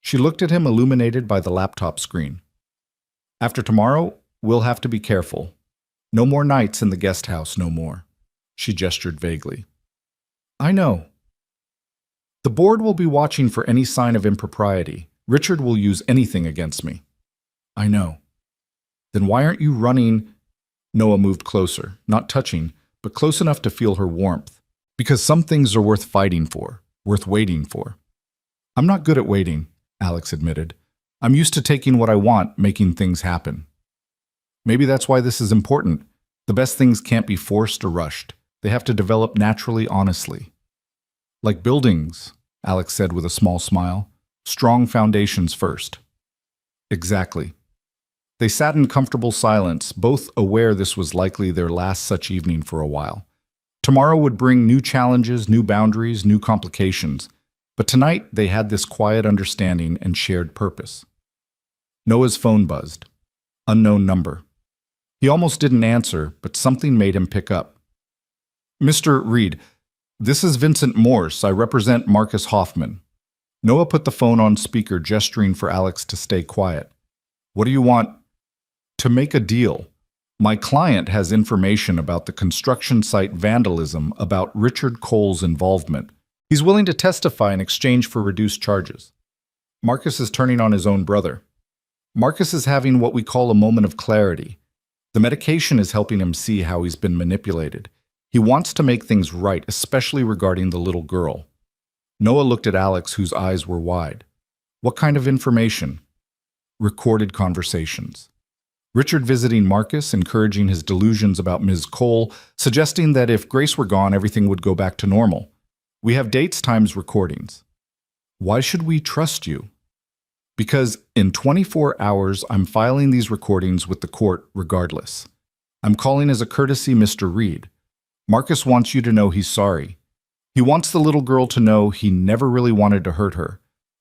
[SPEAKER 1] She looked at him, illuminated by the laptop screen. After tomorrow, we'll have to be careful. No more nights in the guest house, no more. She gestured vaguely. I know. The board will be watching for any sign of impropriety. Richard will use anything against me. I know. Then why aren't you running? Noah moved closer, not touching, but close enough to feel her warmth. Because some things are worth fighting for, worth waiting for. I'm not good at waiting, Alex admitted. I'm used to taking what I want, making things happen. Maybe that's why this is important. The best things can't be forced or rushed. They have to develop naturally, honestly. Like buildings, Alex said with a small smile. Strong foundations first. Exactly. They sat in comfortable silence, both aware this was likely their last such evening for a while. Tomorrow would bring new challenges, new boundaries, new complications. But tonight they had this quiet understanding and shared purpose. Noah's phone buzzed. Unknown number. He almost didn't answer, but something made him pick up. Mr. Reed, this is Vincent Morse. I represent Marcus Hoffman. Noah put the phone on speaker, gesturing for Alex to stay quiet. What do you want? To make a deal. My client has information about the construction site vandalism, about Richard Cole's involvement. He's willing to testify in exchange for reduced charges. Marcus is turning on his own brother. Marcus is having what we call a moment of clarity. The medication is helping him see how he's been manipulated. He wants to make things right, especially regarding the little girl. Noah looked at Alex, whose eyes were wide. What kind of information? Recorded conversations. Richard visiting Marcus, encouraging his delusions about Ms. Cole, suggesting that if Grace were gone, everything would go back to normal. We have dates times recordings. Why should we trust you? Because in 24 hours, I'm filing these recordings with the court regardless. I'm calling as a courtesy, Mr. Reed. Marcus wants you to know he's sorry. He wants the little girl to know he never really wanted to hurt her.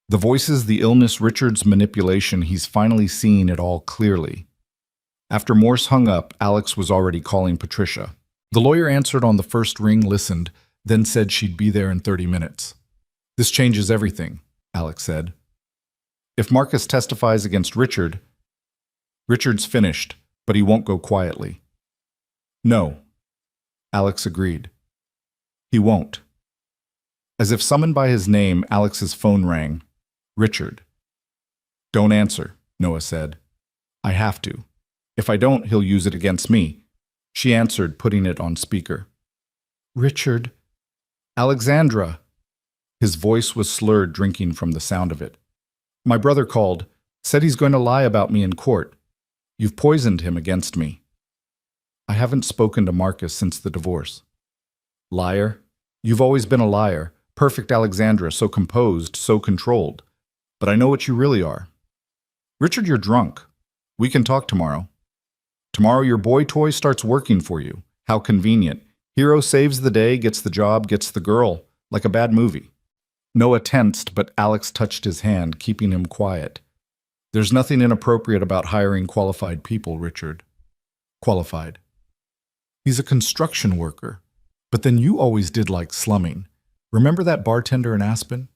[SPEAKER 1] The voices, the illness, Richard's manipulation, he's finally seeing it all clearly. After Morse hung up, Alex was already calling Patricia. The lawyer answered on the first ring, listened, then said she'd be there in 30 minutes. This changes everything, Alex said. If Marcus testifies against Richard, Richard's finished, but he won't go quietly. No, Alex agreed. He won't. As if summoned by his name, Alex's phone rang. Richard. Don't answer, Noah said. I have to. If I don't, he'll use it against me. She answered, putting it on speaker. Richard. Alexandra. His voice was slurred, drinking from the sound of it. My brother called, said he's going to lie about me in court. You've poisoned him against me. I haven't spoken to Marcus since the divorce. Liar. You've always been a liar. Perfect Alexandra, so composed, so controlled. But I know what you really are. Richard, you're drunk. We can talk tomorrow. Tomorrow your boy toy starts working for you. How convenient. Hero saves the day, gets the job, gets the girl. Like a bad movie. Noah tensed, but Alex touched his hand, keeping him quiet. There's nothing inappropriate about hiring qualified people, Richard. Qualified. He's a construction worker. But then you always did like slumming. Remember that bartender in Aspen?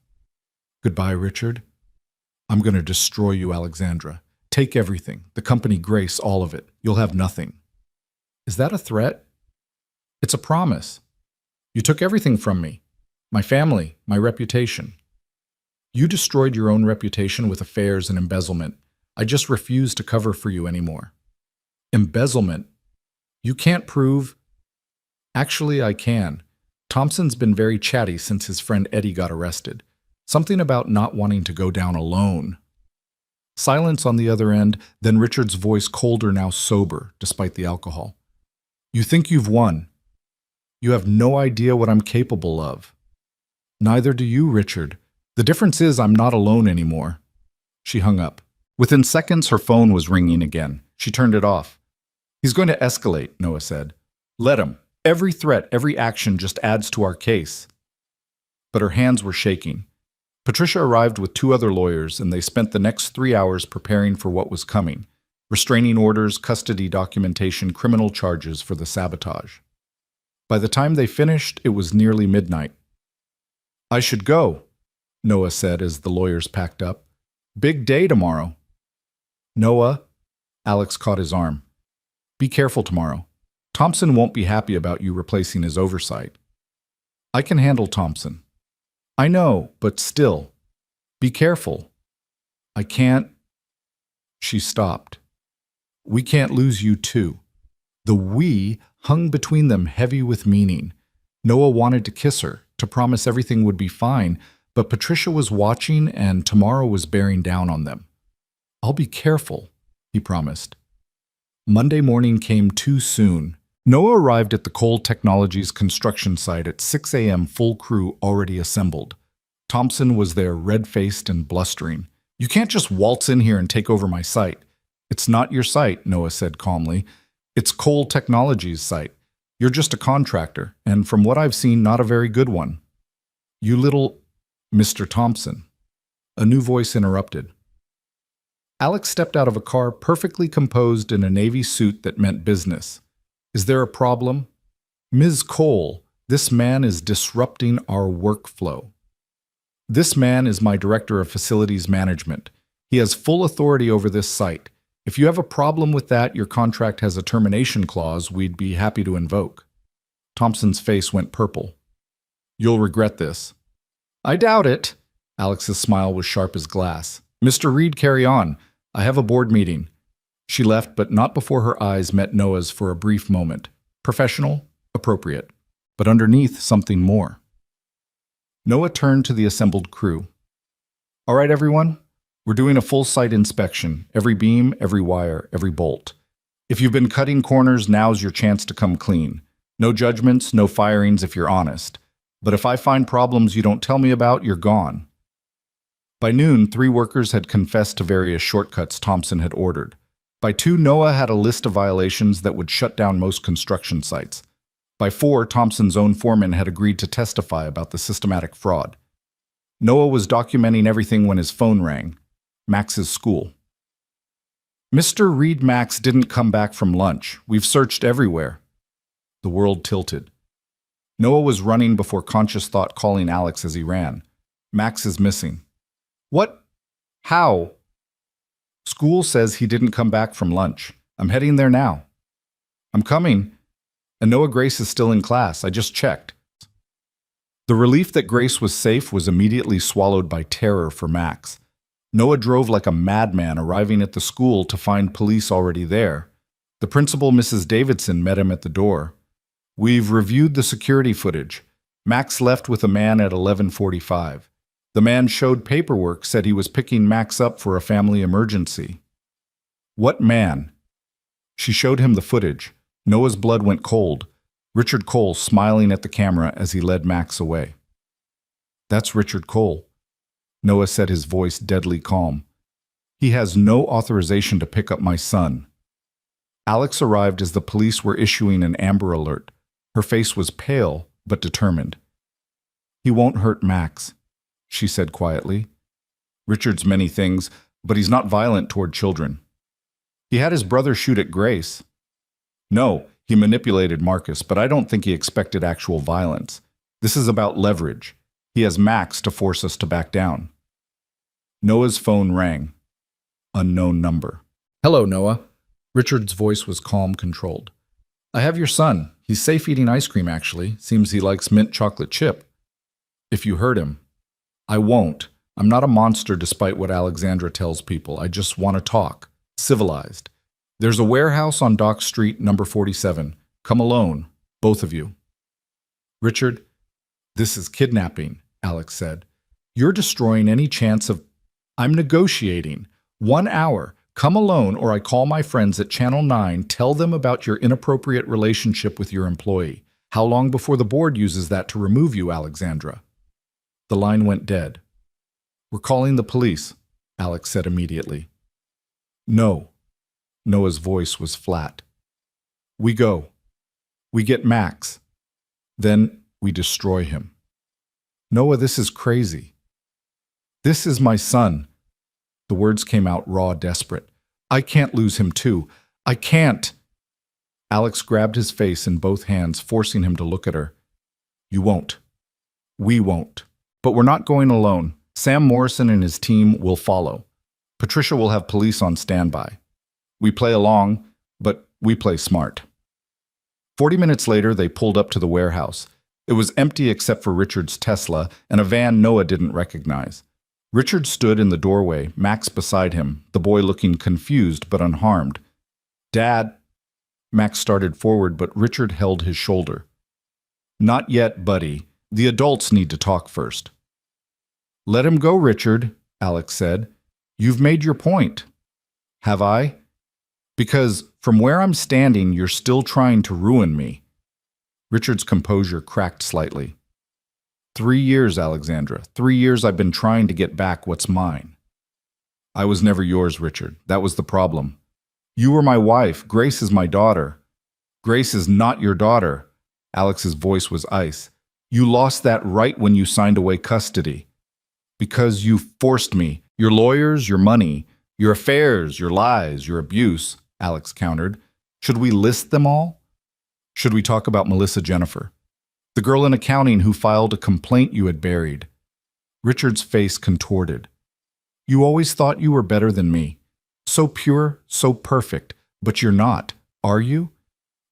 [SPEAKER 1] Goodbye, Richard. I'm going to destroy you, Alexandra. Take everything. The company Grace, all of it. You'll have nothing. Is that a threat? It's a promise. You took everything from me. My family, my reputation. You destroyed your own reputation with affairs and embezzlement. I just refuse to cover for you anymore. Embezzlement? You can't prove... Actually, I can. Thompson's been very chatty since his friend Eddie got arrested. Something about not wanting to go down alone. Silence on the other end, then Richard's voice colder, now sober, despite the alcohol. You think you've won. You have no idea what I'm capable of. Neither do you, Richard. The difference is I'm not alone anymore. She hung up. Within seconds, her phone was ringing again. She turned it off. He's going to escalate, Noah said. Let him. Every threat, every action just adds to our case. But her hands were shaking. Patricia arrived with 2 other lawyers, and they spent the next 3 hours preparing for what was coming. Restraining orders, custody documentation, criminal charges for the sabotage. By the time they finished, it was nearly midnight. I should go, Noah said as the lawyers packed up. Big day tomorrow. Noah, Alex caught his arm. Be careful tomorrow. Thompson won't be happy about you replacing his oversight. I can handle Thompson. I know, but still. Be careful. I can't. She stopped. We can't lose you too. The we hung between them heavy with meaning. Noah wanted to kiss her, to promise everything would be fine, but Patricia was watching and tomorrow was bearing down on them. I'll be careful, he promised. Monday morning came too soon. Noah arrived at the Cole Technologies construction site at 6 a.m., full crew already assembled. Thompson was there, red-faced and blustering. You can't just waltz in here and take over my site. It's not your site, Noah said calmly. It's Cole Technologies' site. You're just a contractor, and from what I've seen, not a very good one. You little... Mr. Thompson. A new voice interrupted. Alex stepped out of a car perfectly composed in a navy suit that meant business. Is there a problem? Ms. Cole, this man is disrupting our workflow. This man is my director of facilities management. He has full authority over this site. If you have a problem with that, your contract has a termination clause we'd be happy to invoke. Thompson's face went purple. You'll regret this. I doubt it. Alex's smile was sharp as glass. Mr. Reed, carry on. I have a board meeting. She left, but not before her eyes met Noah's for a brief moment. Professional, appropriate, but underneath something more. Noah turned to the assembled crew. All right, everyone. We're doing a full site inspection. Every beam, every wire, every bolt. If you've been cutting corners, now's your chance to come clean. No judgments, no firings if you're honest. But if I find problems you don't tell me about, you're gone. By noon, 3 workers had confessed to various shortcuts Thompson had ordered. By 2, Noah had a list of violations that would shut down most construction sites. By 4, Thompson's own foreman had agreed to testify about the systematic fraud. Noah was documenting everything when his phone rang. Max's school. Mr. Reed, Max didn't come back from lunch. We've searched everywhere. The world tilted. Noah was running before conscious thought calling Alex as he ran. Max is missing. What? How? School says he didn't come back from lunch. I'm heading there now. I'm coming. And Noah Grace is still in class. I just checked. The relief that Grace was safe was immediately swallowed by terror for Max. Noah drove like a madman, arriving at the school to find police already there. The principal, Mrs. Davidson, met him at the door. We've reviewed the security footage. Max left with a man at 11:45. The man showed paperwork, said he was picking Max up for a family emergency. What man? She showed him the footage. Noah's blood went cold. Richard Cole smiling at the camera as he led Max away. That's Richard Cole. Noah said, his voice deadly calm. He has no authorization to pick up my son. Alex arrived as the police were issuing an Amber Alert. Her face was pale, but determined. He won't hurt Max, she said quietly. Richard's many things, but he's not violent toward children. He had his brother shoot at Grace. No, he manipulated Marcus, but I don't think he expected actual violence. This is about leverage. He has Max to force us to back down. Noah's phone rang. Unknown number. Hello, Noah. Richard's voice was calm, controlled. I have your son. He's safe eating ice cream, actually. Seems he likes mint chocolate chip. If you hurt him. I won't. I'm not a monster despite what Alexandra tells people. I just want to talk. Civilized. There's a warehouse on Dock Street, number 47. Come alone, both of you. Richard, this is kidnapping, Alex said. You're destroying any chance of... I'm negotiating. 1 hour. Come alone or I call my friends at Channel 9, tell them about your inappropriate relationship with your employee. How long before the board uses that to remove you, Alexandra? The line went dead. We're calling the police, Alex said immediately. No. Noah's voice was flat. We go. We get Max. Then we destroy him. Noah, this is crazy. This is my son. The words came out raw, desperate. I can't lose him too. I can't. Alex grabbed his face in both hands, forcing him to look at her. You won't. We won't. But we're not going alone. Sam Morrison and his team will follow. Patricia will have police on standby. We play along, but we play smart. 40 minutes later, they pulled up to the warehouse. It was empty except for Richard's Tesla and a van Noah didn't recognize. Richard stood in the doorway, Max beside him, the boy looking confused but unharmed. Dad. Max started forward, but Richard held his shoulder. Not yet, buddy. The adults need to talk first. Let him go, Richard, Alex said. You've made your point. Have I? Because from where I'm standing, you're still trying to ruin me. Richard's composure cracked slightly. 3 years, Alexandra. 3 years I've been trying to get back what's mine. I was never yours, Richard. That was the problem. You were my wife. Grace is my daughter. Grace is not your daughter. Alex's voice was ice. You lost that right when you signed away custody. Because you forced me. Your lawyers, your money, your affairs, your lies, your abuse, Alex countered. Should we list them all? Should we talk about Melissa Jennifer? The girl in accounting who filed a complaint you had buried. Richard's face contorted. You always thought you were better than me. So pure, so perfect, but you're not, are you?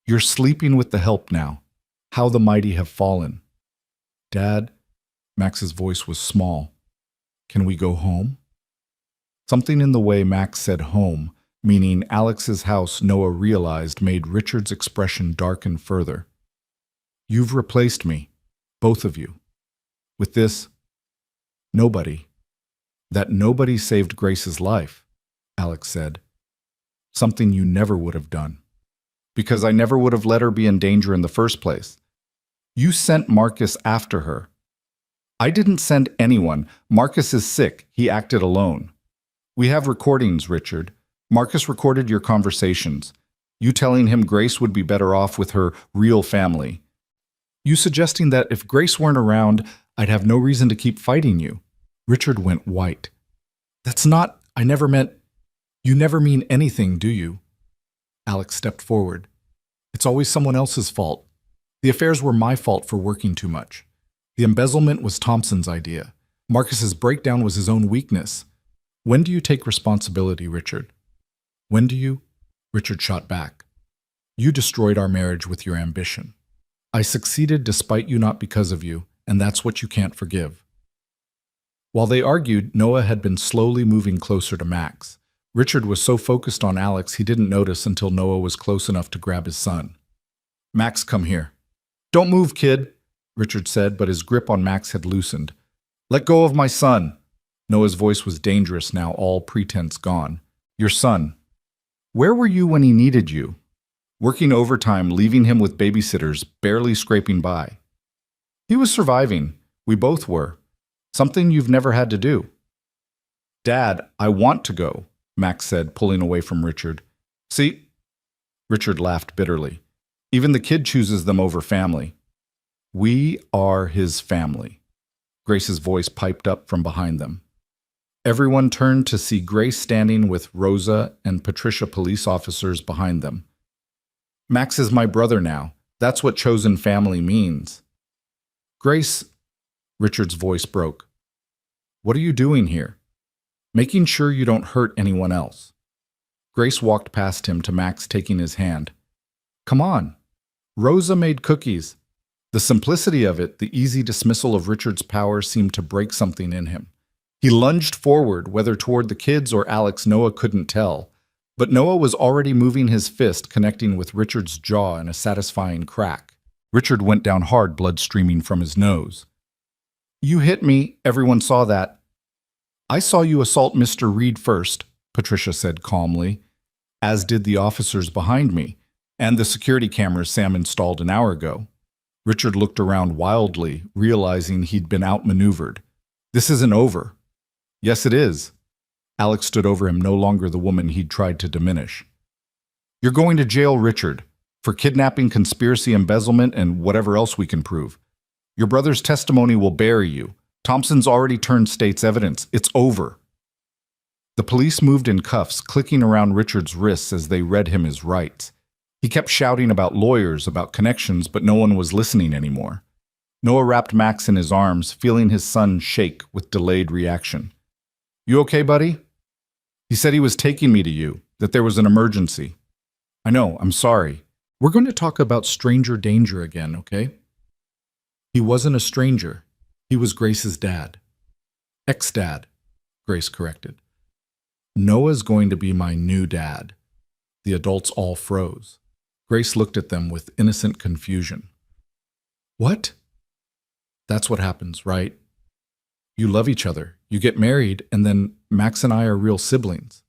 [SPEAKER 1] You're sleeping with the help now. How the mighty have fallen. Dad, Max's voice was small. Can we go home? Something in the way Max said home, meaning Alex's house, Noah realized made Richard's expression darken further. You've replaced me, both of you. With this, nobody. That nobody saved Grace's life, Alex said. Something you never would have done. Because I never would have let her be in danger in the first place. You sent Marcus after her. I didn't send anyone. Marcus is sick. He acted alone. We have recordings, Richard. Marcus recorded your conversations. You telling him Grace would be better off with her real family. You suggesting that if Grace weren't around, I'd have no reason to keep fighting you. Richard went white. That's not, I never meant, you never mean anything, do you? Alex stepped forward. It's always someone else's fault. The affairs were my fault for working too much. The embezzlement was Thompson's idea. Marcus's breakdown was his own weakness. When do you take responsibility, Richard? When do you? Richard shot back. You destroyed our marriage with your ambition. I succeeded despite you, not because of you, and that's what you can't forgive. While they argued, Noah had been slowly moving closer to Max. Richard was so focused on Alex he didn't notice until Noah was close enough to grab his son. Max, come here. Don't move, kid, Richard said, but his grip on Max had loosened. Let go of my son. Noah's voice was dangerous now, all pretense gone. Your son. Where were you when he needed you? Working overtime, leaving him with babysitters, barely scraping by. He was surviving. We both were. Something you've never had to do. Dad, I want to go, Max said, pulling away from Richard. See? Richard laughed bitterly. Even the kid chooses them over family. We are his family. Grace's voice piped up from behind them. Everyone turned to see Grace standing with Rosa and Patricia police officers behind them. Max is my brother now. That's what chosen family means. Grace, Richard's voice broke. What are you doing here? Making sure you don't hurt anyone else. Grace walked past him to Max, taking his hand. Come on. Rosa made cookies. The simplicity of it, the easy dismissal of Richard's power seemed to break something in him. He lunged forward, whether toward the kids or Alex, Noah couldn't tell. But Noah was already moving his fist, connecting with Richard's jaw in a satisfying crack. Richard went down hard, blood streaming from his nose. You hit me. Everyone saw that. I saw you assault Mr. Reed first, Patricia said calmly, as did the officers behind me, and the security cameras Sam installed an hour ago. Richard looked around wildly, realizing he'd been outmaneuvered. This isn't over. Yes, it is. Alex stood over him, no longer the woman he'd tried to diminish. You're going to jail, Richard, for kidnapping, conspiracy, embezzlement, and whatever else we can prove. Your brother's testimony will bury you. Thompson's already turned state's evidence. It's over. The police moved in cuffs, clicking around Richard's wrists as they read him his rights. He kept shouting about lawyers, about connections, but no one was listening anymore. Noah wrapped Max in his arms, feeling his son shake with delayed reaction. You okay, buddy? He said he was taking me to you, that there was an emergency. I know, I'm sorry. We're going to talk about stranger danger again, okay? He wasn't a stranger. He was Grace's dad. Ex-dad, Grace corrected. Noah's going to be my new dad. The adults all froze. Grace looked at them with innocent confusion. What? That's what happens, right? You love each other, you get married, and then Max and I are real siblings.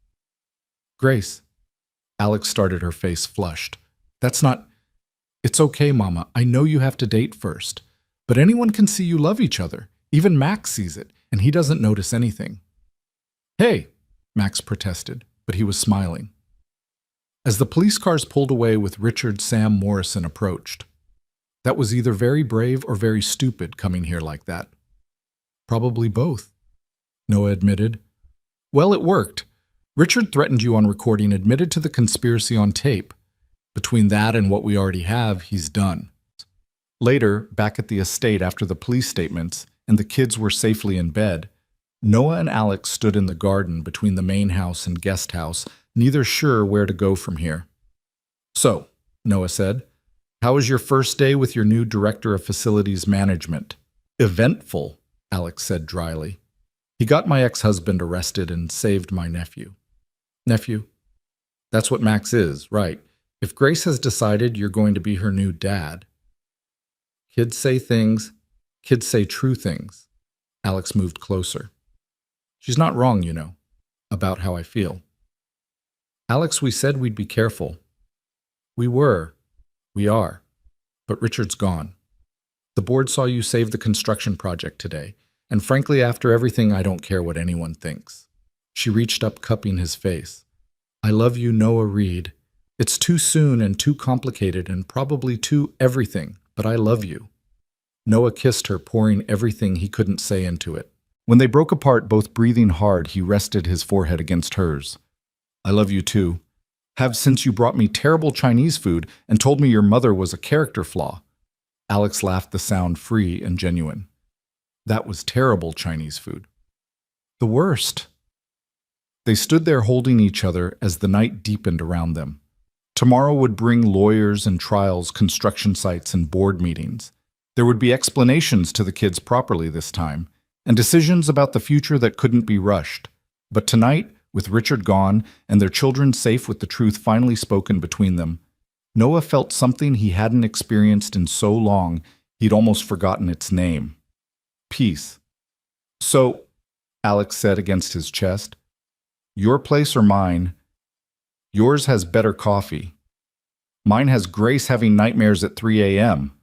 [SPEAKER 1] Grace. Alex started, her face flushed. That's not... It's okay, Mama. I know you have to date first. But anyone can see you love each other. Even Max sees it, and he doesn't notice anything. Hey, Max protested, but he was smiling. As the police cars pulled away with Richard, Sam Morrison approached. That was either very brave or very stupid coming here like that. Probably both, Noah admitted. Well, it worked. Richard threatened you on recording, admitted to the conspiracy on tape. Between that and what we already have, he's done. Later, back at the estate after the police statements and the kids were safely in bed, Noah and Alex stood in the garden between the main house and guest house, neither sure where to go from here. So, Noah said, how was your first day with your new director of facilities management? Eventful, Alex said dryly. He got my ex-husband arrested and saved my nephew. Nephew? That's what Max is, right. If Grace has decided you're going to be her new dad. Kids say things, kids say true things. Alex moved closer. She's not wrong, you know, about how I feel. Alex, we said we'd be careful. We were. We are. But Richard's gone. The board saw you save the construction project today, and frankly, after everything, I don't care what anyone thinks. She reached up, cupping his face. I love you, Noah Reed. It's too soon and too complicated and probably too everything, but I love you. Noah kissed her, pouring everything he couldn't say into it. When they broke apart, both breathing hard, he rested his forehead against hers. I love you too. Have since you brought me terrible Chinese food and told me your mother was a character flaw. Alex laughed, the sound free and genuine. That was terrible Chinese food. The worst. They stood there holding each other as the night deepened around them. Tomorrow would bring lawyers and trials, construction sites, and board meetings. There would be explanations to the kids properly this time, and decisions about the future that couldn't be rushed. But tonight, with Richard gone and their children safe with the truth finally spoken between them, Noah felt something he hadn't experienced in so long he'd almost forgotten its name. Peace. So, Alex said against his chest, your place or mine? Yours has better coffee. Mine has Grace having nightmares at 3 a.m.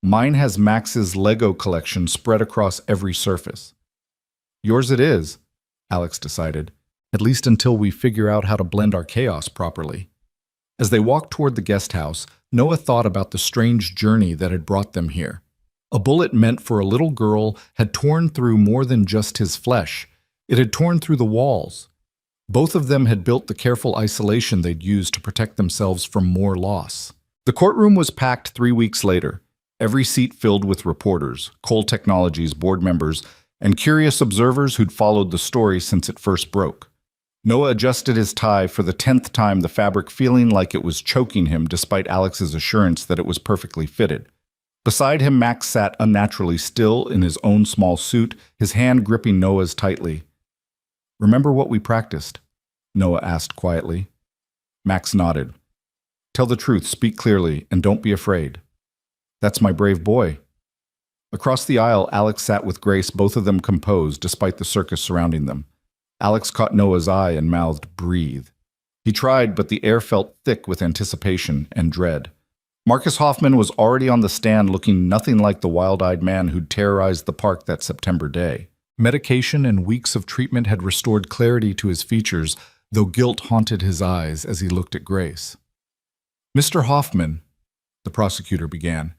[SPEAKER 1] Mine has Max's Lego collection spread across every surface. Yours it is, Alex decided, at least until we figure out how to blend our chaos properly. As they walked toward the guest house, Noah thought about the strange journey that had brought them here. A bullet meant for a little girl had torn through more than just his flesh. It had torn through the walls. Both of them had built the careful isolation they'd used to protect themselves from more loss. The courtroom was packed 3 weeks later, every seat filled with reporters, Cole Technologies board members, and curious observers who'd followed the story since it first broke. Noah adjusted his tie for the 10th time, the fabric feeling like it was choking him despite Alex's assurance that it was perfectly fitted. Beside him, Max sat unnaturally still in his own small suit, his hand gripping Noah's tightly. Remember what we practiced? Noah asked quietly. Max nodded. Tell the truth, speak clearly, and don't be afraid. That's my brave boy. Across the aisle, Alex sat with Grace, both of them composed despite the circus surrounding them. Alex caught Noah's eye and mouthed, "Breathe." He tried, but the air felt thick with anticipation and dread. Marcus Hoffman was already on the stand looking nothing like the wild-eyed man who'd terrorized the park that September day. Medication and weeks of treatment had restored clarity to his features, though guilt haunted his eyes as he looked at Grace. "Mr. Hoffman," the prosecutor began,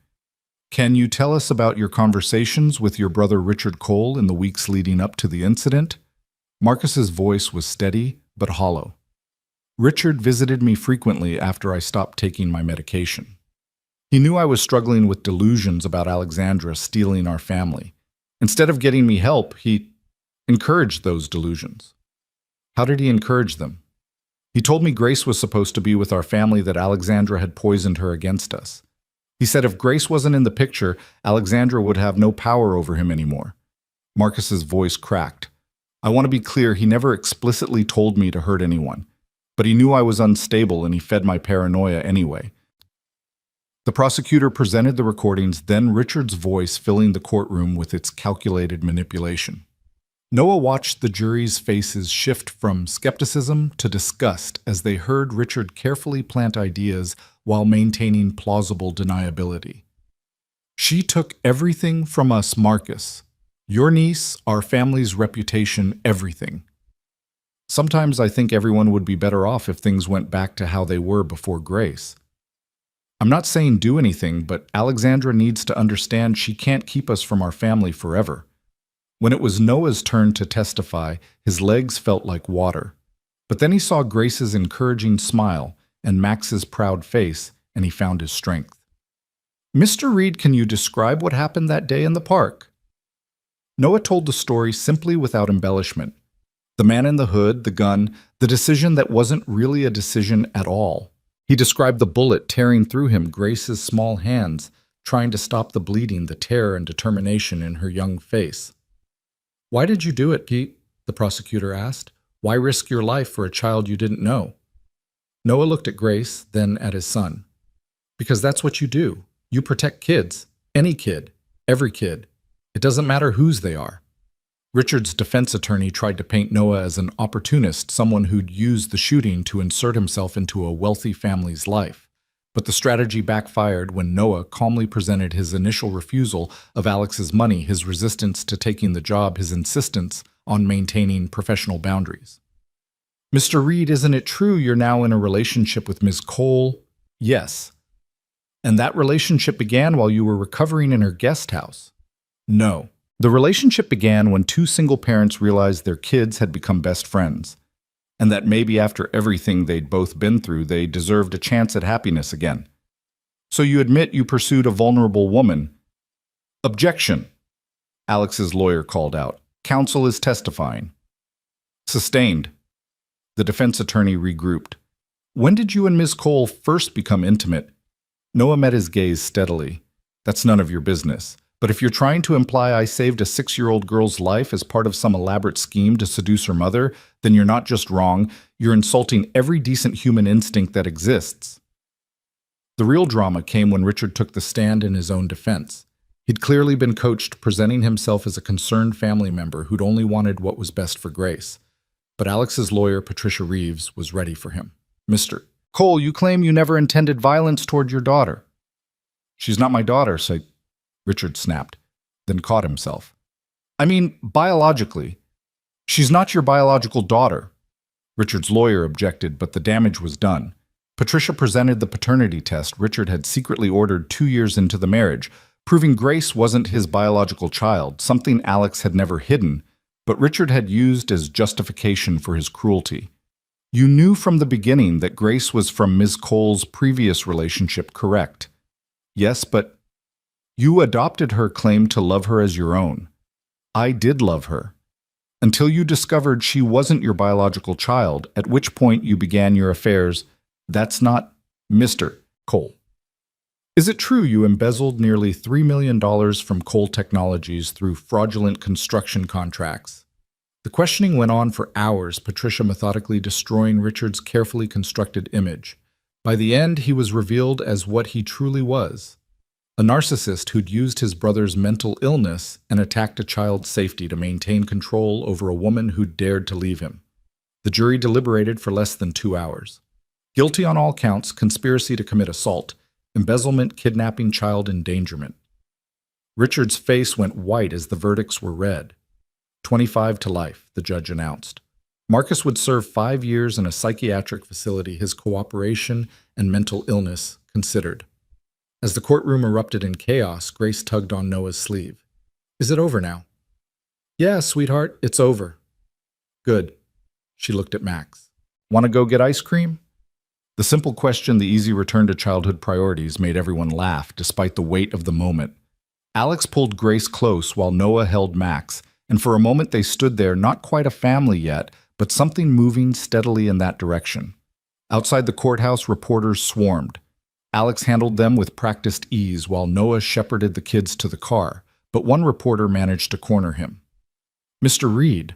[SPEAKER 1] "can you tell us about your conversations with your brother Richard Cole in the weeks leading up to the incident?" Marcus's voice was steady but hollow. "Richard visited me frequently after I stopped taking my medication. He knew I was struggling with delusions about Alexandra stealing our family. Instead of getting me help, he encouraged those delusions." "How did he encourage them?" "He told me Grace was supposed to be with our family, that Alexandra had poisoned her against us. He said if Grace wasn't in the picture, Alexandra would have no power over him anymore." Marcus's voice cracked. "I want to be clear, he never explicitly told me to hurt anyone, but he knew I was unstable and he fed my paranoia anyway." The prosecutor presented the recordings, then Richard's voice filling the courtroom with its calculated manipulation. Noah watched the jury's faces shift from skepticism to disgust as they heard Richard carefully plant ideas while maintaining plausible deniability. "She took everything from us, Marcus. Your niece, our family's reputation, everything. Sometimes I think everyone would be better off if things went back to how they were before Grace. I'm not saying do anything, but Alexandra needs to understand she can't keep us from our family forever." When it was Noah's turn to testify, his legs felt like water. But then he saw Grace's encouraging smile and Max's proud face, and he found his strength. "Mr. Reed, can you describe what happened that day in the park?" Noah told the story simply without embellishment. The man in the hood, the gun, the decision that wasn't really a decision at all. He described the bullet tearing through him, Grace's small hands, trying to stop the bleeding, the terror and determination in her young face. "Why did you do it, Pete?" the prosecutor asked. "Why risk your life for a child you didn't know?" Noah looked at Grace, then at his son. "Because that's what you do. You protect kids. Any kid. Every kid. It doesn't matter whose they are." Richard's defense attorney tried to paint Noah as an opportunist, someone who'd used the shooting to insert himself into a wealthy family's life. But the strategy backfired when Noah calmly presented his initial refusal of Alex's money, his resistance to taking the job, his insistence on maintaining professional boundaries. "Mr. Reed, isn't it true you're now in a relationship with Ms. Cole?" "Yes." "And that relationship began while you were recovering in her guest house?" "No. The relationship began when two single parents realized their kids had become best friends, and that maybe after everything they'd both been through, they deserved a chance at happiness again. So you admit you pursued a vulnerable woman." "Objection," Alex's lawyer called out. "Counsel is testifying." "Sustained." The defense attorney regrouped. "When did you and Ms. Cole first become intimate?" Noah met his gaze steadily. "That's none of your business. But if you're trying to imply I saved a 6-year-old girl's life as part of some elaborate scheme to seduce her mother, then you're not just wrong, you're insulting every decent human instinct that exists." The real drama came when Richard took the stand in his own defense. He'd clearly been coached, presenting himself as a concerned family member who'd only wanted what was best for Grace. But Alex's lawyer, Patricia Reeves, was ready for him. "Mr. Cole, you claim you never intended violence toward your daughter." "She's not my daughter," Richard snapped, then caught himself. "I mean, biologically. She's not your biological daughter." Richard's lawyer objected, but the damage was done. Patricia presented the paternity test Richard had secretly ordered 2 years into the marriage, proving Grace wasn't his biological child, something Alex had never hidden, but Richard had used as justification for his cruelty. "You knew from the beginning that Grace was from Ms. Cole's previous relationship, correct?" "Yes, but you adopted her claim to love her as your own." "I did love her. Until you discovered she wasn't your biological child, at which point you began your affairs." "That's not Mr. Cole. Is it true you embezzled nearly $3 million from Cole Technologies through fraudulent construction contracts?" The questioning went on for hours, Patricia methodically destroying Richard's carefully constructed image. By the end, he was revealed as what he truly was: A narcissist who'd used his brother's mental illness and attacked a child's safety to maintain control over a woman who'd dared to leave him. The jury deliberated for less than 2 hours. Guilty on all counts: conspiracy to commit assault, embezzlement, kidnapping, child endangerment. Richard's face went white as the verdicts were read. 25 to life, the judge announced. Marcus would serve 5 years in a psychiatric facility, his cooperation and mental illness considered. As the courtroom erupted in chaos, Grace tugged on Noah's sleeve. "Is it over now?" "Yeah, sweetheart, it's over." "Good." She looked at Max. "Want to go get ice cream?" The simple question, the easy return to childhood priorities, made everyone laugh, despite the weight of the moment. Alex pulled Grace close while Noah held Max, and for a moment they stood there, not quite a family yet, but something moving steadily in that direction. Outside the courthouse, reporters swarmed. Alex handled them with practiced ease while Noah shepherded the kids to the car, but one reporter managed to corner him. "Mr. Reed,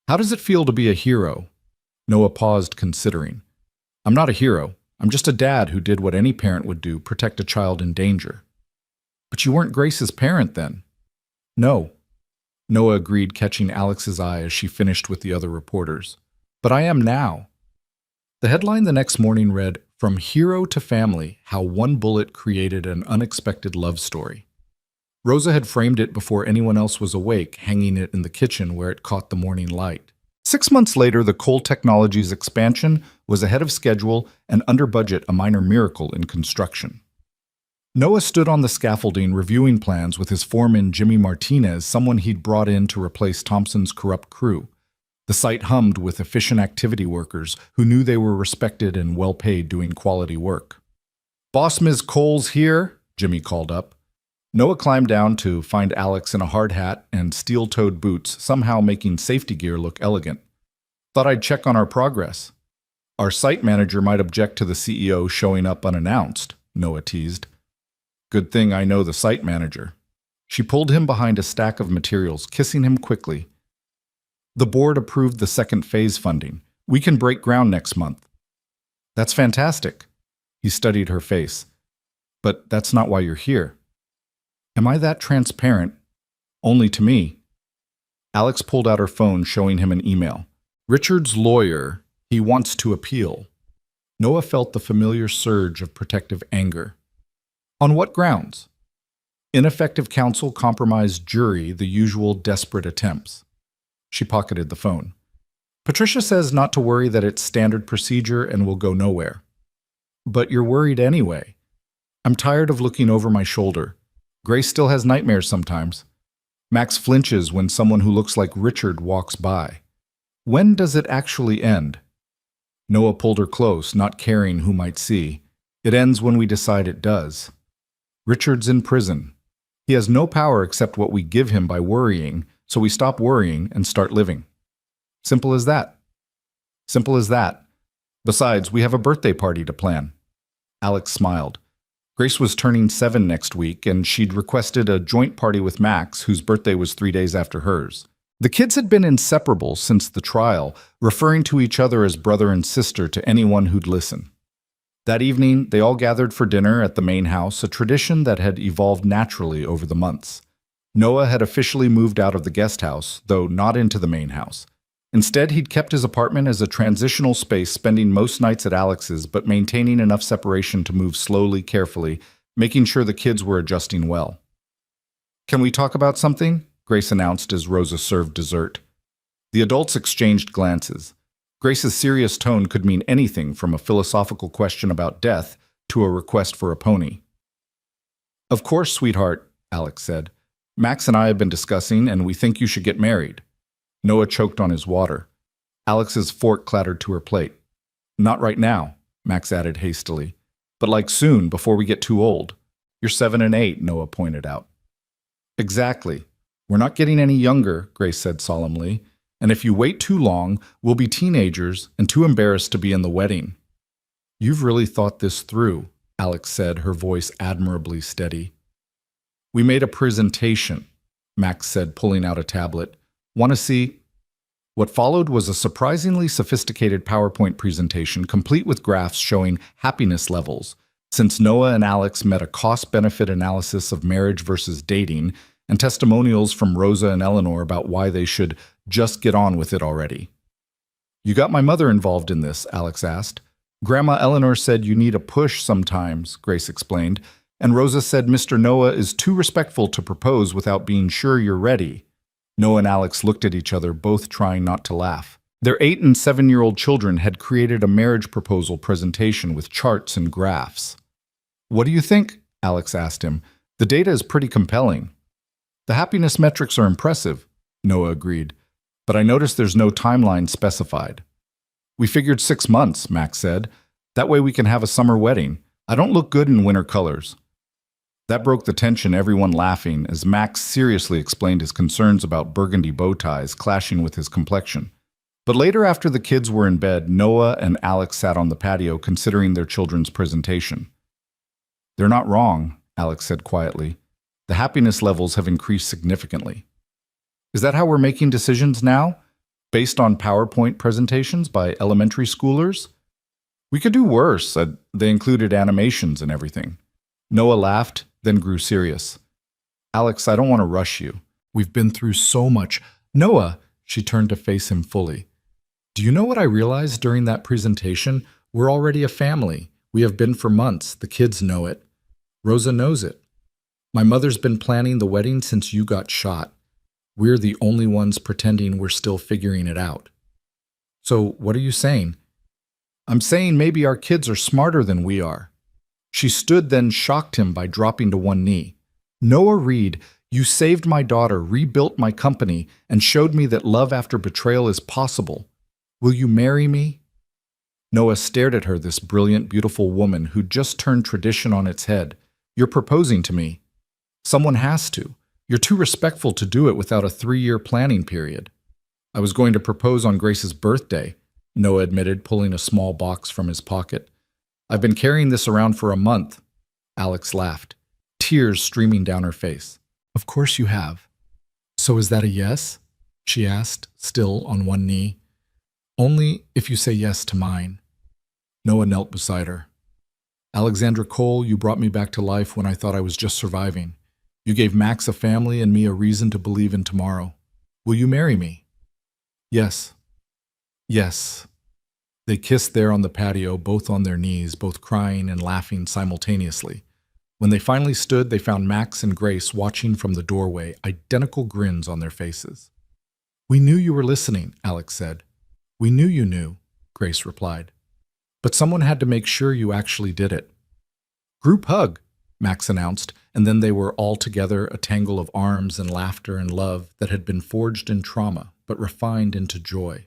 [SPEAKER 1] how does it feel to be a hero?" Noah paused, considering. "I'm not a hero. I'm just a dad who did what any parent would do, protect a child in danger." "But you weren't Grace's parent then." "No," Noah agreed, catching Alex's eye as she finished with the other reporters. "But I am now." The headline the next morning read, "From Hero to Family, How One Bullet Created an Unexpected Love Story." Rosa had framed it before anyone else was awake, hanging it in the kitchen where it caught the morning light. 6 months later, the Cole Technologies expansion was ahead of schedule and under budget, a minor miracle in construction. Noah stood on the scaffolding reviewing plans with his foreman Jimmy Martinez, someone he'd brought in to replace Thompson's corrupt crew. The site hummed with efficient activity workers who knew they were respected and well-paid doing quality work. "Boss Ms. Cole's here," Jimmy called up. Noah climbed down to find Alex in a hard hat and steel-toed boots, somehow making safety gear look elegant. "Thought I'd check on our progress." "Our site manager might object to the CEO showing up unannounced," Noah teased. "Good thing I know the site manager." She pulled him behind a stack of materials, kissing him quickly. "The board approved the second phase funding. We can break ground next month." "That's fantastic." He studied her face. "But that's not why you're here." "Am I that transparent?" "Only to me." Alex pulled out her phone, showing him an email. "Richard's lawyer, he wants to appeal." Noah felt the familiar surge of protective anger. "On what grounds?" "Ineffective counsel, compromised jury, the usual desperate attempts." She pocketed the phone. "Patricia says not to worry, that it's standard procedure and will go nowhere." "But you're worried anyway." "I'm tired of looking over my shoulder. Grace still has nightmares sometimes." Max flinches when someone who looks like Richard walks by. "When does it actually end?" Noah pulled her close, not caring who might see. "It ends when we decide it does." "Richard's in prison. He has no power except what we give him by worrying, so we stop worrying and start living. Simple as that." "Simple as that. Besides, we have a birthday party to plan." Alex smiled. Grace was turning 7 next week, and she'd requested a joint party with Max, whose birthday was 3 days after hers. The kids had been inseparable since the trial, referring to each other as brother and sister to anyone who'd listen. That evening, they all gathered for dinner at the main house, a tradition that had evolved naturally over the months. Noah had officially moved out of the guest house, though not into the main house. Instead, he'd kept his apartment as a transitional space, spending most nights at Alex's, but maintaining enough separation to move slowly, carefully, making sure the kids were adjusting well. "Can we talk about something?" Grace announced as Rosa served dessert. The adults exchanged glances. Grace's serious tone could mean anything from a philosophical question about death to a request for a pony. "Of course, sweetheart," Alex said. "Max and I have been discussing, and we think you should get married." Noah choked on his water. Alex's fork clattered to her plate. "Not right now," Max added hastily. "But like soon, before we get too old." "You're 7 and 8, Noah pointed out. "Exactly. We're not getting any younger," Grace said solemnly. "And if you wait too long, we'll be teenagers and too embarrassed to be in the wedding." "You've really thought this through," Alex said, her voice admirably steady. "We made a presentation," Max said, pulling out a tablet. "Want to see?" What followed was a surprisingly sophisticated PowerPoint presentation, complete with graphs showing happiness levels, Since Noah and Alex met a cost-benefit analysis of marriage versus dating and testimonials from Rosa and Eleanor about why they should just get on with it already. "You got my mother involved in this," Alex asked. "Grandma Eleanor said you need a push sometimes," Grace explained, and Rosa said Mr. Noah is too respectful to propose without being sure you're ready. Noah and Alex looked at each other, both trying not to laugh. Their 8- and 7-year-old children had created a marriage proposal presentation with charts and graphs. "What do you think?" Alex asked him. "The data is pretty compelling." "The happiness metrics are impressive," Noah agreed, "but I noticed there's no timeline specified." "We figured 6 months," Max said. "That way we can have a summer wedding. I don't look good in winter colors." That broke the tension, everyone laughing, as Max seriously explained his concerns about burgundy bow ties clashing with his complexion. But later, after the kids were in bed, Noah and Alex sat on the patio considering their children's presentation. "They're not wrong," Alex said quietly. "The happiness levels have increased significantly." "Is that how we're making decisions now? Based on PowerPoint presentations by elementary schoolers?" "We could do worse. They included animations and everything." Noah laughed, then grew serious. "Alex, I don't want to rush you. We've been through so much." "Noah," she turned to face him fully. "Do you know what I realized during that presentation? We're already a family. We have been for months. The kids know it. Rosa knows it. My mother's been planning the wedding since you got shot. We're the only ones pretending we're still figuring it out." "So what are you saying?" "I'm saying maybe our kids are smarter than we are." She stood, then shocked him by dropping to one knee. "Noah Reed, you saved my daughter, rebuilt my company, and showed me that love after betrayal is possible. Will you marry me?" Noah stared at her, this brilliant, beautiful woman who'd just turned tradition on its head. "You're proposing to me. Someone has to. You're too respectful to do it without a 3-year planning period." "I was going to propose on Grace's birthday," Noah admitted, pulling a small box from his pocket. "I've been carrying this around for a month." Alex laughed, tears streaming down her face. "Of course you have." "So is that a yes?" she asked, still on one knee. "Only if you say yes to mine." Noah knelt beside her. "Alexandra Cole, you brought me back to life when I thought I was just surviving. You gave Max a family and me a reason to believe in tomorrow. Will you marry me?" "Yes. Yes." They kissed there on the patio, both on their knees, both crying and laughing simultaneously. When they finally stood, they found Max and Grace watching from the doorway, identical grins on their faces. "We knew you were listening," Alex said. "We knew you knew," Grace replied. "But someone had to make sure you actually did it." "Group hug," Max announced, and then they were all together, a tangle of arms and laughter and love that had been forged in trauma, but refined into joy.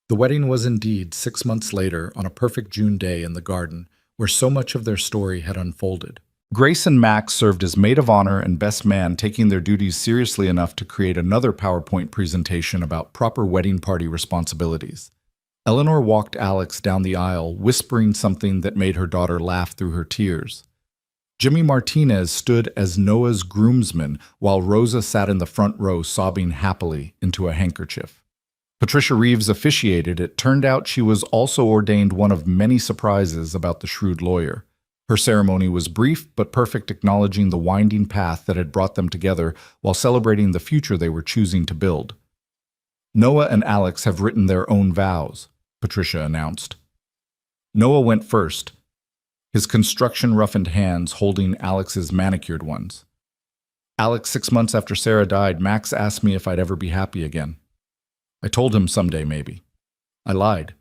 [SPEAKER 1] The wedding was indeed 6 months later, on a perfect June day in the garden, where so much of their story had unfolded. Grace and Max served as maid of honor and best man, taking their duties seriously enough to create another PowerPoint presentation about proper wedding party responsibilities. Eleanor walked Alex down the aisle, whispering something that made her daughter laugh through her tears. Jimmy Martinez stood as Noah's groomsman, while Rosa sat in the front row sobbing happily into a handkerchief. Patricia Reeves officiated. It turned out she was also ordained one of many surprises about the shrewd lawyer. Her ceremony was brief but perfect, acknowledging the winding path that had brought them together while celebrating the future they were choosing to build. "Noah and Alex have written their own vows," Patricia announced. Noah went first, his construction-roughened hands holding Alex's manicured ones. "Alex, 6 months after Sarah died, Max asked me if I'd ever be happy again. I told him someday, maybe. I lied.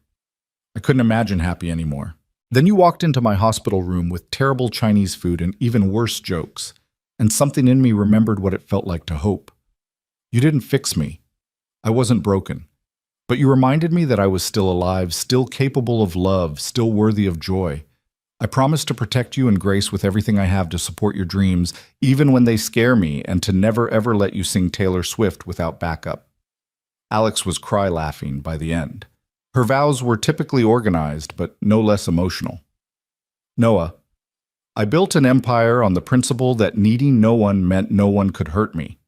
[SPEAKER 1] I couldn't imagine happy anymore. Then you walked into my hospital room with terrible Chinese food and even worse jokes, and something in me remembered what it felt like to hope. You didn't fix me. I wasn't broken. But you reminded me that I was still alive, still capable of love, still worthy of joy. I promise to protect you and Grace with everything I have to support your dreams, even when they scare me, and to never ever let you sing Taylor Swift without backup." Alex was cry-laughing by the end. Her vows were typically organized, but no less emotional. "Noah, I built an empire on the principle that needing no one meant no one could hurt me.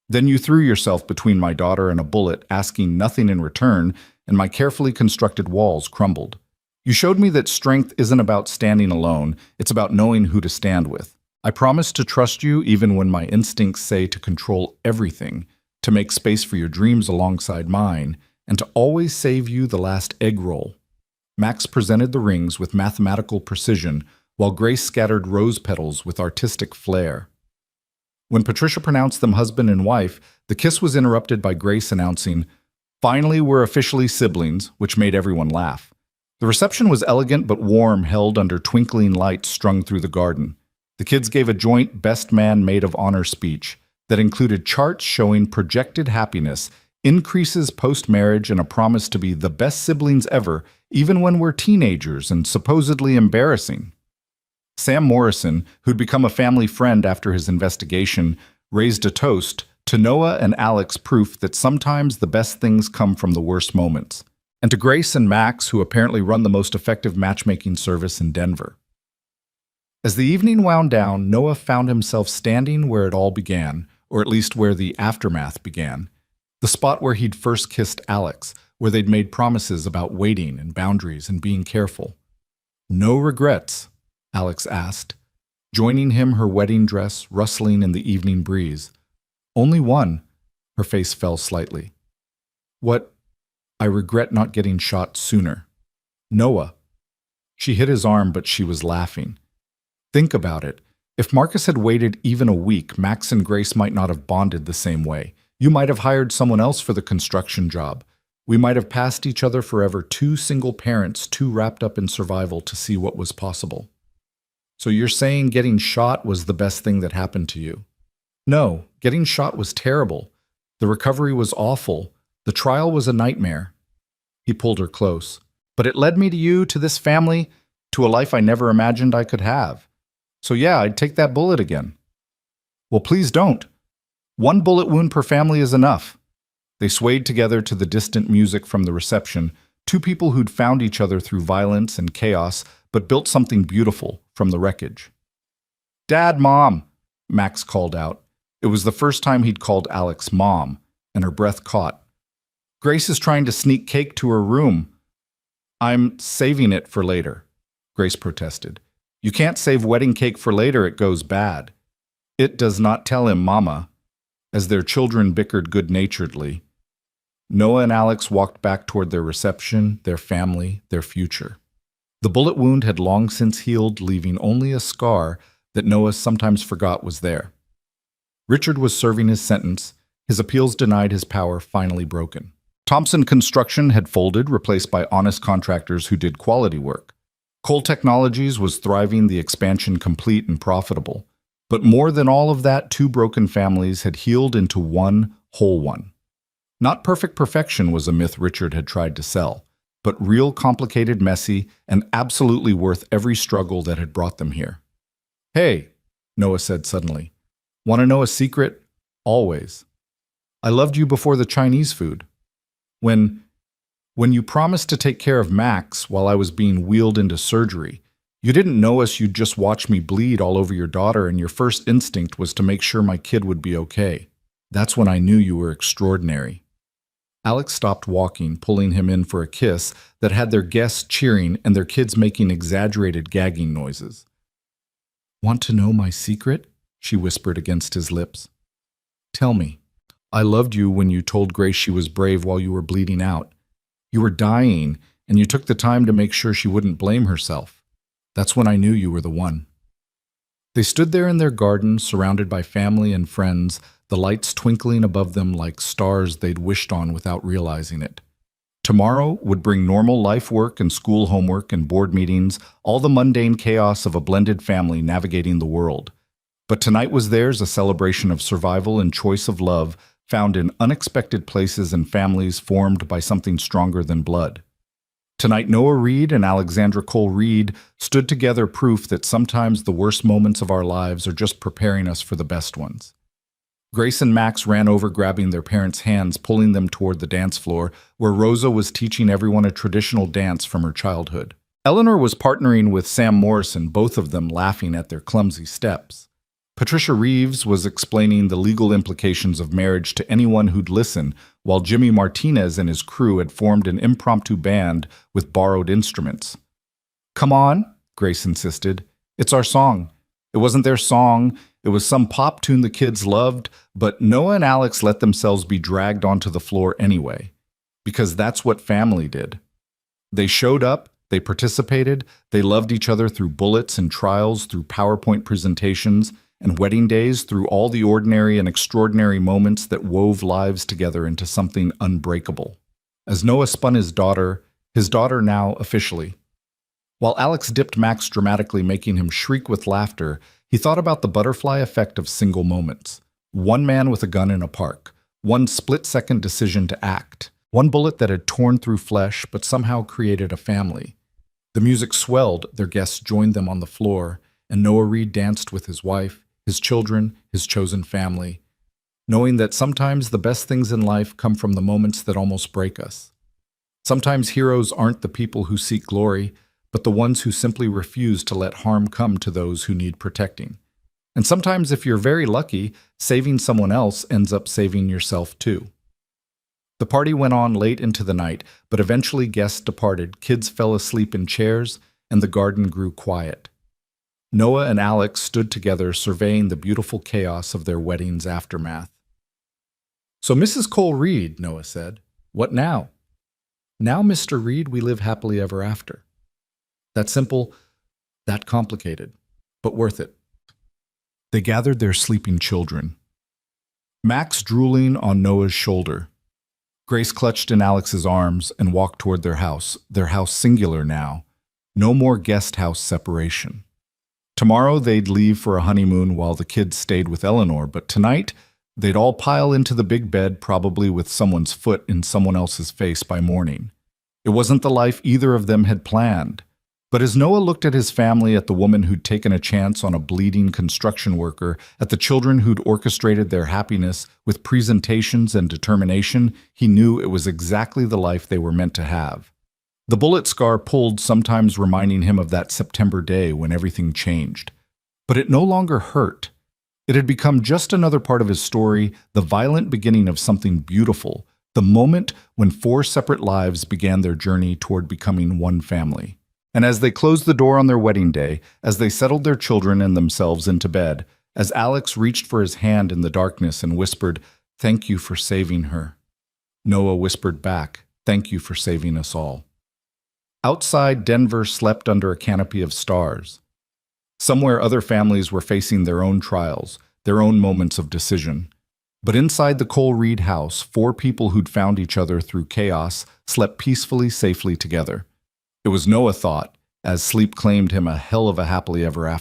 [SPEAKER 1] Then you threw yourself between my daughter and a bullet, asking nothing in return, and my carefully constructed walls crumbled. You showed me that strength isn't about standing alone, it's about knowing who to stand with. I promise to trust you even when my instincts say to control everything, to make space for your dreams alongside mine, and to always save you the last egg roll. Max presented the rings with mathematical precision, while Grace scattered rose petals with artistic flair. When Patricia pronounced them husband and wife, the kiss was interrupted by Grace announcing, "Finally, we're officially siblings," which made everyone laugh. The reception was elegant but warm, held under twinkling lights strung through the garden. The kids gave a joint Best Man Maid of Honor speech that included charts showing projected happiness, increases post-marriage, and a promise to be the best siblings ever, even when we're teenagers and supposedly embarrassing. Sam Morrison, who'd become a family friend after his investigation, raised a toast to Noah and Alex, proof that sometimes the best things come from the worst moments, and to Grace and Max, who apparently run the most effective matchmaking service in Denver. As the evening wound down, Noah found himself standing where it all began, or at least where the aftermath began. The spot where he'd first kissed Alex, where they'd made promises about waiting and boundaries and being careful. "No regrets?" Alex asked, joining him, her wedding dress rustling in the evening breeze. "Only one." Her face fell slightly. "What? I regret not getting shot sooner." "Noah." She hit his arm, but she was laughing. "Think about it. If Marcus had waited even a week, Max and Grace might not have bonded the same way. You might have hired someone else for the construction job. We might have passed each other forever, two single parents, too wrapped up in survival to see what was possible." "So you're saying getting shot was the best thing that happened to you?" "No, getting shot was terrible. The recovery was awful. The trial was a nightmare." He pulled her close. "But it led me to you, to this family, to a life I never imagined I could have. So yeah, I'd take that bullet again." "Well, please don't. One bullet wound per family is enough." They swayed together to the distant music from the reception, two people who'd found each other through violence and chaos, but built something beautiful from the wreckage. "Dad, Mom," Max called out. It was the first time he'd called Alex Mom, and her breath caught. "Grace is trying to sneak cake to her room." "I'm saving it for later," Grace protested. "You can't save wedding cake for later, it goes bad." "It does not, tell him, Mama," as their children bickered good-naturedly. Noah and Alex walked back toward their reception, their family, their future. The bullet wound had long since healed, leaving only a scar that Noah sometimes forgot was there. Richard was serving his sentence, his appeals denied, his power finally broken. Thompson Construction had folded, replaced by honest contractors who did quality work. Cole Technologies was thriving, the expansion complete and profitable. But more than all of that, two broken families had healed into one whole one. Not perfect perfection was a myth Richard had tried to sell, but real, complicated, messy, and absolutely worth every struggle that had brought them here. "Hey," Noah said suddenly. "Want to know a secret? Always. I loved you before the Chinese food. When you promised to take care of Max while I was being wheeled into surgery, you didn't know us, you'd just watch me bleed all over your daughter, and your first instinct was to make sure my kid would be okay. That's when I knew you were extraordinary." Alex stopped walking, pulling him in for a kiss that had their guests cheering and their kids making exaggerated gagging noises. "Want to know my secret?" she whispered against his lips. "Tell me. I loved you when you told Grace she was brave while you were bleeding out. You were dying, and you took the time to make sure she wouldn't blame herself. That's when I knew you were the one." They stood there in their garden, surrounded by family and friends, the lights twinkling above them like stars they'd wished on without realizing it. Tomorrow would bring normal life work and school homework and board meetings, all the mundane chaos of a blended family navigating the world. But tonight was theirs, a celebration of survival and choice of love, found in unexpected places and families formed by something stronger than blood. Tonight, Noah Reed and Alexandra Cole Reed stood together, proof that sometimes the worst moments of our lives are just preparing us for the best ones. Grace and Max ran over, grabbing their parents' hands, pulling them toward the dance floor, where Rosa was teaching everyone a traditional dance from her childhood. Eleanor was partnering with Sam Morrison, both of them laughing at their clumsy steps. Patricia Reeves was explaining the legal implications of marriage to anyone who'd listen, while Jimmy Martinez and his crew had formed an impromptu band with borrowed instruments. Come on, Grace insisted. It's our song. It wasn't their song. It was some pop tune the kids loved, but Noah and Alex let themselves be dragged onto the floor anyway, because that's what family did. They showed up, they participated, they loved each other through bullets and trials, through PowerPoint presentations, and wedding days, through all the ordinary and extraordinary moments that wove lives together into something unbreakable. As Noah spun his daughter now officially. While Alex dipped Max dramatically, making him shriek with laughter, he thought about the butterfly effect of single moments. One man with a gun in a park, one split-second decision to act, one bullet that had torn through flesh but somehow created a family. The music swelled, their guests joined them on the floor, and Noah Reid danced with his wife, his children, his chosen family, knowing that sometimes the best things in life come from the moments that almost break us. Sometimes heroes aren't the people who seek glory, but the ones who simply refuse to let harm come to those who need protecting. And sometimes, if you're very lucky, saving someone else ends up saving yourself too. The party went on late into the night, but eventually guests departed, kids fell asleep in chairs, and the garden grew quiet. Noah and Alex stood together surveying the beautiful chaos of their wedding's aftermath. "So, Mrs. Cole Reid," Noah said, "what now?" "Now, Mr. Reid, we live happily ever after." That simple, that complicated, but worth it. They gathered their sleeping children. Max drooling on Noah's shoulder. Grace clutched in Alex's arms and walked toward their house singular now. No more guest house separation. Tomorrow they'd leave for a honeymoon while the kids stayed with Eleanor, but tonight they'd all pile into the big bed, probably with someone's foot in someone else's face by morning. It wasn't the life either of them had planned. But as Noah looked at his family, at the woman who'd taken a chance on a bleeding construction worker, at the children who'd orchestrated their happiness with presentations and determination, he knew it was exactly the life they were meant to have. The bullet scar pulled, sometimes reminding him of that September day when everything changed. But it no longer hurt. It had become just another part of his story, the violent beginning of something beautiful, the moment when 4 separate lives began their journey toward becoming one family. And as they closed the door on their wedding day, as they settled their children and themselves into bed, as Alex reached for his hand in the darkness and whispered, "Thank you for saving her," Noah whispered back, "Thank you for saving us all." Outside, Denver slept under a canopy of stars. Somewhere other families were facing their own trials, their own moments of decision. But inside the Cole Reid house, 4 people who'd found each other through chaos slept peacefully, safely together. It was, Noah thought, as sleep claimed him, a hell of a happily ever after.